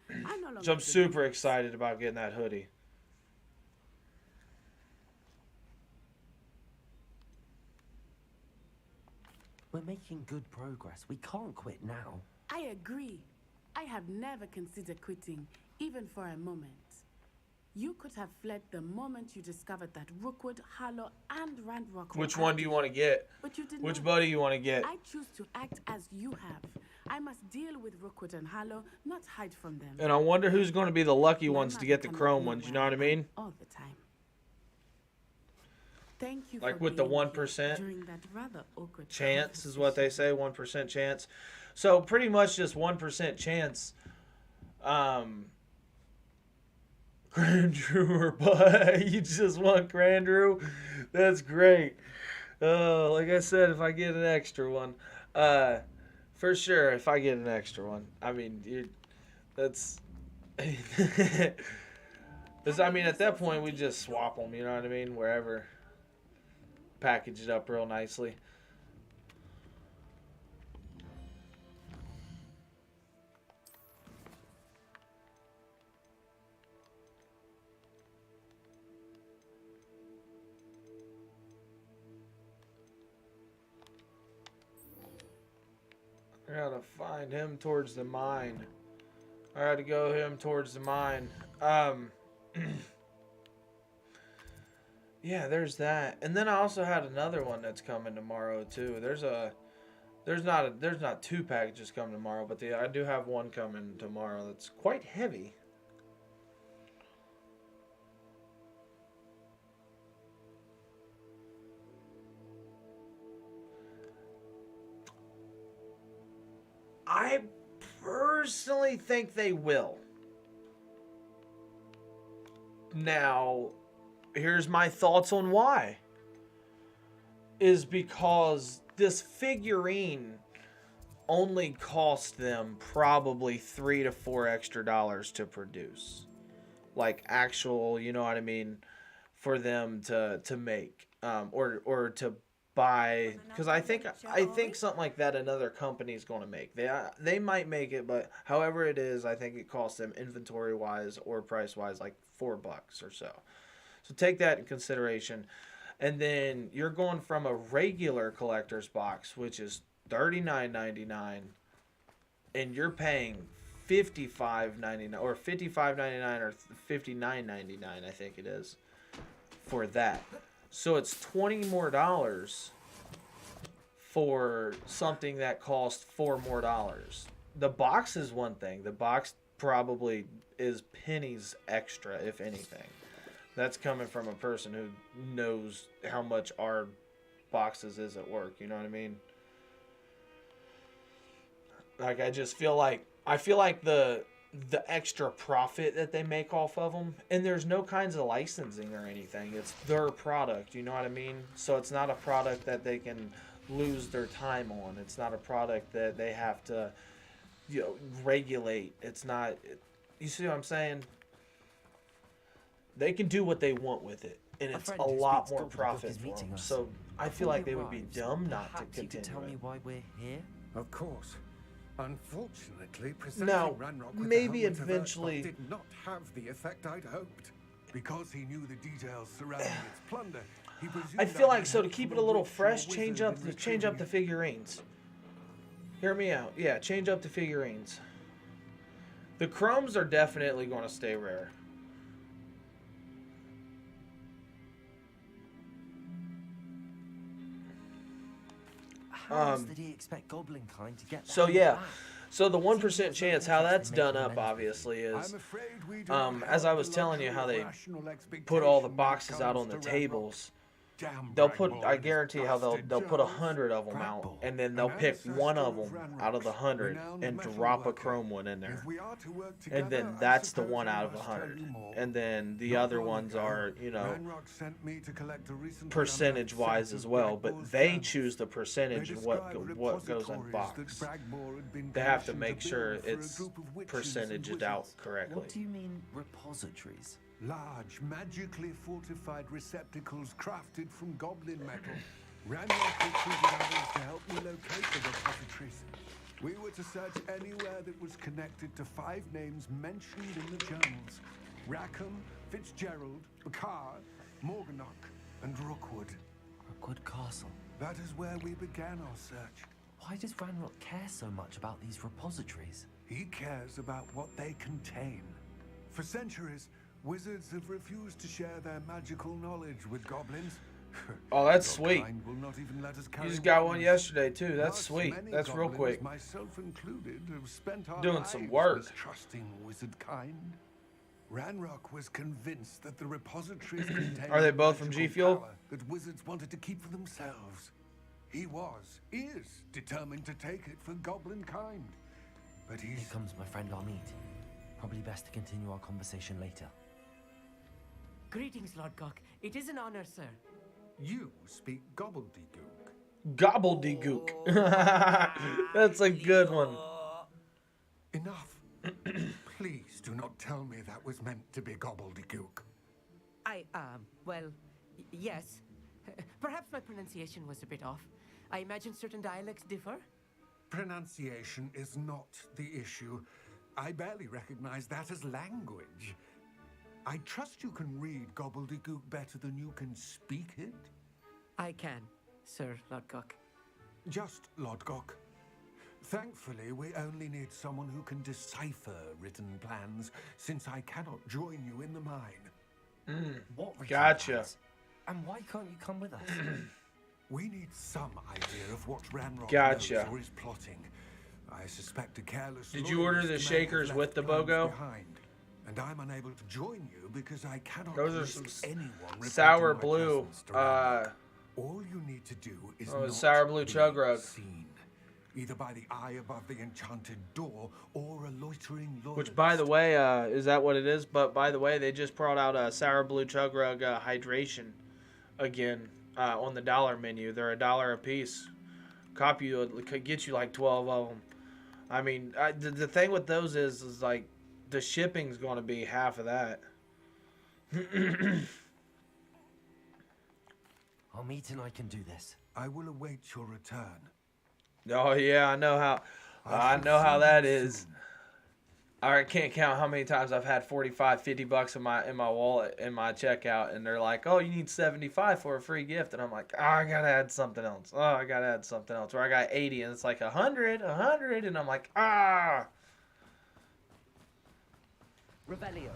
So I'm super excited about getting that hoodie. We're making good progress. We can't quit now. I agree. I have never considered quitting, even for a moment. You could have fled the moment you discovered that Rookwood, Harlow, and Ranrock. Which one do you want to get? But you did Which not. buddy you want to get? I choose to act as you have. I must deal with Rookwood and Harlow, not hide from them. And I wonder who's going to be the lucky ones to get the chrome ones. You know what I mean? All the time. Thank you. Like for with the being 1% during that rather awkward chance is what they say. 1% chance. So pretty much just 1% chance. Grandrew or Bud. You just want Grandrew? That's great. Like I said, if I get an extra one, for sure. If I get an extra one, I mean, that's. I mean, at that point, we just swap them. You know what I mean? Wherever. Package it up real nicely. I gotta find him towards the mine. I gotta go him towards the mine. Yeah, there's that. And then I also had another one that's coming tomorrow too. There's not two packages coming tomorrow, but I do have one coming tomorrow that's quite heavy. I personally think they will. Now, here's my thoughts on why. Is because this figurine only cost them probably $3 to $4 extra to produce. Like actual, you know what I mean, for them to make or to buy, because I think something like that another company's going to make. They might make it, but however it is, I think it costs them inventory wise or price wise like $4 or so. So take that in consideration. And then you're going from a regular collector's box, which is $39.99, and you're paying $55.99 or $55.99 or $59.99, I think it is, for that. So it's $20 more for something that costs $4 more. The box is one thing. The box probably is pennies extra, if anything. That's coming from a person who knows how much our boxes is at work. You know what I mean? Like, I feel like the extra profit that they make off of them, and there's no kinds of licensing or anything. It's their product. You know what I mean? So it's not a product that they can lose their time on. It's not a product that they have to, regulate. It's not. You see what I'm saying? They can do what they want with it, and it's a lot more profit for them. So I feel like they would be dumb not to continue. You could tell me why we're here? Of course. Unfortunately, presenting now, Ranrock with maybe the helmet of eventually Earthlock did not have the effect I'd hoped. Because he knew the details surrounding its plunder, he presumed I feel I'd like be so to helpful keep it to a little witch or fresh, wizard change in up the retrieving figurines. Hear me out. Yeah, change up the figurines. The chromes are definitely going to stay rare. How else did he expect Goblin kind to get So that yeah, back? so the 1% chance, how that's done up obviously is, as I was telling you, how they put all the boxes out on the tables. They'll put, I guarantee how they'll put 100 of them out, and then they'll pick one of them out of the 100 and drop a chrome one in there, and then that's the one out of 100, and then the other ones are, you know, percentage wise as well, but they choose the percentage and what goes in box. They have to make sure it's percentaged out correctly. What do you mean repositories? Large, magically fortified receptacles crafted from goblin metal. Ranrock recruited others to help me locate the repositories. We were to search anywhere that was connected to 5 names mentioned in the journals. Rackham, Fitzgerald, Bakar, Morganach, and Rookwood. Rookwood Castle. That is where we began our search. Why does Ranrock care so much about these repositories? He cares about what they contain. For centuries, wizards have refused to share their magical knowledge with goblins. Oh, that's sweet. Will not even let us You just got one yesterday too. That's sweet. That's real quick. Myself included, have spent our Doing some work. Trusting wizard kind. Ranrock was convinced that the repositories contained Are they both from G Fuel? That wizards wanted to keep for themselves. He is determined to take it for goblin kind. But Here comes my friend Armid. Probably best to continue our conversation later. Greetings, Lord Cock. It is an honor, sir. You speak gobbledygook. Gobbledygook. That's a good one. Enough. Please do not tell me that was meant to be gobbledygook. Well, yes. Perhaps my pronunciation was a bit off. I imagine certain dialects differ. Pronunciation is not the issue. I barely recognize that as language. I trust you can read gobbledygook better than you can speak it? I can, Sir Lodgok. Just Lodgok. Thankfully, we only need someone who can decipher written plans, since I cannot join you in the mine. What written Gotcha. plans? And why can't you come with us? We need some idea of what Ranrock Gotcha. knows or is plotting. I suspect a careless Did you order the loyalist may have shakers left with the plans BOGO? behind, and I'm unable to join you because I cannot Those are risk some anyone sour reporting my blue. presence to Ranrock. All you need to do is Oh, not sour blue be chug rug. seen, either by the eye above the enchanted door or a loitering loyalist. Which, by the way, is that what it is? But by the way, they just brought out a sour blue chug rug hydration again on the dollar menu. They're $1 a piece. Copy could get you like 12 of them. I mean, the thing with those is like the shipping's going to be half of that. Armid and I can do this. I will await your return. Oh yeah, I know how that is. I can't count how many times I've had $45-50 in my wallet in my checkout, and they're like, "Oh, you need 75 for a free gift," and I'm like, "Oh, I gotta add something else. Oh, I gotta add something else." Or I got 80, and it's like 100, and I'm like, ah. Revelio.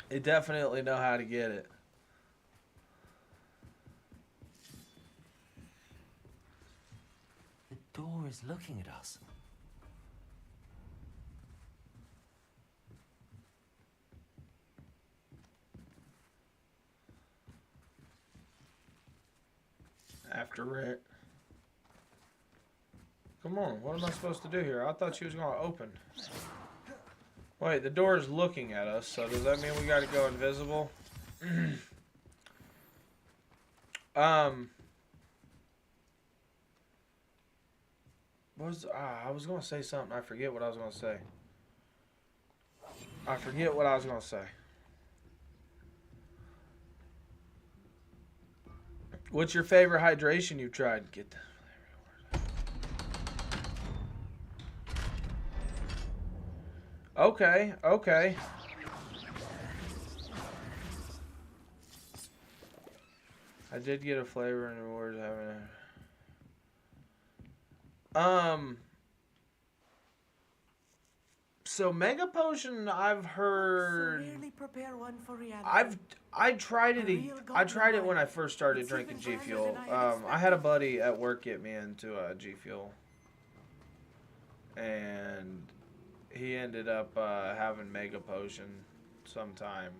They definitely know how to get it. The door is looking at us. After it. Come on, what am I supposed to do here? I thought she was going to open. Wait, the door is looking at us, so does that mean we got to go invisible? I was going to say something. I forget what I was going to say. What's your favorite hydration you've tried? Get that. Okay. I did get a flavor and rewards having Um. So Mega Potion, I've heard. So rarely prepare one for reality. I tried it. I tried it when I first started drinking G Fuel. I had a buddy at work get me into G Fuel, and he ended up having Mega Potion sometime.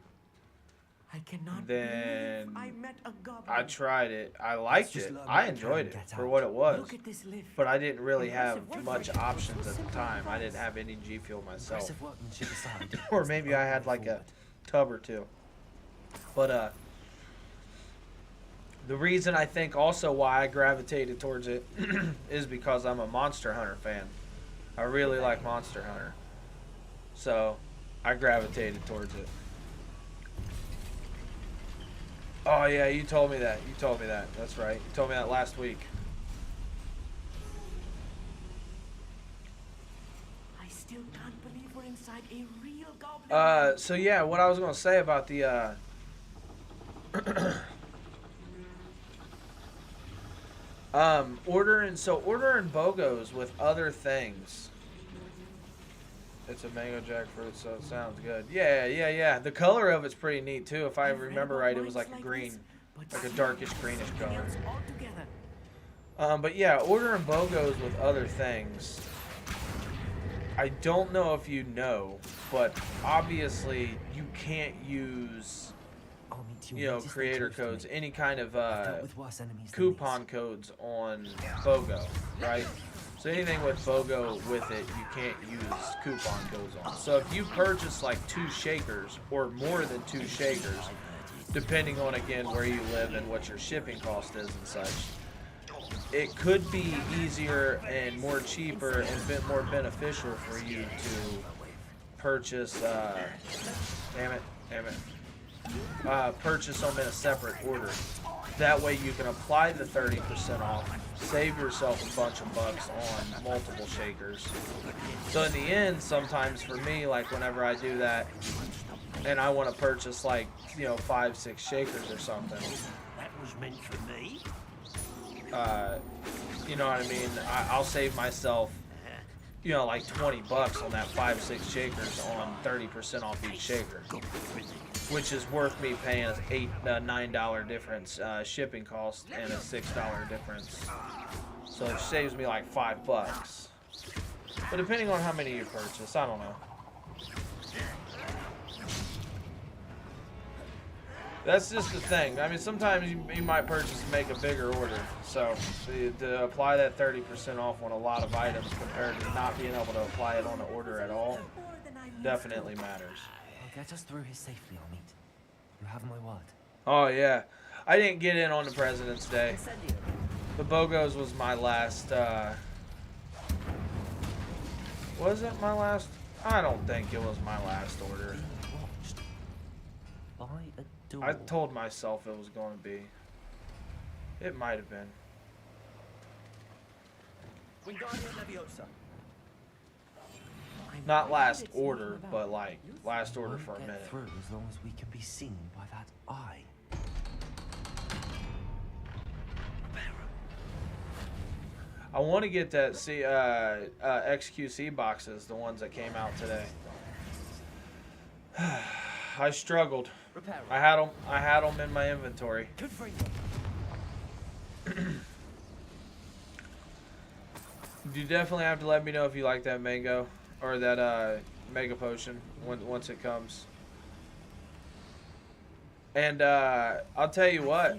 I cannot Then believe I met a goblin. I tried it. I liked it. I enjoyed it for what it was. Look at this lift. But I didn't really have much options at the time. I didn't have any G Fuel myself. Or maybe I had like a tub or two. But the reason I think also why I gravitated towards it is because I'm a Monster Hunter fan. I really like Monster Hunter. So I gravitated towards it. Oh yeah, you told me that. You told me that. That's right. You told me that last week. I still can't believe we're inside a real goblin. So yeah, what I was gonna say about the ordering BOGOs with other things. It's a mango jackfruit, so it sounds good. Yeah. The color of it's pretty neat too. If I remember right, it was like a green, like a darkish greenish color. But yeah, ordering BOGOs with other things. I don't know if you know, but obviously you can't use, creator codes, any kind of coupon codes on BOGO, right? So anything with BOGO with it, you can't use coupon codes on. So if you purchase like 2 shakers or more than 2 shakers, depending on again where you live and what your shipping cost is and such, it could be easier and more cheaper and a bit more beneficial for you to purchase. Purchase them in a separate order. That way you can apply the 30% off, save yourself a bunch of bucks on multiple shakers. So in the end, sometimes for me, like whenever I do that, and I want to purchase like, 5-6 shakers or something. That was meant for me. You know what I mean? I'll save myself, like 20 bucks on that 5-6 shakers on 30% off each shaker, which is worth me paying $9 difference shipping cost and a $6 difference. So it saves me like $5. But depending on how many you purchase, I don't know. That's just the thing. I mean, sometimes you might purchase and make a bigger order. So to apply that 30% off on a lot of items compared to not being able to apply it on an order at all definitely matters. I'll get us through here safely, I'll meet. You have my word. Oh, yeah. I didn't get in on the President's Day. The BOGOs was my last, was it my last? I don't think it was my last order. I told myself it was going to be. It might have been. Not last order, but like last order for a minute. Through as long as we can be seen by that eye. I want to get that XQC boxes, the ones that came out today. I struggled. I had them in my inventory. You definitely have to let me know if you like that mango or that mega potion once it comes. And I'll tell you what.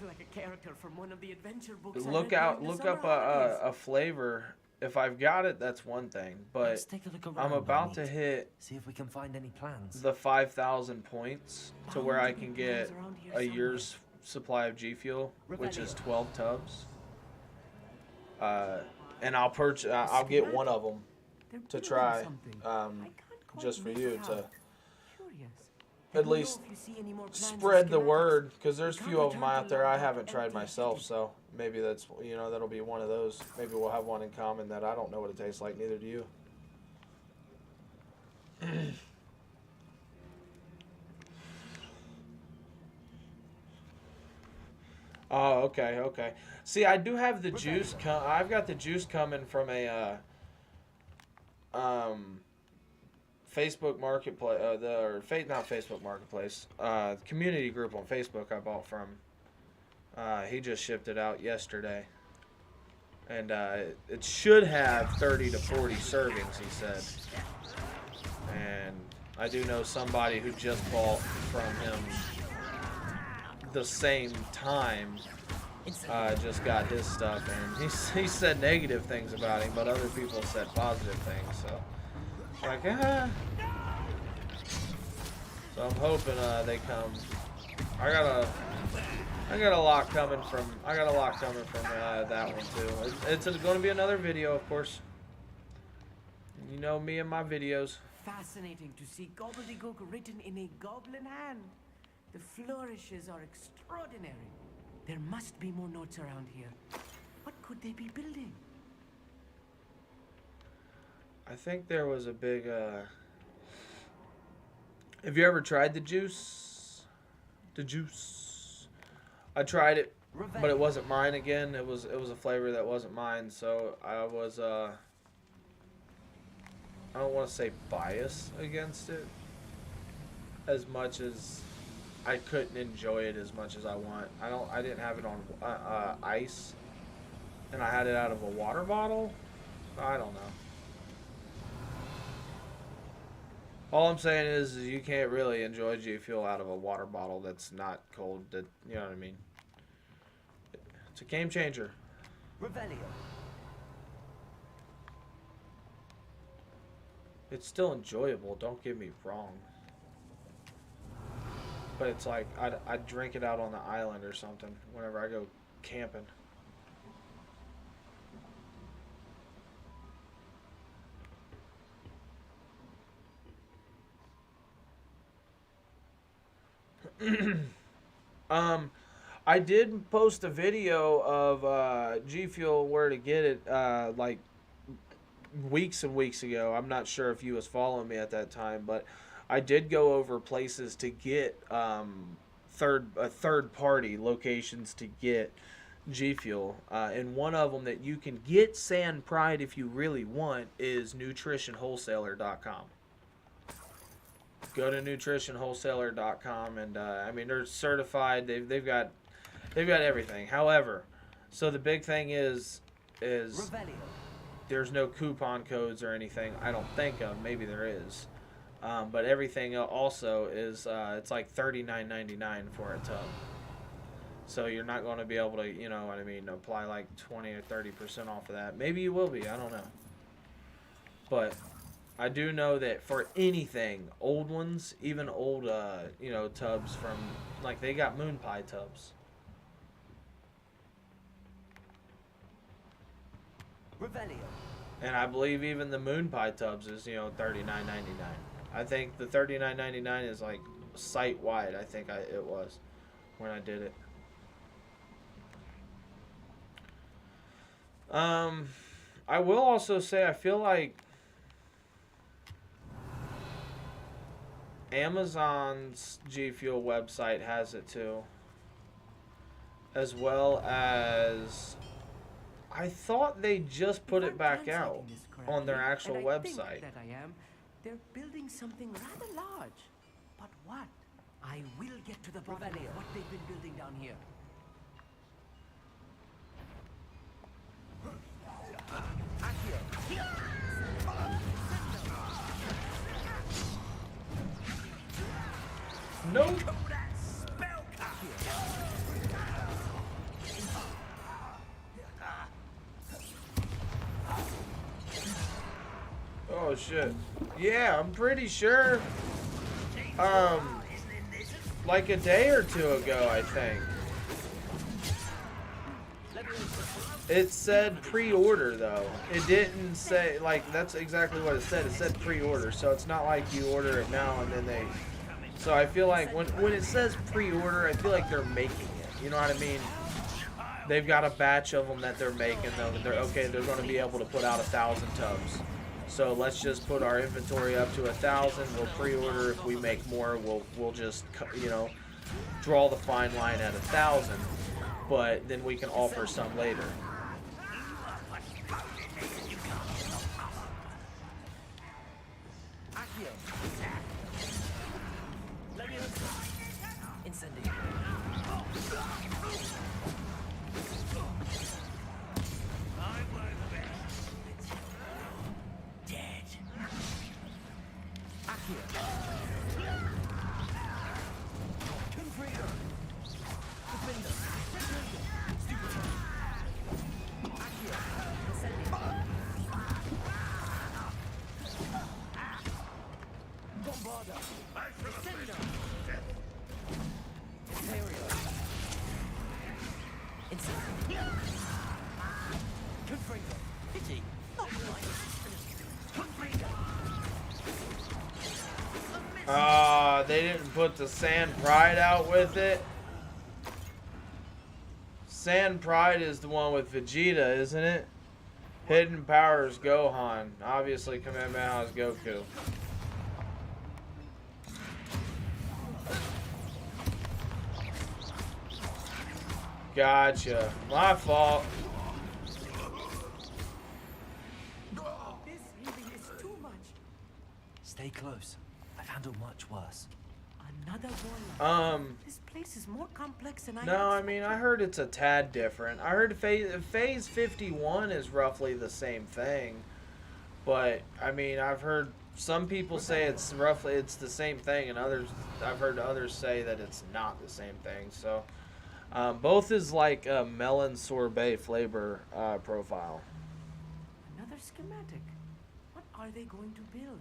Look up a flavor. If I've got it, that's one thing. But I'm about to hit. See if we can find any plans. The 5,000 points to where I can get a year's supply of G Fuel, which is 12 tubs. And I'll purchase. I'll get one of them to try, just for you to at least spread the word, because there's a few of them out there I haven't tried myself. So maybe that's that'll be one of those. Maybe we'll have one in common that I don't know what it tastes like. Neither do you. Oh, okay, okay. See, I do have the juice. I've got the juice coming from a Facebook Marketplace. Not Facebook Marketplace. Community group on Facebook I bought from. He just shipped it out yesterday, and it should have 30 to 40 servings. He said, and I do know somebody who just bought from him the same time. Just got his stuff, and he said negative things about him, but other people said positive things. So, like, so I'm hoping they come. I got a lot coming from. That one too. It's going to be another video, of course. You know me and my videos. Fascinating to see gobbledygook written in a goblin hand. The flourishes are extraordinary. There must be more notes around here. What could they be building? I think there was a big. Have you ever tried the juice? The juice. I tried it, but it wasn't mine again. It was a flavor that wasn't mine, so I was I don't want to say biased against it as much as I couldn't enjoy it as much as I want. I didn't have it on ice, and I had it out of a water bottle. I don't know. All I'm saying is you can't really enjoy G Fuel out of a water bottle that's not cold. That, you know what I mean? It's a game changer. Revelio. It's still enjoyable. Don't get me wrong. But it's like I'd drink it out on the island or something whenever I go camping. I did post a video of G Fuel where to get it like weeks and weeks ago. I'm not sure if you was following me at that time, but I did go over places to get third party locations to get G Fuel, and one of them that you can get Sand Pride if you really want is nutritionwholesaler.com. Go to nutritionwholesaler.com, and I mean, they're certified. They've got everything. However, so the big thing is there's no coupon codes or anything. I don't think of. Maybe there is. But everything also is it's like $39.99 for a tub. So you're not going to be able to, you know what I mean, apply like 20 or 30% off of that. Maybe you will be. I don't know. But I do know that for anything, old ones, even old, tubs from, like, they got moon pie tubs. Revelio. And I believe even the moon pie tubs is, $39.99. I think the $39.99 is like site wide. I think it was when I did it. I will also say I feel like Amazon's G Fuel website has it too, as well as I thought they just put it back out on their actual website. That I am. They're building something rather large. But what? I will get to the bottom of what they've been building down here. No. Oh shit. Yeah, I'm pretty sure like a day or two ago, I think. It said pre-order though. It didn't say, like, that's exactly what it said. It said pre-order, so it's not like you order it now and then they. So I feel like when it says pre-order, I feel like they're making it. You know what I mean? They've got a batch of them that they're making them, and they're going to be able to put out 1,000 tubs. So let's just put our inventory up to 1,000. We'll pre-order. If we make more, we'll just draw the fine line at 1,000, but then we can offer some later. They didn't put the Sand Pride out with it. Sand Pride is the one with Vegeta, isn't it? Hidden Powers Gohan. Obviously, Kamehameha is Goku. Gotcha. My fault. This really is too much. Stay close. I've handled much worse. Another one. This place is more complex than I No, I mean, I heard it's a tad different. I heard phase 51 is roughly the same thing. But, I mean, I've heard some people say it's the same thing, and I've heard others say that it's not the same thing. So, both is like a melon sorbet flavor profile. Another schematic. What are they going to build?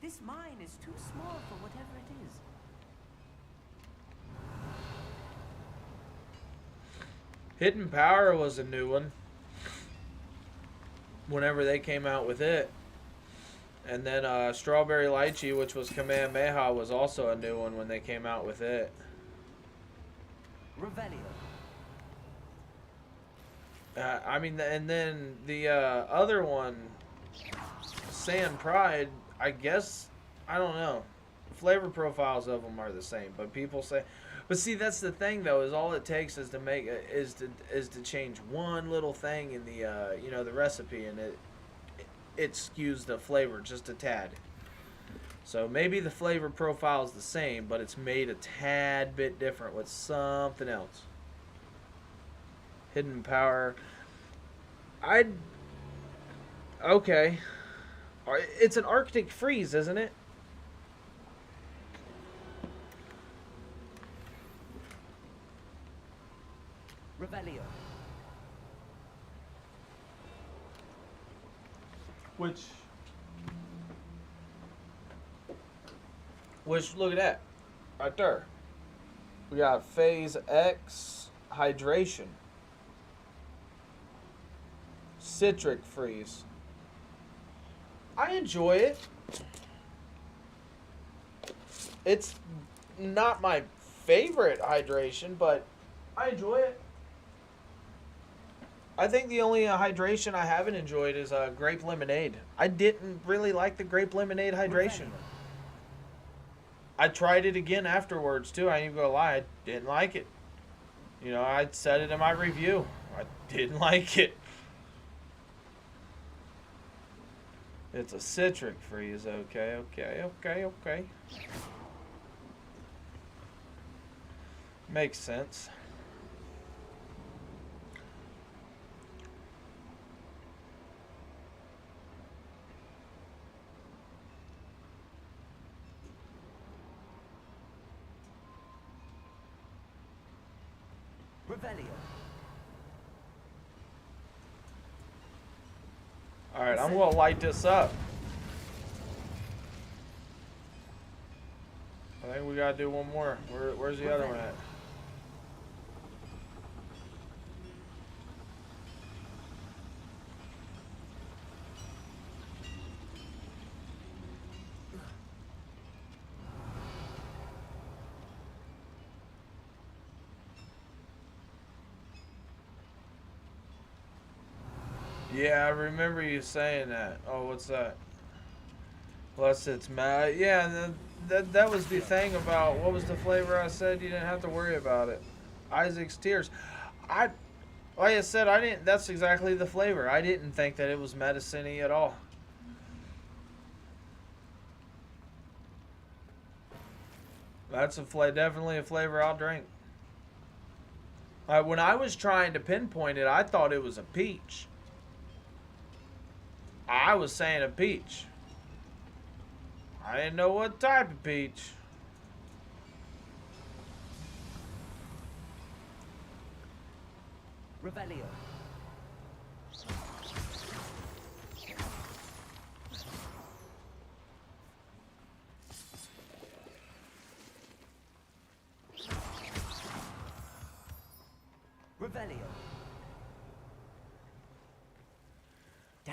This mine is too small for whatever it is. Hidden Power was a new one whenever they came out with it. And then Strawberry Lychee, which was Kamehameha, was also a new one when they came out with it. Revelio. I mean, and then the other one, Sand Pride, I guess, I don't know. Flavor profiles of them are the same, but people say... But see, that's the thing, though, is all it takes is to make is to change one little thing in the the recipe, and it skews the flavor just a tad. So maybe the flavor profile is the same, but it's made a tad bit different with something else. Hidden Power. Okay. It's an Arctic Freeze, isn't it? Revelio. Which, look at that. Right there. We got Phase X Hydration. Citric Freeze. I enjoy it. It's not my favorite hydration, but I enjoy it. I think the only hydration I haven't enjoyed is grape lemonade. I didn't really like the grape lemonade hydration. I tried it again afterwards too. I ain't gonna lie, I didn't like it. You know, I said it in my review. I didn't like it. It's a citric freeze. Okay. Makes sense. Revelio. Alright, I'm gonna light this up. I think we gotta do one more. Where's the other one at? Yeah, I remember you saying that. Oh, what's that? Plus, it's mad. Yeah, that was the thing about what was the flavor I said you didn't have to worry about it. Isaac's Tears. Like I said, I didn't. That's exactly the flavor. I didn't think that it was medicine-y at all. That's definitely a flavor I'll drink. When I was trying to pinpoint it, I thought it was a peach. I was saying a peach. I didn't know what type of peach. Revelio. Revelio.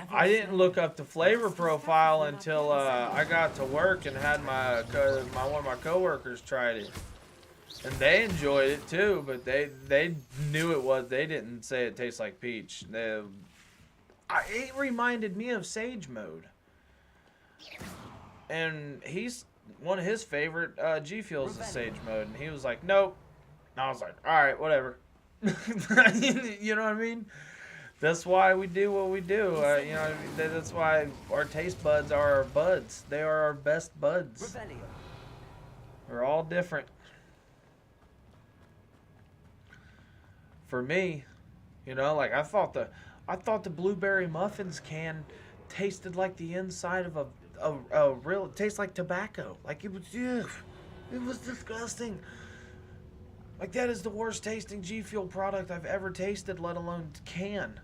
I didn't look up the flavor profile until I got to work and had one of my coworkers tried it, and they enjoyed it too. But they knew it was. They didn't say it tastes like peach. It reminded me of Sage Mode, and one of his favorite G Fuels is Sage Mode, and he was like, nope. And I was like, all right, whatever. You know what I mean? That's why we do what we do. You know, that's why our taste buds are our buds. They are our best buds. We're all different. For me, you know, like I thought the blueberry muffins can tasted like the inside of a real. It tastes like tobacco. Like it was disgusting. Like that is the worst tasting G Fuel product I've ever tasted, let alone can.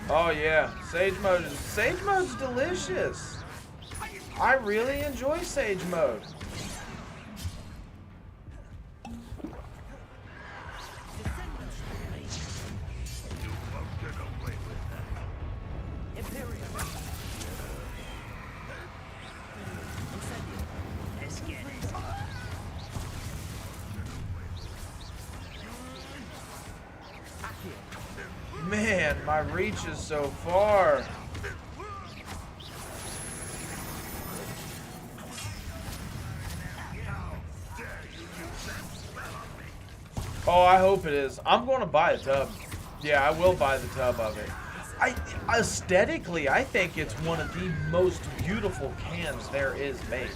Oh yeah, Sage Mode's delicious. I really enjoy Sage Mode. Man, my reach is so far. Oh, I hope it is. I'm going to buy a tub. Yeah, I will buy the tub of it. Aesthetically, I think it's one of the most beautiful cans there is made.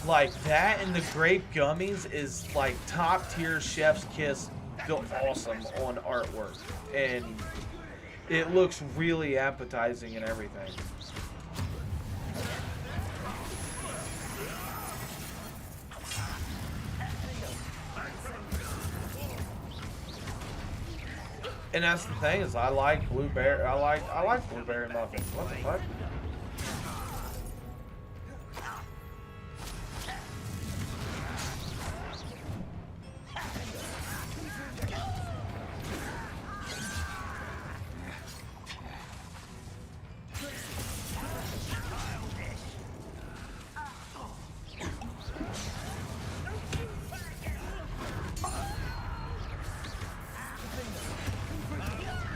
Like that and the grape gummies is like top tier chef's kiss. Awesome on artwork, and it looks really appetizing and everything. And that's the thing is I like blueberry. I like blueberry muffins. What the fuck?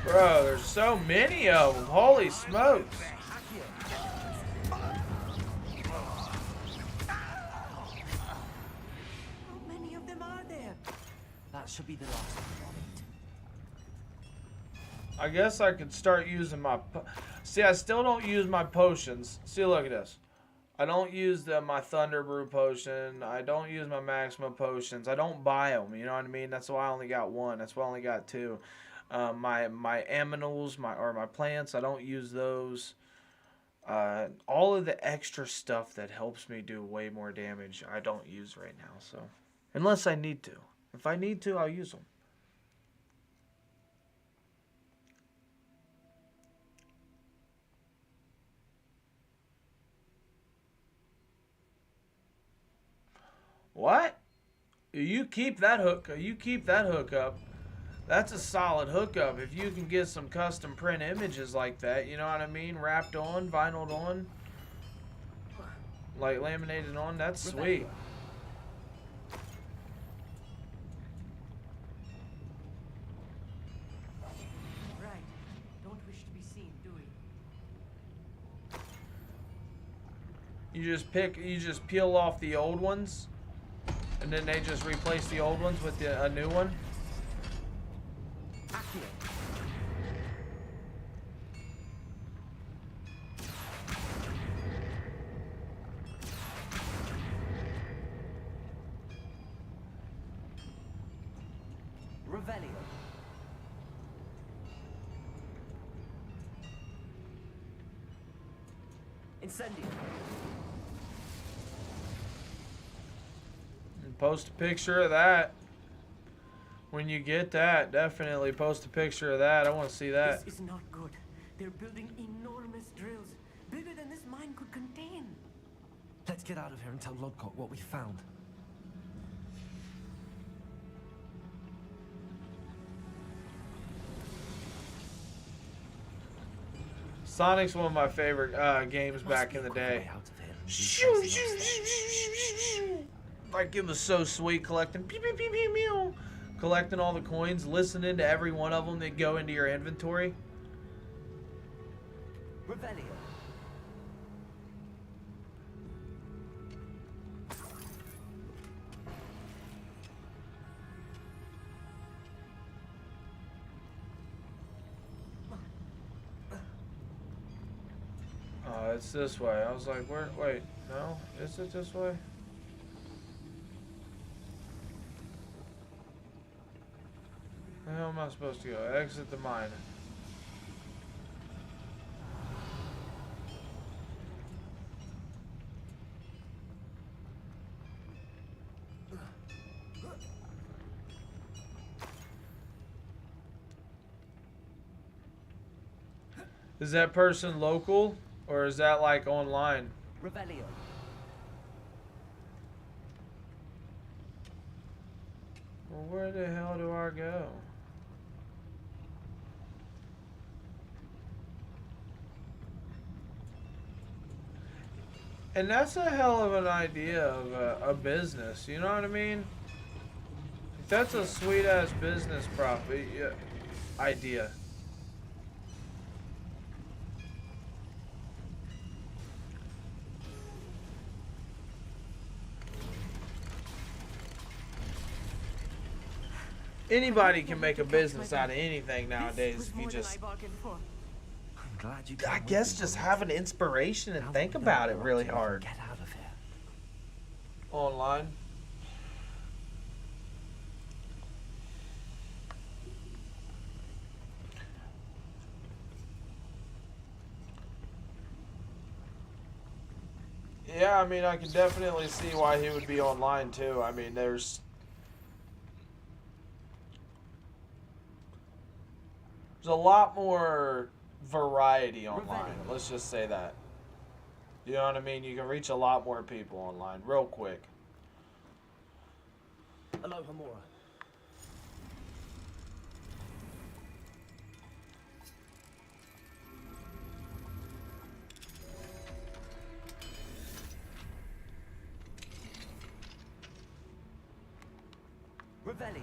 Bro, there's so many of them. Holy smokes. How many of them are there? That should be the last one. I guess I could start using my... See, I still don't use my potions. See, look at this. I don't use my Thunder Brew potion. I don't use my Maxima potions. I don't buy them, you know what I mean? That's why I only got one. That's why I only got two. My aminals, my plants, I don't use those. All of the extra stuff that helps me do way more damage, I don't use right now. So, unless I need to. If I need to, I'll use them. What? You keep that hook. You keep that hook up. That's a solid hookup. If you can get some custom print images like that, you know what I mean? Wrapped on, vinyled on. like laminated on. That's sweet. Right. Don't wish to be seen, do we? You just peel off the old ones, and then they just replace the old ones with a new one. Revelio. Incendio. And post a picture of that. When you get that, definitely post a picture of that. I want to see that. This is not good. They're building enormous drills, bigger than this mine could contain. Let's get out of here and tell Lodcock what we found. Sonic's one of my favorite games back in the day. Like, it was so sweet collecting pew, pew, pew, pew, pew, collecting all the coins, listening to every one of them that go into your inventory. Revelio. Oh, it's this way. I was like, where? Wait, no? Is it this way? Where the hell am I supposed to go? Exit the mine. Is that person local, or is that like online? Revelio. Well, where the hell do I go? And that's a hell of an idea of a business, you know what I mean? That's a sweet ass business idea. Anybody can make a business out of anything nowadays if you just, I guess, just have an inspiration and think about it really hard. Get out of here. Online. Yeah, I mean, I can definitely see why he would be online too. I mean, there's a lot more variety online. Let's just say that. You know what I mean? You can reach a lot more people online real quick. Hello, Hamura. Revelio.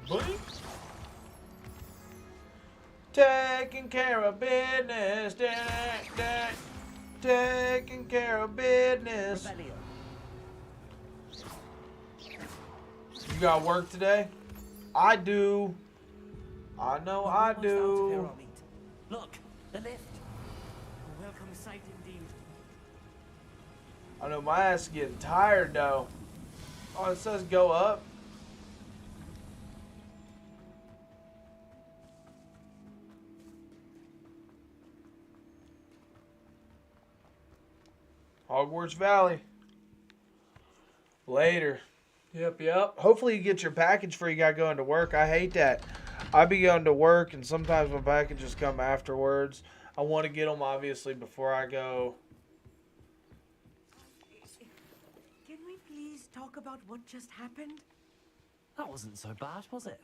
Boing. Taking care of business. Taking care of business. You got work today? I do. I know I do. Look, the lift. A welcome sight indeed. I know my ass is getting tired though. Oh, it says go up. Hogwarts Valley. Later. Yep. Hopefully you get your package before you gotta go into work. I hate that. I be going to work and sometimes my packages come afterwards. I want to get them obviously before I go. let's talk about what just happened? That wasn't so bad, was it?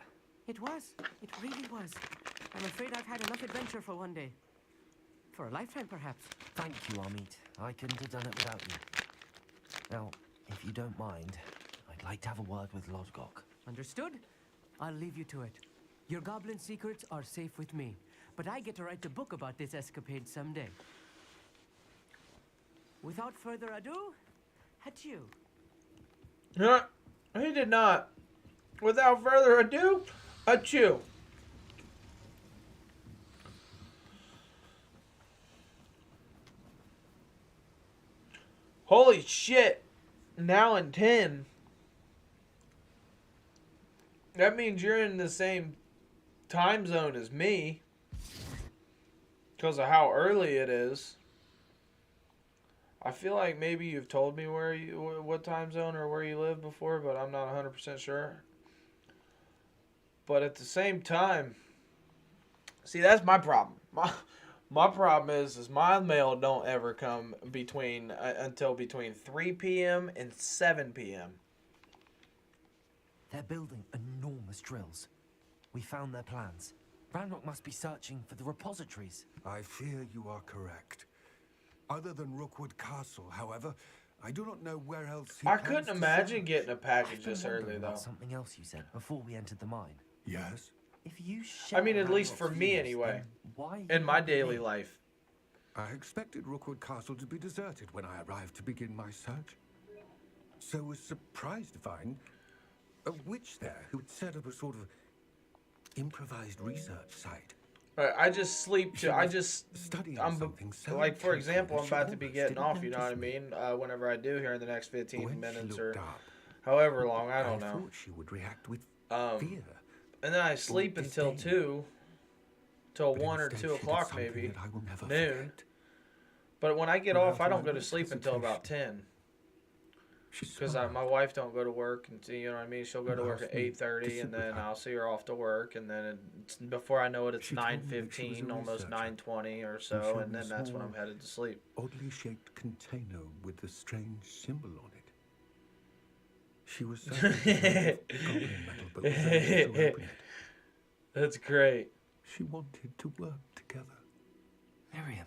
It was. It really was. I'm afraid I've had enough adventure for one day. For a lifetime, perhaps. Thank you, Amit. I couldn't have done it without you. Now, if you don't mind, I'd like to have a word with Lodgok. Understood? I'll leave you to it. Your goblin secrets are safe with me, but I get to write a book about this escapade someday. Without further ado, adieu. No, he did not. Without further ado, adieu. Holy shit. Now in 10. That means you're in the same time zone as me. Because of how early it is. I feel like maybe you've told me what time zone or where you live before, but I'm not 100% sure. But at the same time, see, that's my problem. My problem is my mail don't ever come until between 3 p.m. and 7 p.m. They're building enormous drills. We found their plans. Ranrock must be searching for the repositories. I fear you are correct. Other than Rookwood Castle, however, I do not know where else he I plans couldn't to imagine search. getting a package this Wondering early, though. about something else you said before we entered the mine. Yes? If you I mean, share at least Ranrock's for me views, anyway. then why In my not me? daily life. I expected Rookwood Castle to be deserted when I arrived to begin my search. So was surprised to find a witch there who had set up a sort of improvised research site. I just sleep She to. I was just. studying I'm something so like, for intensely example, that I'm she about to be almost getting didn't off. You know what I notice me. mean? Whenever I do here in the next 15 When minutes she or looked up, however long, I I don't know. thought she would react with Um, fear. And then I sleep or until disdain. 2, till But 1 or instead 2 she did o'clock something maybe, that I will never noon. forget. But when I get Without off, I a don't go to moment's sleep until about 10. Because my wife don't go to work, and you know what I mean. She'll go to work at 8:30, and then I'll see her off to work, and then before I know it, it's 9:15, almost 9:20 or so, and then that's when I'm headed to sleep. Oddly shaped container with a strange symbol on it. She was certain it was goblin metal, but was unable to open it. That's great. She wanted to work together. Miriam.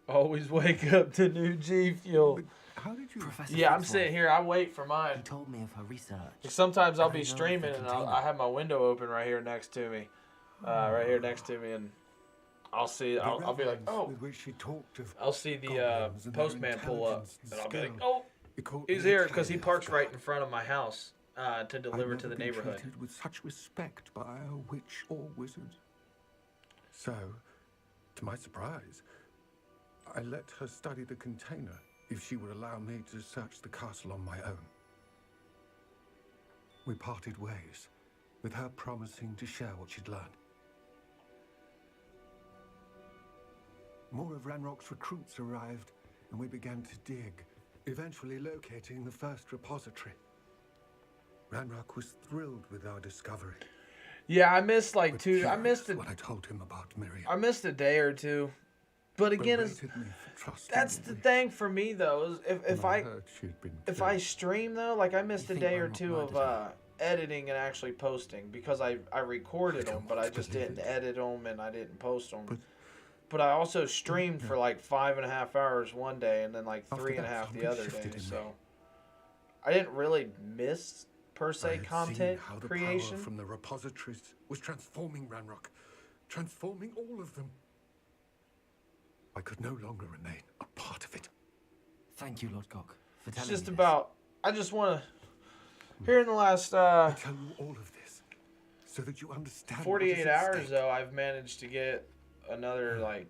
Always wake up to new G Fuel. How did you? Professor Yeah, I'm Fitzroy. sitting here. I wait for mine. He told me of her research. Sometimes I'll I be know of the streaming and container. I have my window open right here next to me, right here next to me, and I'll see. I'll be like, oh. With which she talked of I'll see the goblins and their postman pull up, intelligence and I'll be like, skill. oh, It caught he's me here because he clearly parks off right guard. in front of my house to deliver I'd to the never been neighborhood. treated with such respect by a witch or wizard. So, to my surprise, I let her study the container if she would allow me to search the castle on my own. We parted ways, with her promising to share what she'd learned. More of Ranrock's recruits arrived, and we began to dig, eventually locating the first repository. Ranrock was thrilled with our discovery. Yeah, I missed like but 2. I missed furious it. when I told him about Miriam. I missed a day or 2. But again, it's, Berated me for trusting that's the the witch. thing for me though. Is if When I heard she'd been if killed. I stream though, like I missed a You think day or Ranrock 2 of murdered her? editing and actually posting because I recorded them, but I just didn't edit them and I didn't post them. But I also streamed for like 5.5 hours one day and then like After 3.5 that, the something other shifted day. in me. So I didn't really miss per I se had seen content how the creation. power from the repositories was transforming Ranrock, transforming all of them. I could no longer remain a part of it. Thank you, Lord Cock, for It's telling just me this. about. I just want to. Here in the last I tell you all of this so that you understand. what 48 is at hours stake. though, I've managed to get another like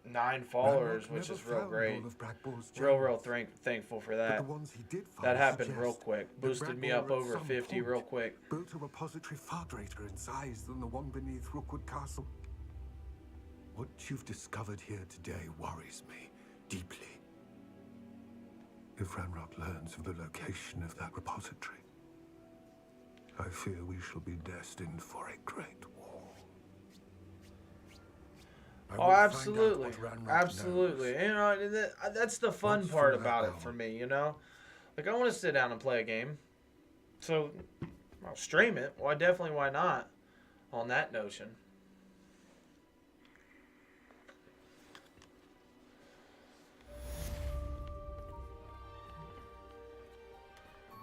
9 followers, Ranrock which never is real found great. all of Bragbor's Real gems. thankful for But that. the ones he did find That happened suggest real quick. that Boosted me Bragmore up at over some 50 point real quick. Built a repository far greater in size than the one beneath Rookwood Castle. What you've discovered here today worries me deeply. If Ranrock learns of the location of that repository, I fear we shall be destined for a great war. I Oh, will find out absolutely, what Ranrock absolutely. knows. You know, that's the fun Once part from that about it hour, for me. You know, Like, I want to sit down and play a game. So, I'll stream it. Why not? On that notion.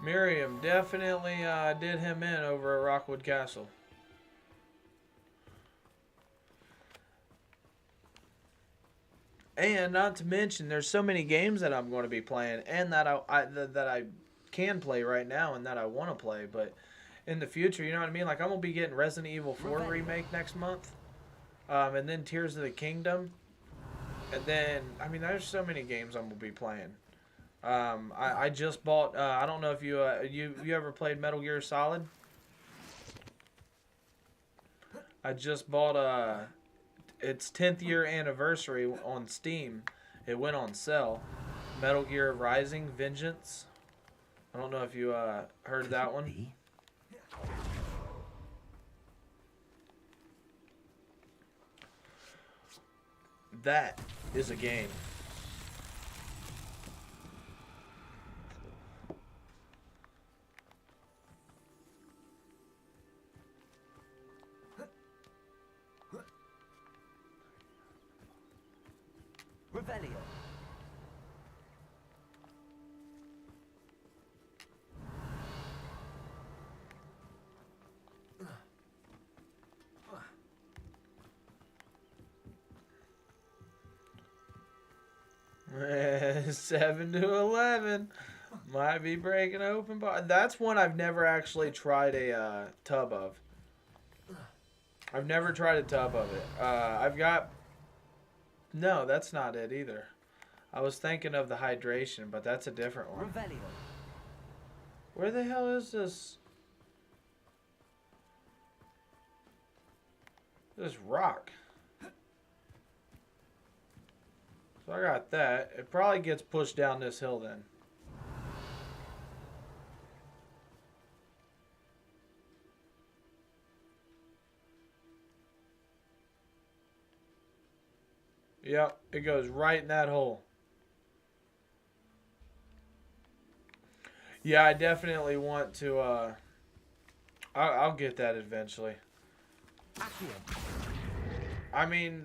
Miriam definitely did him in over at Rockwood Castle. And not to mention, there's so many games that I'm going to be playing, and that I can play right now, and that I want to play. But in the future, you know what I mean? Like, I'm gonna be getting Resident Evil 4 remake next month, and then Tears of the Kingdom, and then there's so many games I'm gonna be playing. I just bought. I don't know if you ever played Metal Gear Solid. I just bought its 10th year anniversary on Steam. It went on sale. Metal Gear Rising: Vengeance. I don't know if you heard that one. That is a game. Revelio. Seven to 11 might be breaking open, but that's one I've never actually tried a tub of. I've never tried a tub of it. I've got. No, that's not it either. I was thinking of the hydration, but that's a different one. Revelio. Where the hell is this? This rock. So I got that. It probably gets pushed down this hill then. Yep, it goes right in that hole. Yeah, I definitely want to, I'll get that eventually. I mean,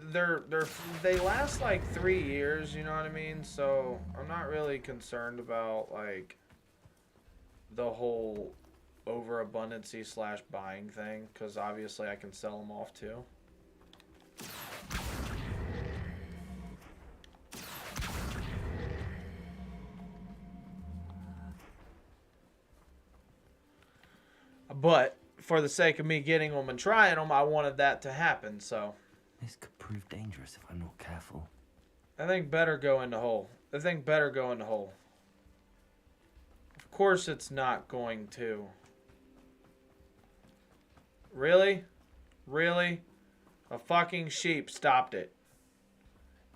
they last like 3 years, you know what I mean? So I'm not really concerned about like the whole overabundancy / buying thing, because obviously I can sell them off too. But for the sake of me getting them and trying them, I wanted that to happen, so. This could prove dangerous if I'm not careful. I think better go in the hole. I think better go in the hole. Of course it's not going to. Really? Really? A fucking sheep stopped it.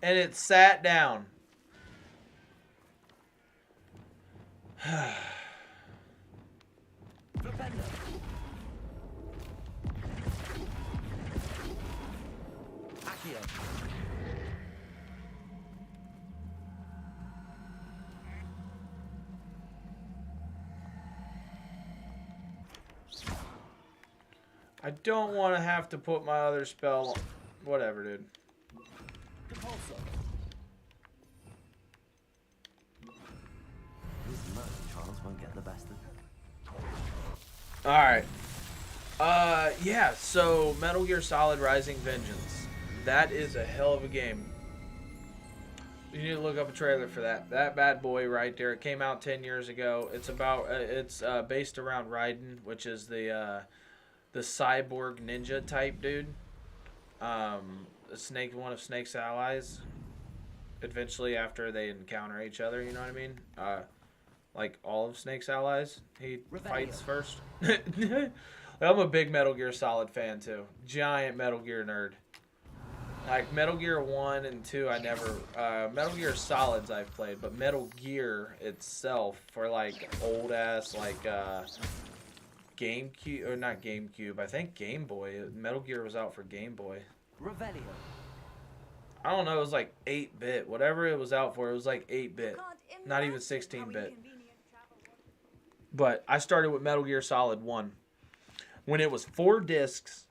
And it sat down. I don't want to have to put my other spell on. Whatever, dude. Charles won't get the best of it. Alright. Yeah, so Metal Gear Solid Rising Vengeance. That is a hell of a game. You need to look up a trailer for that. That bad boy right there. It came out 10 years ago. It's about it's based around Raiden, which is the cyborg ninja type dude. Snake, one of Snake's allies. Eventually, after they encounter each other, you know what I mean? Like all of Snake's allies, he fights first. I'm a big Metal Gear Solid fan too. Giant Metal Gear nerd. Like Metal Gear 1 and 2, I never. Metal Gear Solids I've played, but Metal Gear itself for like old ass like GameCube, or not GameCube, I think Game Boy. Metal Gear was out for Game Boy. Revelio. I don't know, it was like 8-bit. Whatever it was out for, it was like 8-bit. Not even 16-bit. But I started with Metal Gear Solid 1 when it was 4 discs,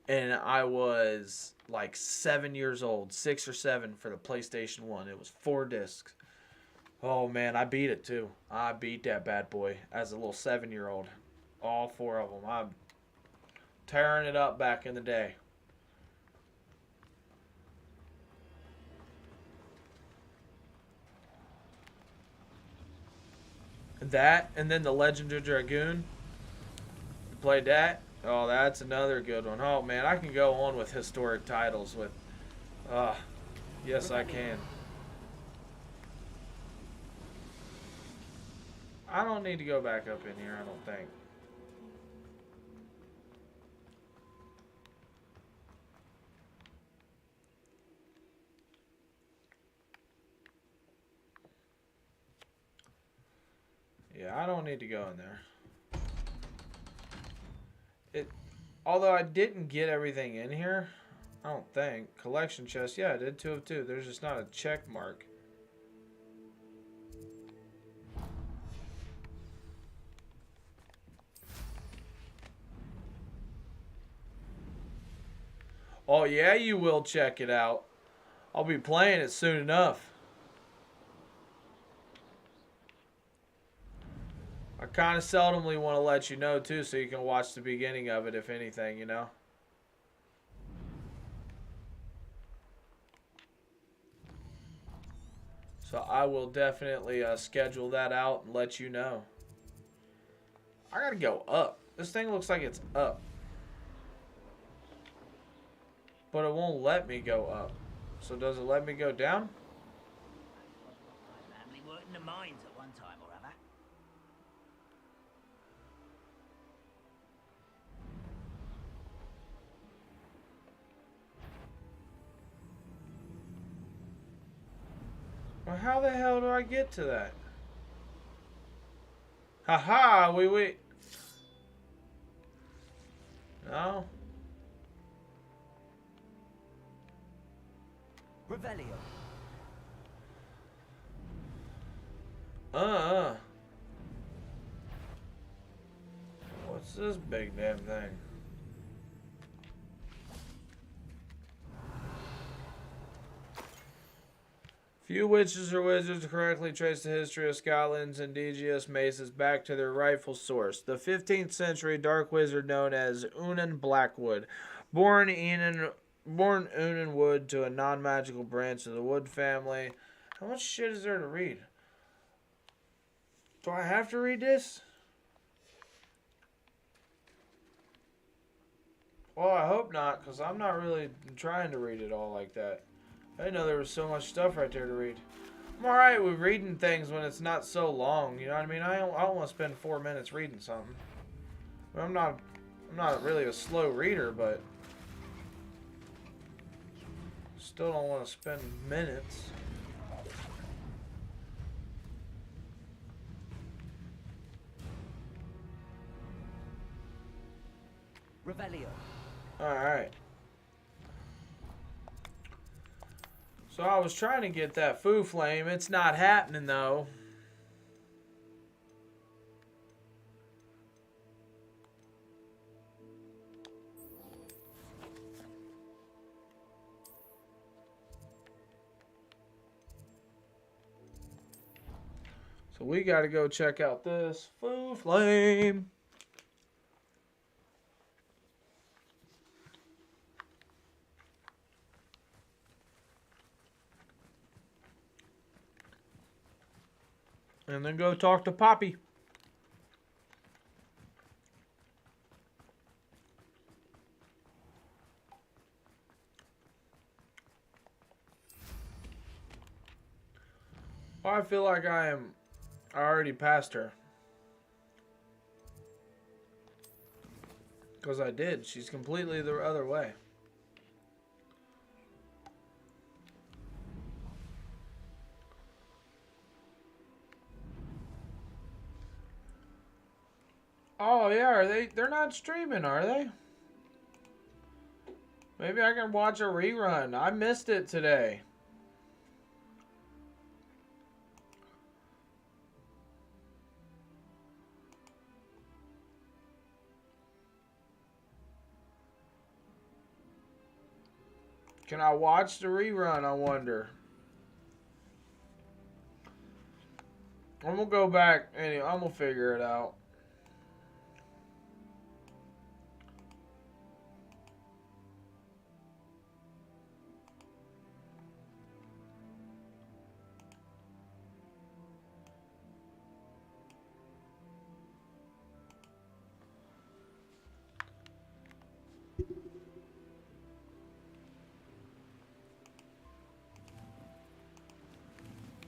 and I was like 7 years old, 6 or 7 for the PlayStation 1. It was 4 discs. Oh man, I beat it too. I beat that bad boy as a little 7-year-old. All 4 of them. I'm tearing it up back in the day. That, and then The Legend of Dragoon. You played that? Oh, that's another good one. Oh man, I can go on with historic titles with... yes I can. I don't need to go back up in here, I don't think. Yeah, I don't need to go in there. Although I didn't get everything in here, I don't think. Collection chest, yeah, I did 2 of 2. There's just not a check mark. Oh yeah, you will check it out. I'll be playing it soon enough. I kind of seldomly want to let you know too, so you can watch the beginning of it, if anything, you know. So I will definitely schedule that out and let you know. I gotta go up. This thing looks like it's up. But it won't let me go up. So does it let me go down? My family worked in the mines at one time or other. Well, how the hell do I get to that? Haha, wait. No. Revelio. What's this big damn thing? Few witches or wizards correctly trace the history of Scotland's indigenous maces back to their rightful source, the 15th century dark wizard known as Unan Blackwood, born Unan Wood to a non-magical branch of the Wood family. How much shit is there to read? Do I have to read this? Well, I hope not, because I'm not really trying to read it all like that. I didn't know there was so much stuff right there to read. I'm alright with reading things when it's not so long, you know what I mean? I don't want to spend 4 minutes reading something. I'm not really a slow reader, but still don't want to spend minutes. Revelio. Alright. So I was trying to get that foo flame. It's not happening though. So we got to go check out this foo flame. And then go talk to Poppy. Oh, I feel like I already passed her. Because I did. She's completely the other way. Oh yeah, they're not streaming, are they? Maybe I can watch a rerun. I missed it today. Can I watch the rerun, I wonder? I'm gonna go back anyway. I'm gonna figure it out.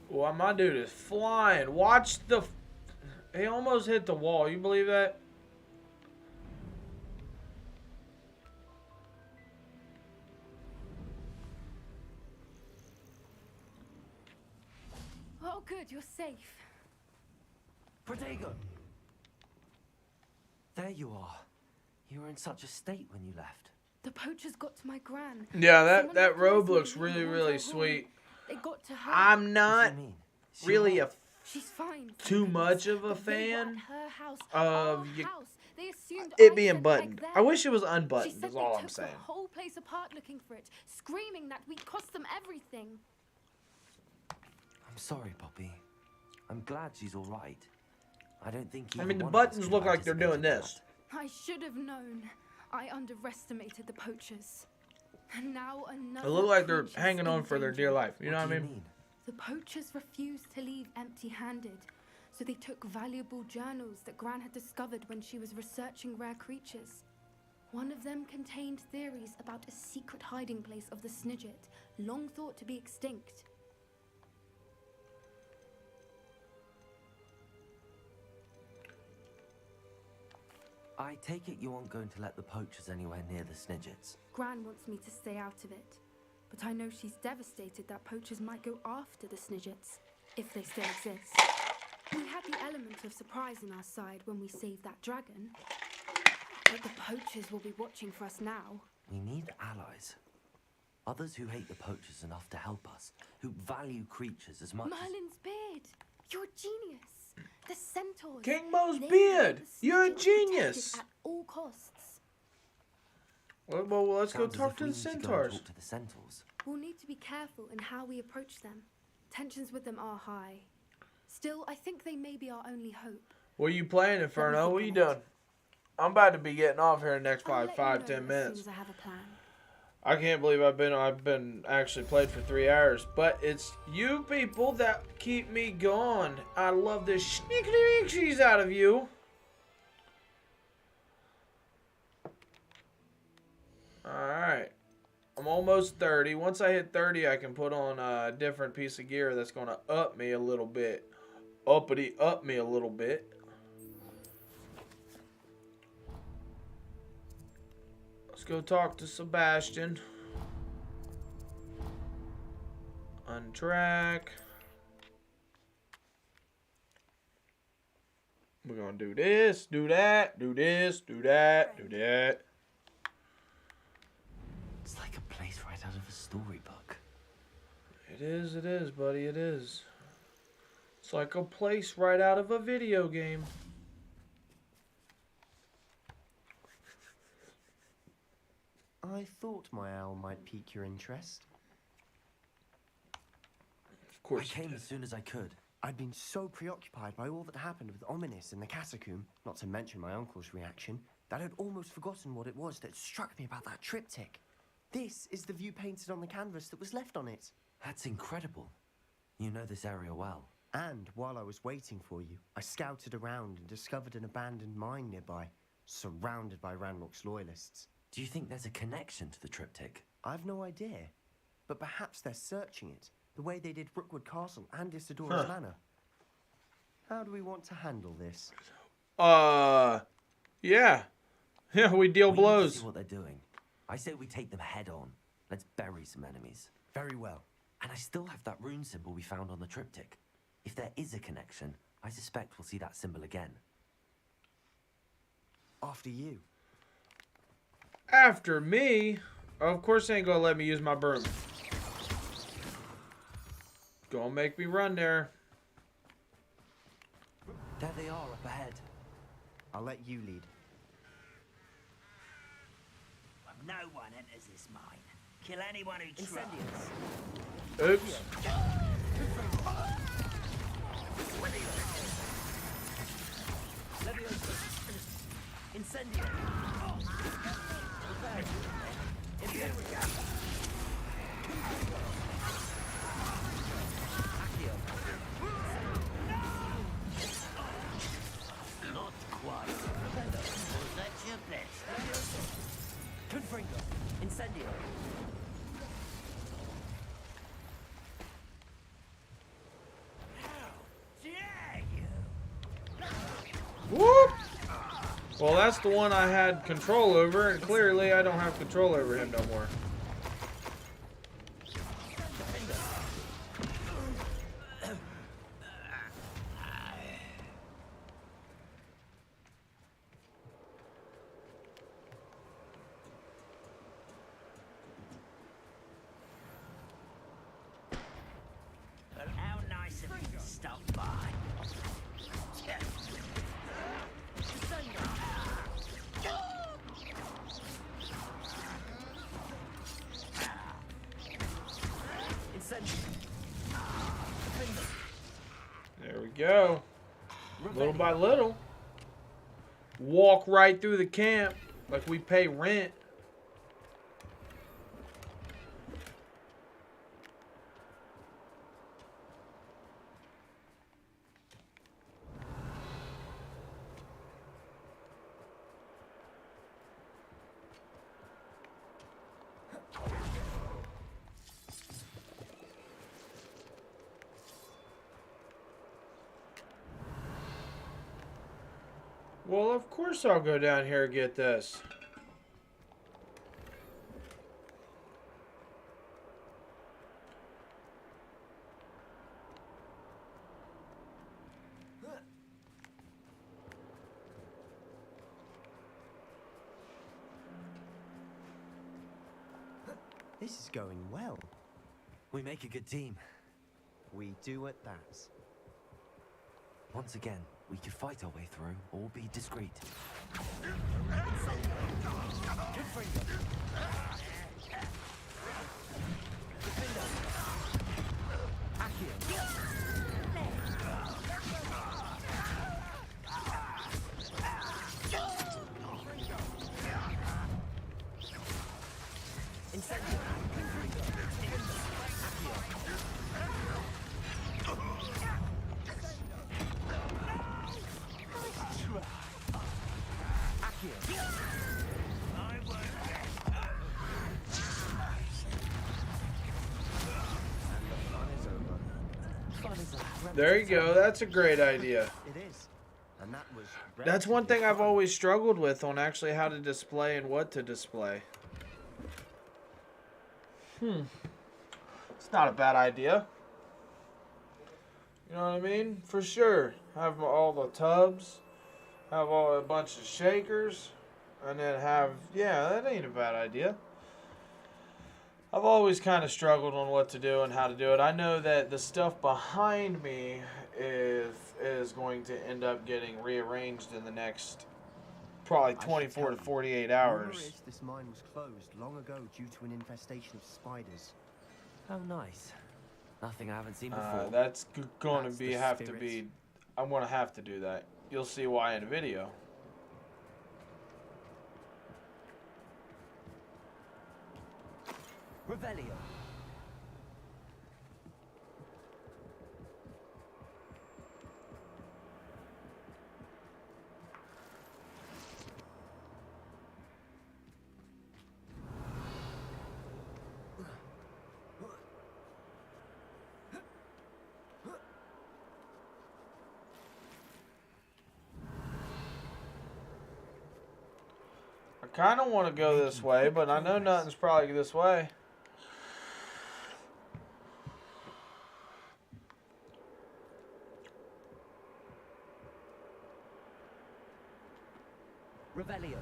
Well, my dude is flying. Watch the... He almost hit the wall. You believe that? Oh, good. You're safe. Protego! There you are. You were in such a state when you left. The poachers got to my gran. Yeah, Someone that robe recognized me looks in the really, hotel really room. sweet. They got to her. I'm not really She's fine. too much of a But they were at fan her house, of our house. They assumed it I being sent buttoned. Meg there. I wish it was She unbuttoned, said is they all took I'm saying. the whole place apart looking for it, screaming that we'd cost them everything. I'm sorry, Poppy. I'm glad she's all right. I don't think I either mean, the one of us buttons could look have like they're doing anticipated this. I should have known. I underestimated the poachers. And now another It look like they're creature's hanging on in for their danger. dear life. You know what I mean? The poachers refused to leave empty-handed, so they took valuable journals that Gran had discovered when she was researching rare creatures. One of them contained theories about a secret hiding place of the Snidget, long thought to be extinct. I take it you aren't going to let the poachers anywhere near the Snidgets. Gran wants me to stay out of it, but I know she's devastated that poachers might go after the Snidgets, if they still exist. We had the element of surprise on our side when we saved that dragon, but the poachers will be watching for us now. We need allies. Others who hate the poachers enough to help us, who value creatures as much Merlin's beard! You're a genius! The centaurs! King Mo's They beard! want the You're a Snidget protected genius! at all costs. Well, let's go Sounds as talk if to we the need to go and centaurs. talk to the centaurs. We'll need to be careful in how we approach them. Tensions with them are high. Still, I think they may be our only hope. What are you playing, Inferno? What are you doing? I'm about to be getting off here in the next I'll let you know 10 as soon minutes. as I have a plan. I can't believe I've been actually played for 3 hours, but it's you people that keep me going. I love the sneaky out of you. Alright. I'm almost 30. Once I hit 30, I can put on a different piece of gear that's going to up me a little bit. Uppity up me a little bit. Let's go talk to Sebastian. Untrack. We're going to do this, do that, do this, do that, do that. It's like a place right out of a storybook. It is, buddy, it is. It's like a place right out of a video game. I thought my owl might pique your interest. Of course. I came as soon as I could. I'd been so preoccupied by all that happened with Ominous in the catacomb, not to mention my uncle's reaction, that I'd almost forgotten what it was that struck me about that triptych. This is the view painted on the canvas that was left on it. That's incredible. You know this area well. And while I was waiting for you, I scouted around and discovered an abandoned mine nearby, surrounded by Ranrock's loyalists. Do you think there's a connection to the triptych? I've no idea, but perhaps they're searching it, the way they did Rookwood Castle and Isidora's Manor. How do we want to handle this? Yeah. Yeah, we deal We need to blows. see what they're doing. I say we take them head on. Let's bury some enemies. Very well. And I still have that rune symbol we found on the triptych. If there is a connection, I suspect we'll see that symbol again. After you. After me? Of course they ain't gonna let me use my broom. Gonna make me run there. There they are up ahead. I'll let you lead. No one enters this mine. Kill anyone who tries. Oops. Incendio. Not quite. Was that your best? Confringo. Incendio. Whoop! Well, that's the one I had control over, and clearly I don't have control over him no more. Well, how nice of you to stop by. There we go. Little by little. Walk right through the camp like we pay rent. Well, of course I'll go down here and get this. This is going well. We make a good team. We do at that. Once again, we could fight our way through or be discreet. There you go. That's a great idea. It is. And that was That's one thing I've fun. always struggled with on actually how to display and what to display. It's not a bad idea. You know what I mean? For sure. Have all the tubs. Have a bunch of shakers. And then have... Yeah, that ain't a bad idea. I've always kind of struggled on what to do and how to do it. I know that the stuff behind me is going to end up getting rearranged in the next probably 24 to 48 hours. Rumor is this mine was closed long ago due to an infestation of spiders. How nice. Nothing I haven't seen before. That's going to That's be the have to spirit. be. I'm going to have to do that. You'll see why in a video. Revelio. I kind of want to go this way, but I know nothing's probably this way. Revelio.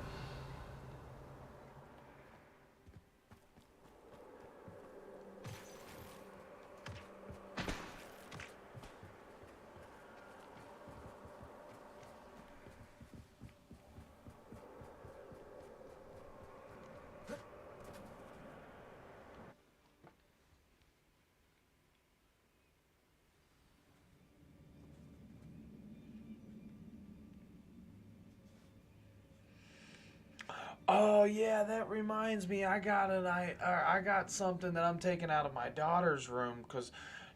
Oh yeah, that reminds me. I got something that I'm taking out of my daughter's room because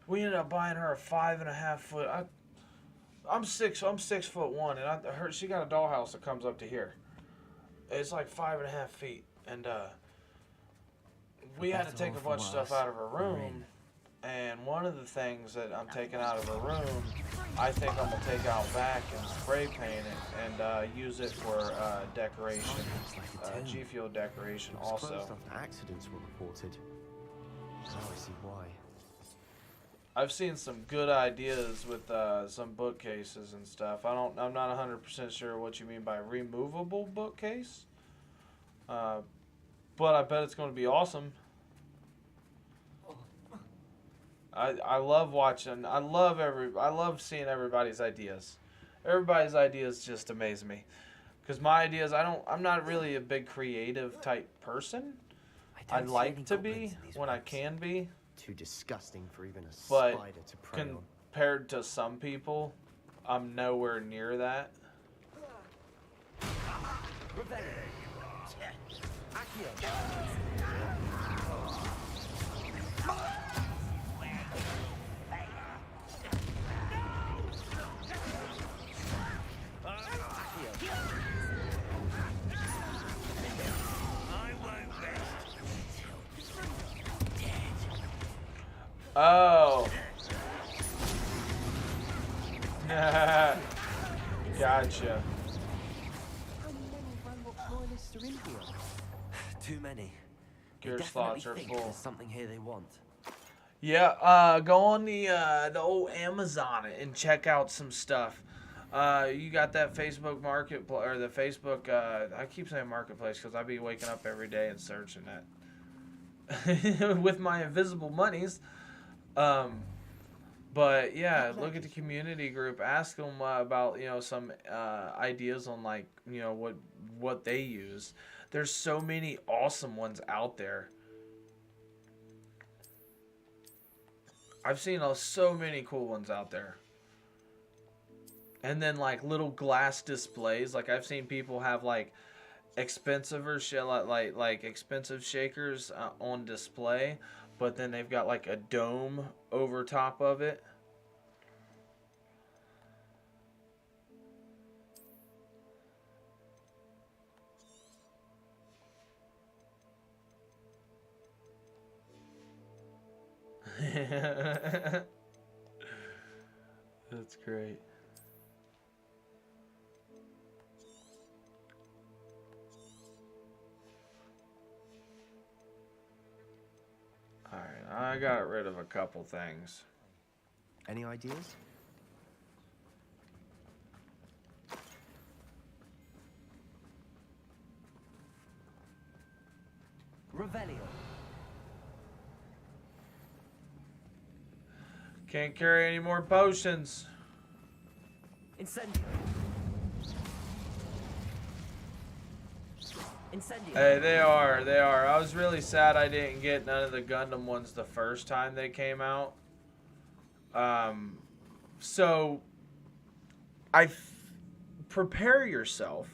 we ended up buying her a 5.5 foot. I'm 6'1", and she got a dollhouse that comes up to here. It's like 5.5 feet, and we had to take a bunch of stuff out of her room. And one of the things that I'm taking out of her room, I think I'm gonna take out back and spray paint it and use it for decoration, G Fuel decoration also. Closed after accidents were reported. Now I see why. I've seen some good ideas with some bookcases and stuff. I'm not 100% sure what you mean by removable bookcase, but I bet it's going to be awesome. I love watching. I love seeing everybody's ideas. Everybody's ideas just amaze me, because my ideas, I'm not really a big creative type person. I like to be when I can be. Too disgusting for even a But spider to prey on. compared to some people, I'm nowhere near that. Oh. Gotcha. Too many. Your They slots are definitely think full. There's something here they want. Yeah, go on the old Amazon and check out some stuff. You got that Facebook market or the Facebook. I keep saying marketplace because I be waking up every day and searching that with my invisible monies. But yeah, look at the community group. Ask them about some ideas on what they use. There's so many awesome ones out there. I've seen so many cool ones out there. And then like little glass displays. Like I've seen people have like expensive expensive shakers on display, but then they've got like a dome over top of it. That's great. Alright, I got rid of a couple things. Any ideas? Revelio. Can't carry any more potions. Incendio. Incendio. Hey, they are. I was really sad I didn't get none of the Gundam ones the first time they came out. So prepare yourself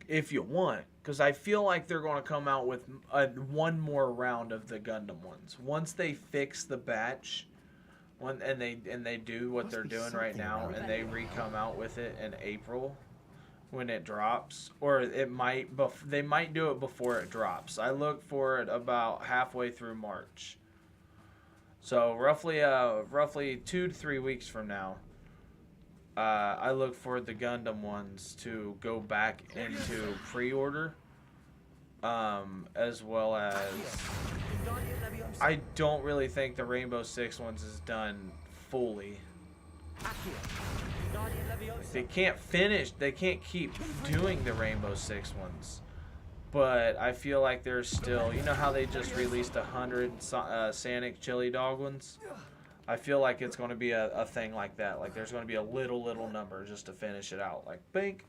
if you want, because I feel like they're going to come out with one more round of the Gundam ones once they fix the batch. And they do what they're doing right now, and they come out with it in April when it drops, or they might do it before it drops. I look for it about halfway through March, so roughly 2 to 3 weeks from now. I look for the Gundam ones to go back into pre-order, as well as I don't really think the Rainbow Six ones is done fully. They can't keep doing the Rainbow Six ones. But I feel like there's still, how they just released 100 Sanic Chili Dog ones? I feel like it's going to be a thing like that. Like there's going to be a little number just to finish it out. Like, bink.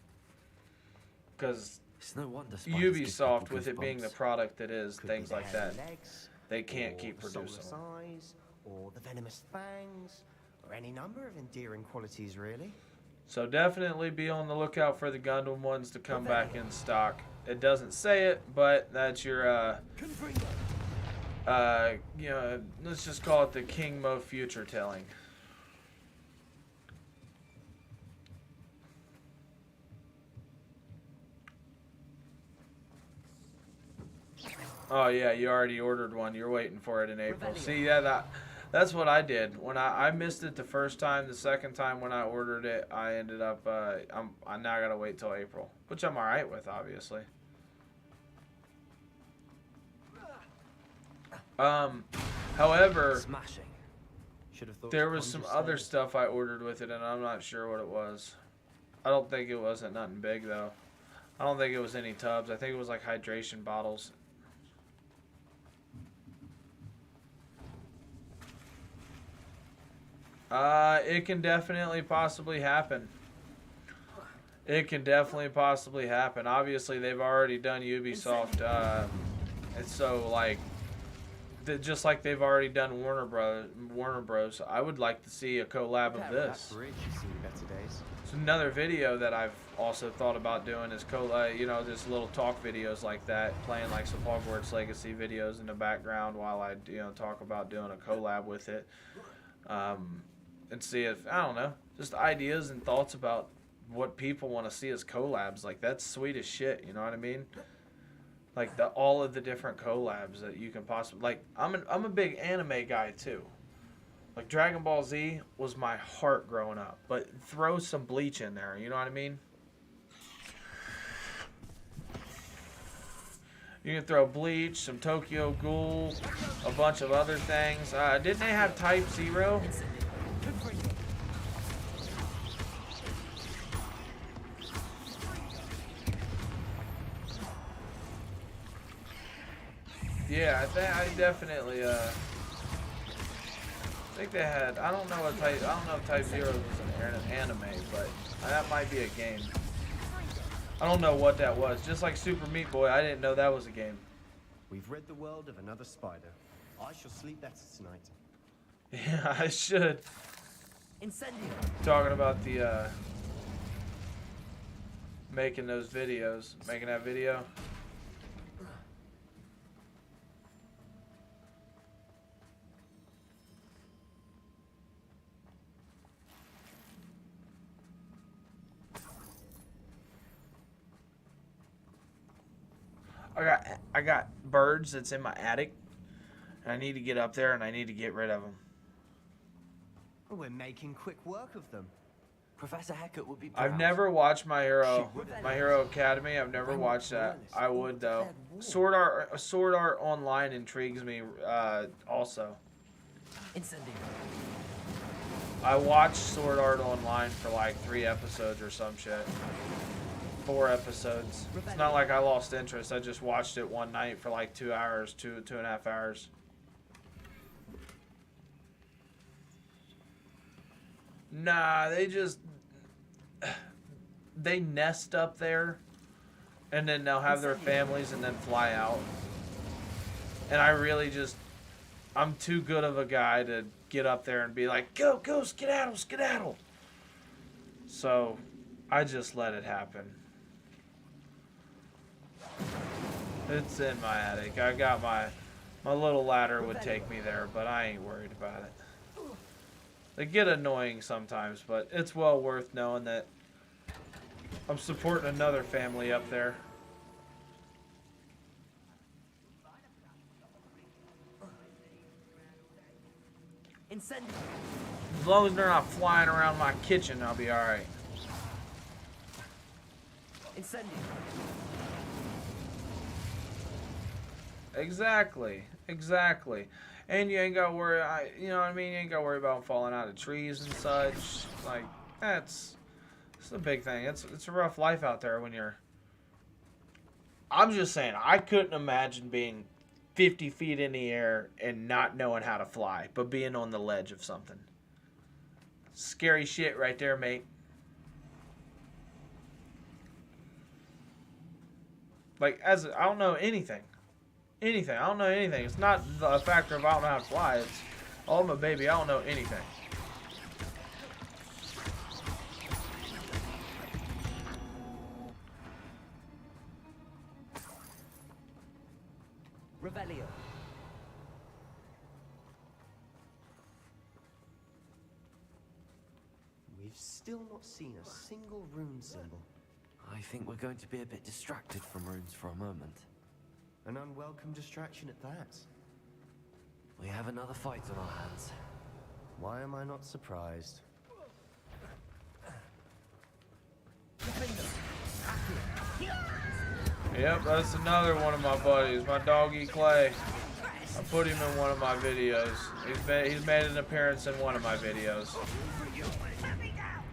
Because no Ubisoft, with it being the product it is, things like that, they can't keep producing them. Eyes, or the venomous fangs, or any number of endearing qualities, really. So definitely be on the lookout for the Gundam ones to come back in stock. It doesn't say it, but that's your you know, let's just call it the King Mo future telling. Oh yeah, you already ordered one. You're waiting for it in April. See, yeah, that's what I did. When I missed it the first time, the second time when I ordered it, I ended up I now gotta wait till April, which I'm all right with, obviously. However, there was some other stuff I ordered with it, and I'm not sure what it was. I don't think it wasn't nothing big though. I don't think it was any tubs. I think it was like hydration bottles. It can definitely possibly happen. It can definitely possibly happen. Obviously, they've already done Ubisoft, and so like, just like they've already done Warner Bros. I would like to see a collab of this. It's another video that I've also thought about doing is you know, just little talk videos like that, playing like some Hogwarts Legacy videos in the background while I, you know, talk about doing a collab with it. And see if, I don't know, just ideas and thoughts about what people want to see as collabs. Like, that's sweet as shit, you know what I mean? Like, all of the different collabs that you can possibly, like, I'm a big anime guy too. Like, Dragon Ball Z was my heart growing up, but throw some Bleach in there, you know what I mean? You can throw Bleach, some Tokyo Ghoul, a bunch of other things. Didn't they have Type Zero? Yeah, I definitely think they had. I don't know if Type Zero was an anime, but that might be a game. I don't know what that was. Just like Super Meat Boy, I didn't know that was a game. We've rid the world of another spider. I shall sleep better tonight. Yeah, I should. Talking about the making those videos, making that video. I got birds that's in my attic, and I need to get up there and I need to get rid of them. We're making quick work of them. Professor Hecat would be proud. I've never watched My Hero Academy. I've never watched that. I would though. Sword Art Online intrigues me also. I watched Sword Art Online for like 3 episodes or some shit. 4 episodes. It's not like I lost interest. I just watched it one night for like 2 hours, two and a half hours. Nah, they nest up there, and then they'll have their families and then fly out. And I really I'm too good of a guy to get up there and be like, go, skedaddle, skedaddle. So I just let it happen. It's in my attic. I got my little ladder would take me there, but I ain't worried about it. They get annoying sometimes, but it's well worth knowing that I'm supporting another family up there. As long as they're not flying around my kitchen, I'll be alright. Exactly. And you ain't gotta worry, you know what I mean? You ain't gotta worry about falling out of trees and such. Like, it's a big thing. It's a rough life out there when you're... I'm just saying, I couldn't imagine being 50 feet in the air and not knowing how to fly, but being on the ledge of something. Scary shit right there, mate. Like, I don't know anything. I don't know anything. It's not a factor of I don't know how to fly. It's, oh, I'm a baby. I don't know anything. Revelio. We've still not seen a single rune symbol. I think we're going to be a bit distracted from runes for a moment. An unwelcome distraction at that. We have another fight on our hands. Why am I not surprised? Yep, that's another one of my buddies, my doggy Clay. I put him in one of my videos. He's made an appearance in one of my videos.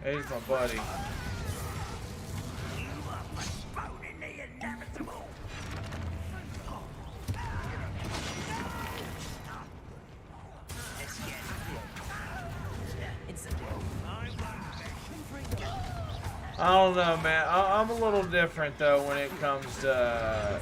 He's my buddy. I don't know, man. I'm a little different though when it comes to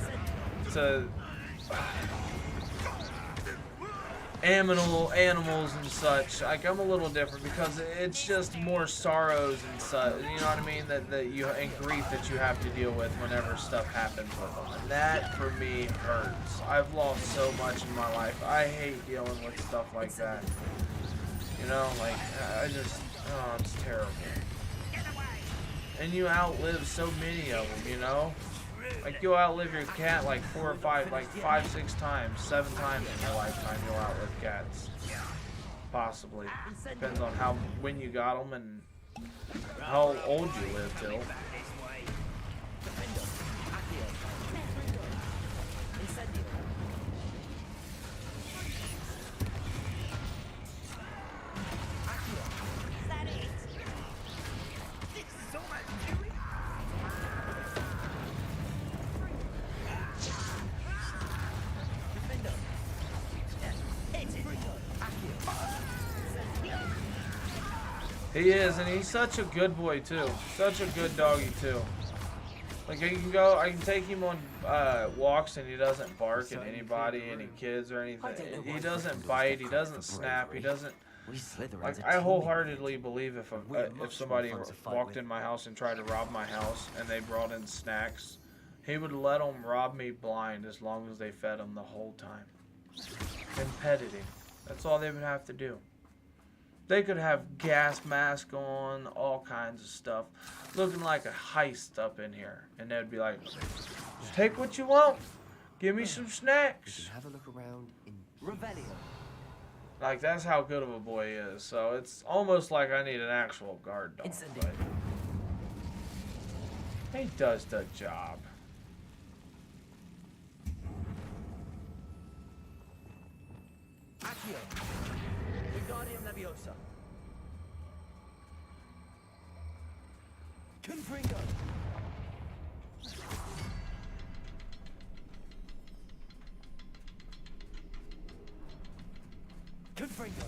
animals and such. Like, I'm a little different because it's just more sorrows and such. You know what I mean? That you and grief that you have to deal with whenever stuff happens with them, and that for me hurts. I've lost so much in my life. I hate dealing with stuff like that. You know, like it's terrible. And you outlive so many of them, you know? Like, you'll outlive your cat like 4 or 5, like 5, 6 times, 7 times in your lifetime you'll outlive cats. Possibly. Depends on when you got them and how old you live till. He is, and he's such a good boy too. Such a good doggy too. Like, I can take him on walks, and he doesn't bark at anybody, any kids or anything. He doesn't bite. He doesn't snap. He doesn't. Like, I wholeheartedly believe if somebody walked in my house and tried to rob my house, and they brought in snacks, he would let them rob me blind as long as they fed him the whole time and petted him. That's all they would have to do. They could have gas mask on, all kinds of stuff, looking like a heist up in here, and they'd be like, "Take what you want. Give me some snacks." We can have a look around in Revelio. Like, that's how good of a boy he is. So it's almost like I need an actual guard dog. But he does the job. Accio. Wingardium Leviosa. Confringo. Confringo.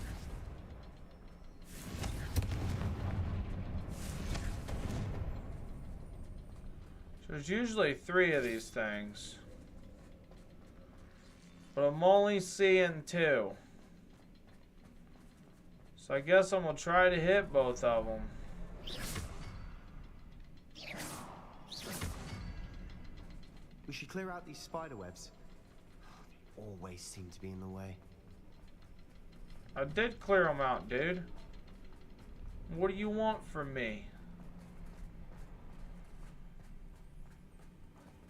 So there's usually 3 of these things, but I'm only seeing 2. So I guess I'm going to try to hit both of them. We should clear out these spider webs. They always seem to be in the way. I did clear them out, dude. What do you want from me?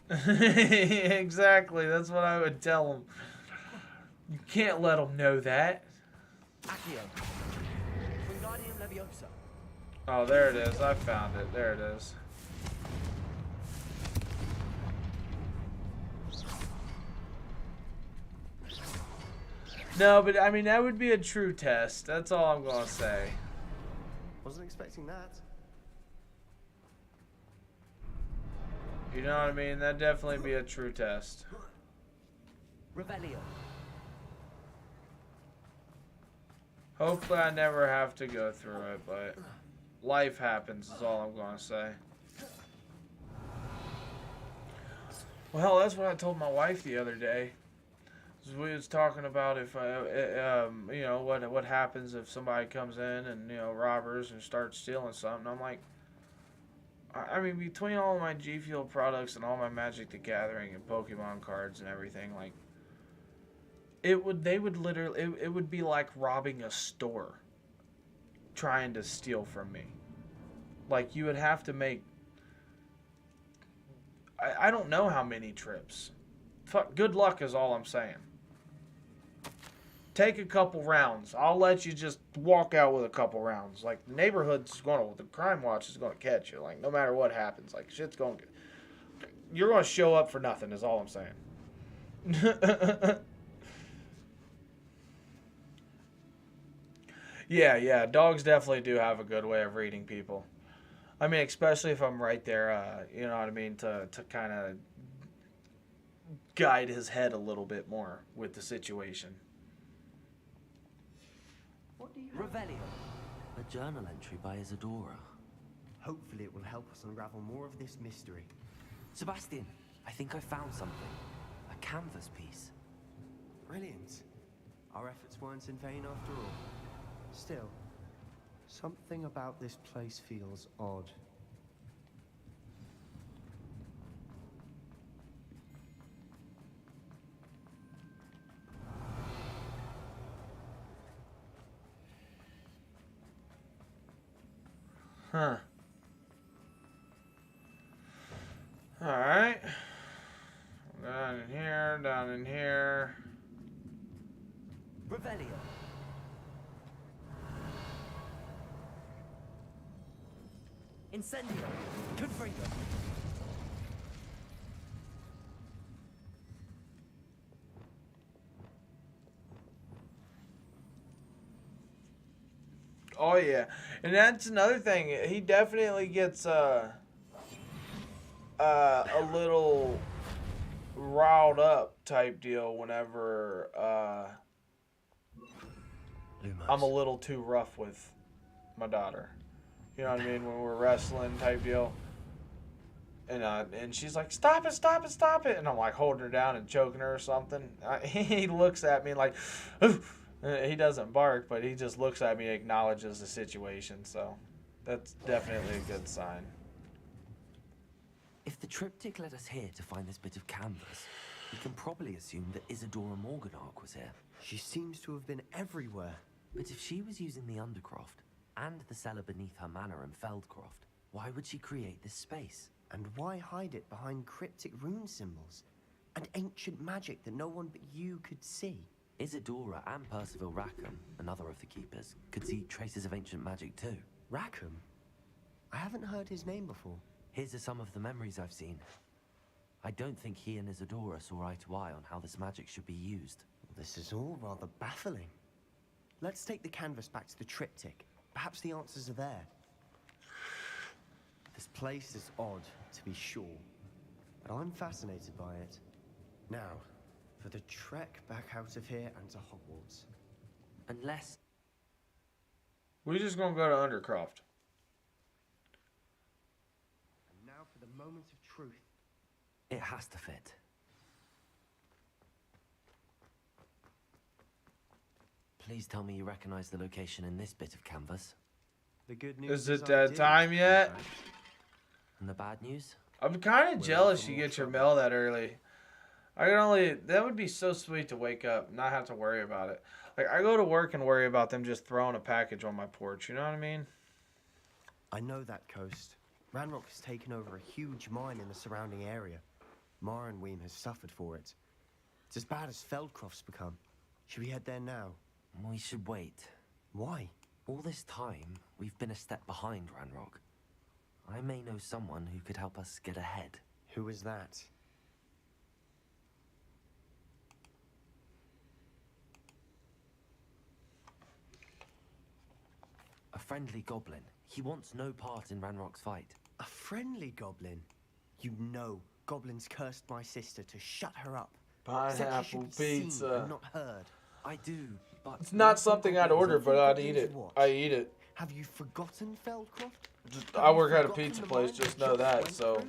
Exactly, that's what I would tell them. You can't let them know that. Accio. Wingardium Leviosa. Oh, there it is. I found it. There it is. No, but I mean, that would be a true test. That's all I'm going to say. Wasn't expecting that. You know what I mean? That'd definitely be a true test. Revelio. Hopefully I never have to go through it, but life happens is all I'm going to say. Well, that's what I told my wife the other day. We was talking about if, you know, what happens if somebody comes in and, you know, robbers and starts stealing something. I'm like, I mean, between all of my G Fuel products and all my Magic the Gathering and Pokemon cards and everything, like, They would literally, it would be like robbing a store, trying to steal from me. Like, you would have to make, I don't know how many trips. Fuck, good luck is all I'm saying. Take a couple rounds. I'll let you just walk out with a couple rounds. Like, the neighborhood's the crime watch is gonna catch you. Like, no matter what happens, like, shit's gonna get, you're gonna show up for nothing is all I'm saying. Yeah, dogs definitely do have a good way of reading people. I mean, especially if I'm right there, you know what I mean, to kind of guide his head a little bit more with the situation. Revelio. A journal entry by Isadora. Hopefully it will help us unravel more of this mystery. Sebastian, I think I found something. A canvas piece. Brilliant. Our efforts weren't in vain after all. Still, something about this place feels odd. Huh. Alright. Down in here, down in here. Revelio. Incendio. Confringo. Oh yeah, and that's another thing. He definitely gets a little riled up type deal whenever I'm a little too rough with my daughter. You know what I mean? When we're wrestling type deal. And she's like, stop it, stop it, stop it. And I'm like holding her down and choking her or something. He looks at me like, oof. He doesn't bark, but he just looks at me and acknowledges the situation. So that's definitely a good sign. If the triptych led us here to find this bit of canvas, we can probably assume that Isadora Morganark was here. She seems to have been everywhere. But if she was using the Undercroft and the cellar beneath her manor in Feldcroft, why would she create this space? And why hide it behind cryptic rune symbols and ancient magic that no one but you could see? Isadora and Percival Rackham, another of the keepers, could see traces of ancient magic too. Rackham? I haven't heard his name before. His are some of the memories I've seen. I don't think he and Isadora saw eye to eye on how this magic should be used. This is all rather baffling. Let's take the canvas back to the triptych. Perhaps the answers are there. This place is odd, to be sure, but I'm fascinated by it. Now, for the trek back out of here and to Hogwarts. Unless... We're just gonna go to Undercroft. And now for the moment of truth. It has to fit. Please tell me you recognize the location in this bit of canvas. The good news is it that time yet? And the bad news? I'm kind of jealous you get your mail that early. That would be so sweet to wake up and not have to worry about it. Like, I go to work and worry about them just throwing a package on my porch, you know what I mean? I know that coast. Ranrock has taken over a huge mine in the surrounding area. Marenweem has suffered for it. It's as bad as Feldcroft's become. Should we head there now? We should wait. Why? All this time, we've been a step behind Ranrock. I may know someone who could help us get ahead. Who is that? A friendly goblin. He wants no part in Ranrock's fight. A friendly goblin? You know, goblins cursed my sister to shut her up. Pineapple pizza. And not heard. I do, but... It's not something I'd order, but I'd eat it. I eat it. Have you forgotten Feldcroft? I work at a pizza place, just know that, so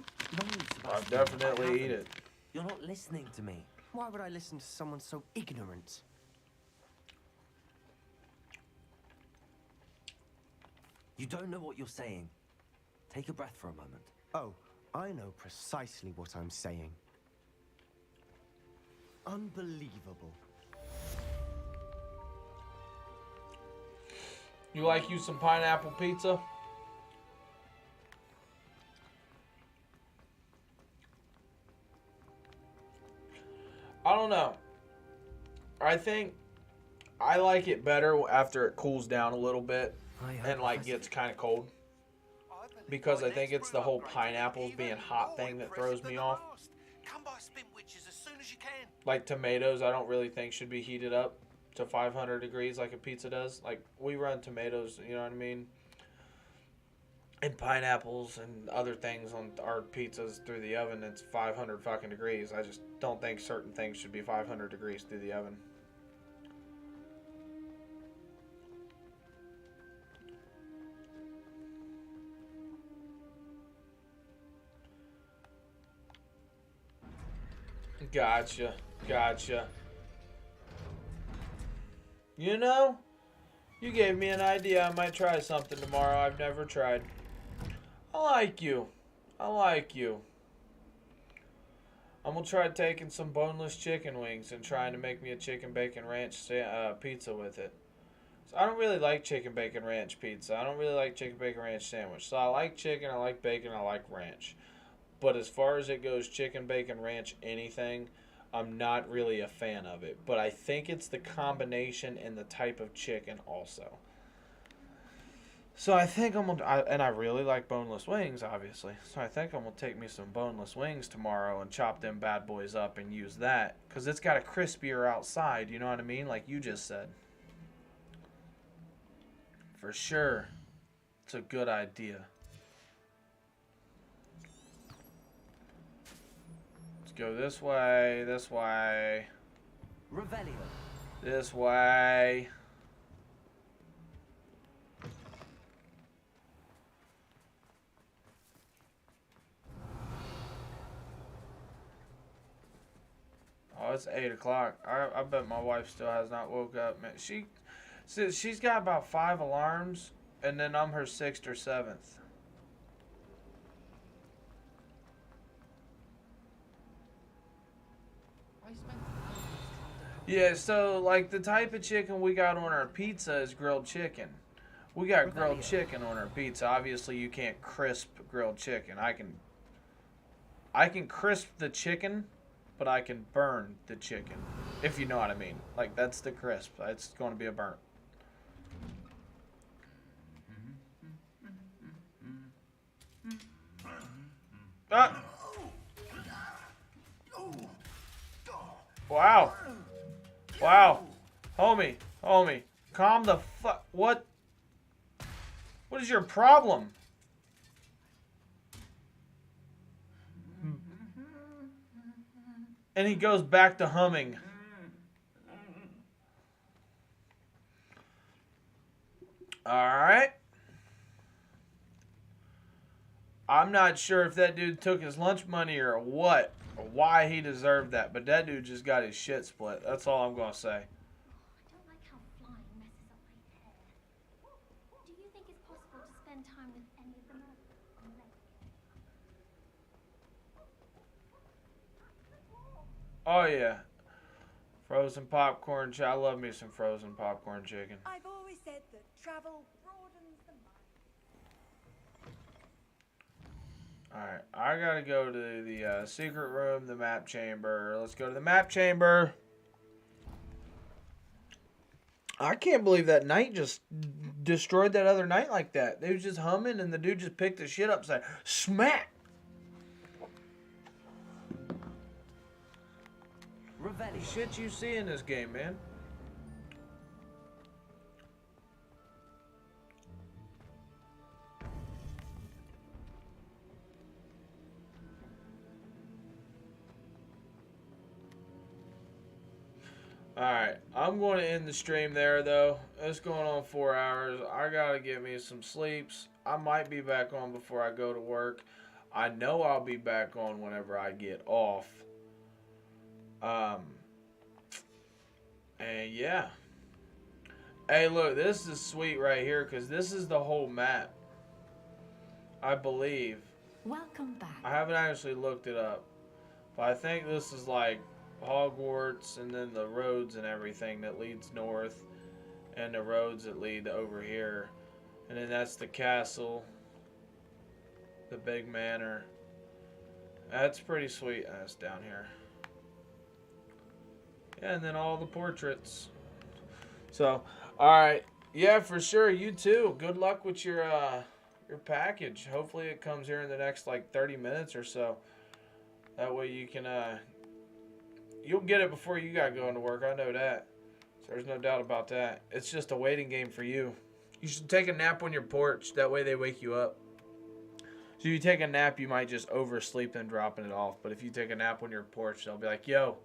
I definitely eat it. You're not listening to me. Why would I listen to someone so ignorant? You don't know what you're saying. Take a breath for a moment. Oh, I know precisely what I'm saying. Unbelievable. You like you some pineapple pizza? I don't know. I think I like it better after it cools down a little bit and like gets kind of cold. Because I think it's the whole pineapples being hot thing that throws me off. Come by Spinwitches as soon as you can. Like tomatoes, I don't really think should be heated up to 500 degrees like a pizza does. Like we run tomatoes, you know what I mean? And pineapples and other things on our pizzas through the oven, it's 500 fucking degrees. I just don't think certain things should be 500 degrees through the oven. Gotcha. Gotcha. You know, you gave me an idea. I might try something tomorrow I've never tried. I like you. I like you. I'm gonna try taking some boneless chicken wings and trying to make me a chicken bacon ranch pizza with it. So I don't really like chicken bacon ranch pizza. I don't really like chicken bacon ranch sandwich. So I like chicken, I like bacon, I like ranch. But as far as it goes, chicken bacon ranch anything, I'm not really a fan of it. But I think it's the combination and the type of chicken also. So I think I'm gonna, and I really like boneless wings, obviously. So I think I'm gonna take me some boneless wings tomorrow and chop them bad boys up and use that, cause it's got a crispier outside. You know what I mean? Like you just said. For sure, it's a good idea. Let's go this way, this way, Revelio. this way. Oh, it's 8 o'clock. I bet my wife still has not woke up, man. She's got about 5 alarms, and then I'm her 6th or 7th. Yeah, so like the type of chicken we got on our pizza is grilled chicken. We got grilled chicken on our pizza. Obviously, you can't crisp grilled chicken. I can crisp the chicken, but I can burn the chicken, if you know what I mean. Like, that's the crisp. It's going to be a burnt. Ah! Wow. Wow. Homie. Calm the fuck. What? What is your problem? And he goes back to humming. Alright. I'm not sure if that dude took his lunch money or what, or why he deserved that, but that dude just got his shit split. That's all I'm going to say. I don't like how flying messes up my hair. Do you think it's possible to spend time with any of them on the lake? Oh, yeah. Frozen popcorn. I love me some frozen popcorn chicken. I've always said that travel broadens the mind. Alright, I gotta go to the secret room, the map chamber. Let's go to the map chamber. I can't believe that knight just destroyed that other knight like that. They was just humming and the dude just picked the shit up and said, smack! Revelio. Shit you see in this game, man. Alright, I'm going to end the stream there, though. It's going on 4 hours. I gotta get me some sleeps. I might be back on before I go to work. I know I'll be back on whenever I get off. And yeah. Hey, look, this is sweet right here, because this is the whole map. I believe. Welcome back. I haven't actually looked it up. But I think this is like Hogwarts and then the roads and everything that leads north. and the roads that lead over here. And then that's the castle, the big manor. That's pretty sweet. That's down here. Yeah, and then all the portraits. So, all right. Yeah, for sure. You too. Good luck with your package. Hopefully it comes here in the next like 30 minutes or so. That way you can you'll get it before you got going to work. I know that. So there's no doubt about that. It's just a waiting game for you. You should take a nap on your porch. That way they wake you up. So if you take a nap, you might just oversleep and dropping it off. But if you take a nap on your porch, they'll be like, yo.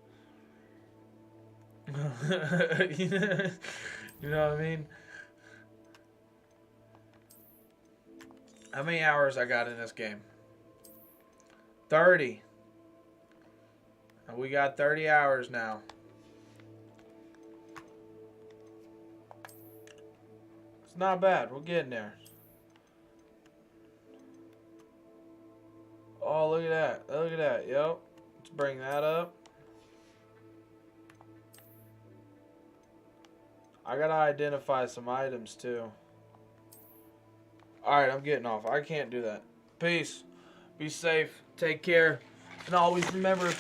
You know what I mean? How many hours I got in this game? 30. And we got 30 hours now. It's not bad. We're getting there. Oh, look at that. Look at that. Yep. Let's bring that up. I gotta identify some items too. Alright, I'm getting off. I can't do that. Peace. Be safe. Take care. And always remember,